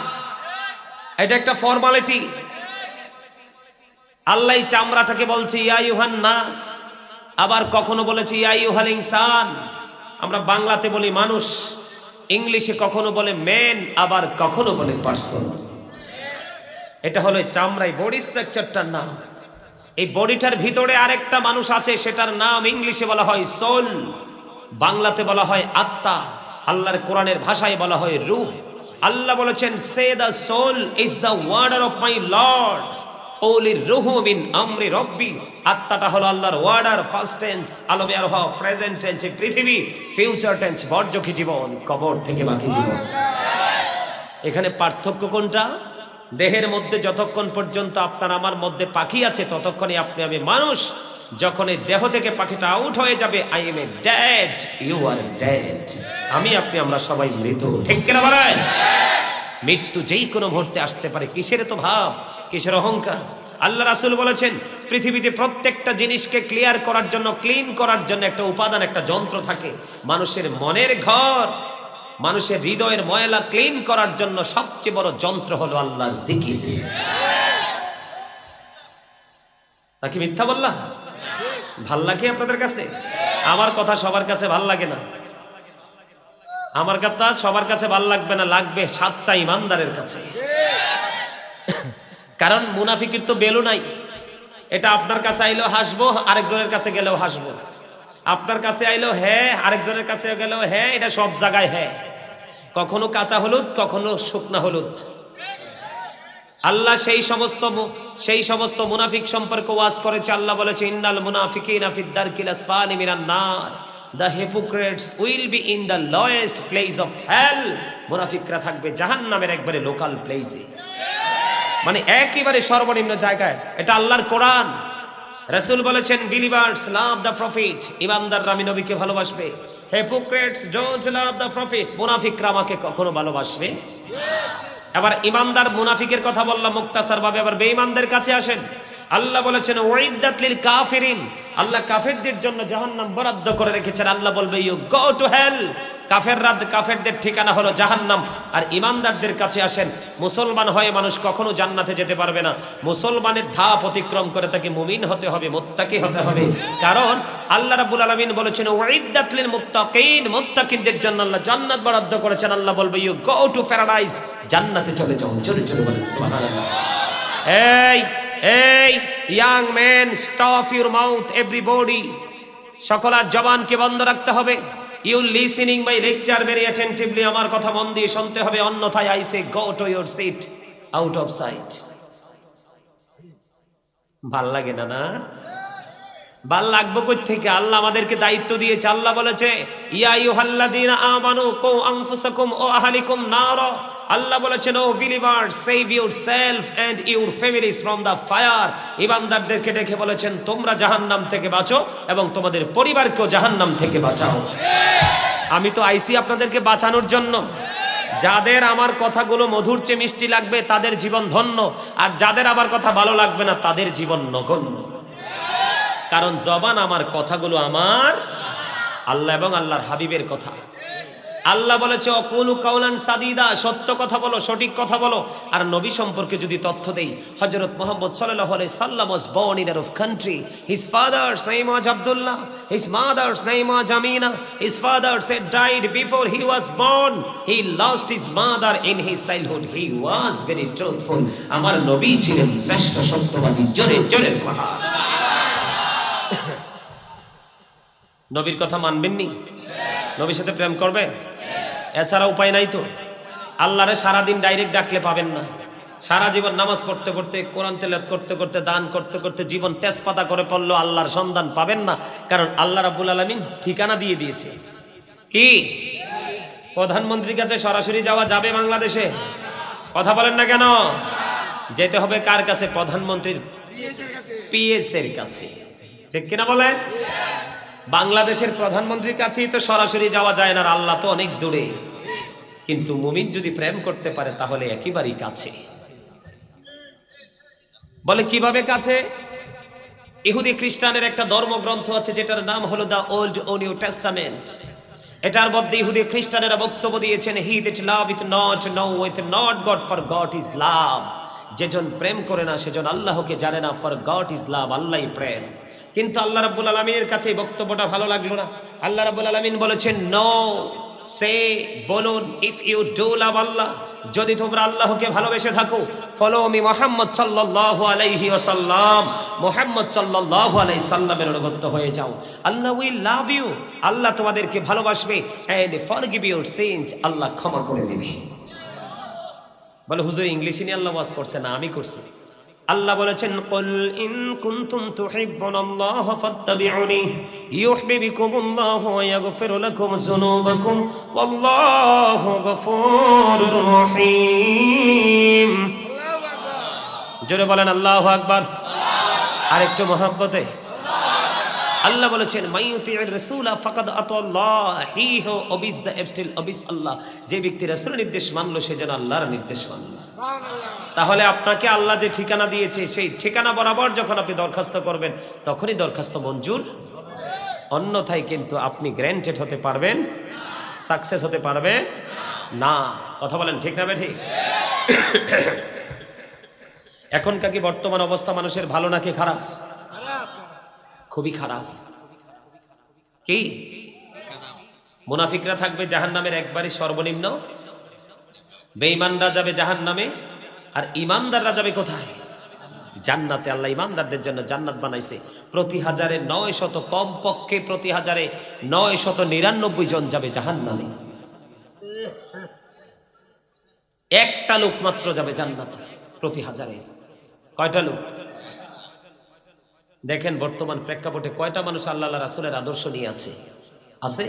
এটা একটা ফর্মালিটি। আল্লাহ এই চামড়াটাকে বলছে ইয়া আইয়ুহান নাস, আবার কখনো বলেছে ইয়া আইয়ুহাল ইনসান। আমরা বাংলাতে বলি মানুষ, ইংলিশে কখনো বলে ম্যান, আবার কখনো বলে পারসন। এটা হলো চামড়াই বডি স্ট্রাকচারটার নাম। এই বডিটার ভিতরে আরেকটা মানুষ আছে, সেটার নাম ইংলিশে বলা হয় সোল, বাংলাতে বলা হয় আত্মা, আল্লাহর কোরআনের ভাষায় বলা হয় রূহ। আল্লাহ বলেছেন say the soul is the order of my lord, ওলি রুহু মিন আমরি রব্বি। আত্মাটা হলো আল্লাহর ওয়ার্ডার, ফার্স্ট টেন্স আলমে আরহা, প্রেজেন্ট টেন্স পৃথিবী, ফিউচার টেন্স বর্জখী জীবন, কবর থেকে বাকি জীবন। এখানে পার্থক্য কোনটা? দেহের মধ্যে যতক্ষণ পর্যন্ত আপনার আমার মধ্যে পাখি আছে ততক্ষণই আপনি আমি মানুষ। যখন এই দেহ থেকে পাখিটা আউট হয়ে যাবে, I am a dead, you are dead, আমি আপনি আমরা সবাই মৃত। ঠিক কিনা বলেন? মৃত্যু যেই কোনো মুহূর্তে আসতে পারে। কিসের তো ভাব, কিসের অহংকার? আল্লাহ রাসূল বলেছেন পৃথিবীতে প্রত্যেকটা জিনিসকে ক্লিয়ার করার জন্য, ক্লিন করার জন্য একটা উপাদান, একটা যন্ত্র থাকে। মানুষের মনের ঘর, মানুষের হৃদয়ের ময়লা ক্লিন করার জন্য সবচেয়ে বড় যন্ত্র হলো আল্লাহর জিকির। নাকি মিথ্যা বললাম? ভাল লাগে আপনাদের কাছে? আমার কথা সবার কাছে ভাল লাগে না, আমার কথা সবার কাছে ভাল লাগবে না, লাগবে সাচ্চা ইমানদারের কাছে। কারণ মুনাফিকের তো বেলু নাই। এটা আপনার কাছে আইলেও হাসবো, আরেকজনের কাছে গেলেও হাসবো। আপনার কাছে আইলেও হ্যাঁ, আরেকজনের কাছে গেলেও হ্যাঁ, এটা সব জায়গায় হ্যাঁ। কখনো কাঁচা হলুদ, কখনো শুকনা হলুদ। আল্লাহ সেই সমস্ত মুনাফিক সম্পর্কে ওয়াজ করেছে। আল্লাহ বলেছে ইন্নাল মুনাফিকিনা ফিদ দারকিল আসফালি মিনান নার, the hypocrites will be in the lowest place of hell। মুনাফিকরা থাকবে জাহান্নামের একবারে লোকাল প্লেসে, মানে একেবারে সর্বনিম্ন জায়গায়। এটা আল্লাহর কোরআন। রাসূল বলেছেন বিলিভার্স লাভ দ্য প্রফিট, ইমানদাররা আমি নবীকে ভালোবাসবে। hypocrites don't love the prophet, মুনাফিকরা আমাকে কখনো ভালোবাসবে। এবার ইমানদার মুনাফিকের কথা বললাম মুক্তাসার ভাবে, আবার বেঈমানদের কাছে আসেন। আল্লাহ বলেছেন উইদ্দাত লিল কাফিরিন, আল্লাহ কাফেরদের জন্য জাহান্নাম বরাদ্দ করে রেখেছেন। আল্লাহ বলবে ইউ গো টু হেল, কাফেরদের ঠিকানা হলো জাহান্নাম। আর ইমানদারদের কাছে আসেন। মুসলমান হয়ে মানুষ কখনো জান্নাতে যেতে পারবে না, মুসলমানের ধাপ অতিক্রম করে তাকে মুমিন হতে হবে, মুত্তাকি হতে হবে। কারণ আল্লাহ রাব্বুল আলামিন বলেছেন উইদ্দাত লিল মুত্তাকিন, মুত্তাকিনদের জন্য আল্লাহ জান্নাত বরাদ্দ করেছেন। আল্লাহ বলবে ইউ গো টু প্যারাডাইস, জান্নাতে চলে যাও। চলে চলে বলেন সুবহানাল্লাহ। এই young man, stop your mouth everybody, সকলের জবানকে বন্ধ রাখতে হবে। You listening my lecture very attentively, আমার কথা মন দিয়ে শুনতে হবে, অন্যথায় I say go to your seat out of sight. ভাল লাগে না? না ভাল লাগবে কই থেকে? আল্লাহ আমাদেরকে দায়িত্ব দিয়েছে। আল্লাহ বলেছে ইয়া আইয়ুহাল্লাযীনা আমানু কু আনফুসাকুম ওয়া আহলিকুম নারা, আল্লাহ বলেছেন O believer save yourself and your families from the fire. ইমানদারদেরকে ডেকে বলেছেন তোমরা জাহান্নাম থেকে বাঁচো এবং তোমাদের পরিবারকেও জাহান্নাম থেকে বাঁচাও। আমি তো আইসি আপনাদেরকে বাঁচানোর জন্য। যাদের আমার কথাগুলো মধুর চেয়ে মিষ্টি লাগবে তাদের জীবন ধন্য, আর যাদের আমার কথা ভালো লাগবে না তাদের জীবন নগণ্য। কারণ জবান আমার, কথাগুলো আমার, আল্লাহ এবং আল্লাহর হাবিবের কথা। আল্লাহ বলেছে অকুলু কাউলান সাদিদা, সত্য কথা বলো, সঠিক কথা বলো। আর নবী সম্পর্কে যদি তথ্য দেই, হযরত মুহাম্মদ সাল্লাল্লাহু আলাইহি সাল্লাম was born in Arab country. His father's name was Abdullah, his mother's name was Amina. His father said died before he was born. He lost his mother in his childhood. He was very truthful. আমার নবী ছিলেন শ্রেষ্ঠ সত্যবাদী। জোরে জোরে সুবহানাল্লাহ। নবীর কথা মানবেন নি? নবীর সাথে প্রেম করবেন? এছাড়া উপায় নাই তো। আল্লাহরে সারাদিন ডাইরেক্ট ডাকলে পাবেন না। সারা জীবন নামাজ পড়তে করতে, কোরআন তেলাওয়াত করতে করতে, দান করতে করতে জীবন তেজপাতা করে পড়লো, আল্লাহর সন্ধান পাবেন না। কারণ আল্লাহ রাব্বুল আলামিন ঠিকানা দিয়ে দিয়েছে। কি? প্রধানমন্ত্রীর কাছে সরাসরি যাওয়া যাবে বাংলাদেশে? কথা বলেন না কেন? যেতে হবে কার কাছে? প্রধানমন্ত্রীর পিএস এর কাছে। ঠিক কিনা বলেন? বাংলাদেশের প্রধানমন্ত্রীর কাছেই তো সরাসরি যাওয়া যায় না, আল্লাহ তো অনেক দূরে। কিন্তু মুমিন যদি প্রেম করতে পারে তাহলে একেবারেই কাছে। বলে কিভাবে কাছে? ইহুদি খ্রিস্টানের একটা ধর্মগ্রন্থ আছে যেটার নাম হলো দা ওল্ড ও নিউ টেস্টামেন্ট। এটার মধ্যে ইহুদি খ্রিস্টানেরা বক্তব্য দিয়েছেন হি দ্যাট লাভeth not knoweth not God, for God is love। যেজন প্রেম করে না সেজন আল্লাহকে জানে না, for God is love, আল্লাহই প্রেম। কিন্তু আল্লাহ রাব্বুল আলামিনের কাছে এই বক্তব্যটা ভালো লাগলো না। আল্লাহ রাব্বুল আলামিন বলেছেন নো, সে বলুন ইফ ইউ ডু লাভ আল্লাহ, যদি তোমরা আল্লাহকে ভালোবেসে থাকো, ফলো মি মুহাম্মদ সাল্লাল্লাহু আলাইহি ওয়াসাল্লাম, মুহাম্মদ সাল্লাল্লাহু আলাইহি সাল্লামের অনুগত হয়ে যাও। আল্লাহ উইল লাভ ইউ, আল্লাহ তোমাদেরকে ভালোবাসবে, এন্ড ফরগিভ ইউর সিনস, আল্লাহ ক্ষমা করে দিবে। বলে হুজুর ইংলিশে নিয়ে আল্লাহ ওয়াজ করছে না, আমি করছি। আল্লাহ বলেছেন কুল ইন কুনতুম তুহিব্বুনাল্লাহ ফাত্তাবিউনি ইউহিব্বুকুমুল্লাহু ওয়া ইয়াগফির লাকুম যুনুবাকুম ওয়াল্লাহু গফুরুর রহিম। জোরে বলেন আল্লাহু আকবার। আরেকটু মহব্বতে আল্লাহ বলেছেন মাইয়ুতির রাসূলা ফাকাদ আতাল্লাহ, হি হু ওবিস দ্য এবস্টিল ওবিস আল্লাহ। যে ব্যক্তি রাসূলের নির্দেশ মানলো সে যেন আল্লাহর নির্দেশ মানলো। তাহলে আপনাকে আল্লাহ যে ঠিকানা দিয়েছে সেই ঠিকানা বরাবর যখন আপনি দরখাস্ত করবেন তখনই দরখাস্ত মঞ্জুর, অন্যথায় কিন্তু আপনি গ্র্যান্টেড হতে পারবেন, সাকসেস হতে পারবে না। কথা বলেন ঠিক না ঠিক? এখনকার কি বর্তমান অবস্থা মানুষের ভালো নাকি খারাপ? খুবই খারাপ। কি মুনাফিকরা থাকবে জাহান্নামের একবারে সর্বনিম্ন, বেঈমানরা যাবে জাহান্নামে, আর ঈমানদাররা যাবে কোথায়? জান্নাতে। আল্লাহ ঈমানদারদের জন্য জান্নাত বানাইছে। প্রতি 1000-900 কম পক্ষে প্রতি 1000-999 জন যাবে জাহান্নামে। একটা লোক মাত্র যাবে জান্নাতে প্রতি 1000-এ। কয়টা লোক? দেখেন বর্তমান প্রেক্ষাপটে কয়টা মানুষ আল্লাহ রাসূলের আদর্শ নিয়ে আছে? আছে?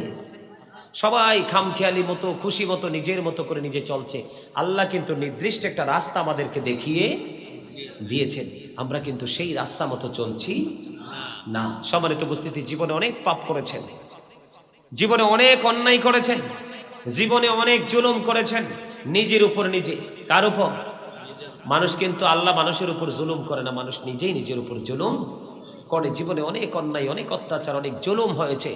সবাই খামখেয়ালি মতো, খুশি মতো, নিজের মতো করে নিজে চলছে। আল্লাহ কিন্তু নির্দিষ্ট একটা রাস্তা আমাদেরকে দেখিয়ে দিয়েছেন, আমরা কিন্তু সেই রাস্তা মতো চলছি না। সম্মানিত উপস্থিতি, জীবনে অনেক পাপ করেছেন, জীবনে অনেক অন্যায় করেছেন, জীবনে অনেক জুলুম করেছেন নিজের উপর নিজে। কার উপর? মানুষ কিন্তু আল্লাহ মানুষের উপর জুলুম করে না, মানুষ নিজেই নিজের উপর জুলুম করে। জীবনে অনেক অন্যায়, অনেক অত্যাচার, অনেক জুলুম হয়েছে।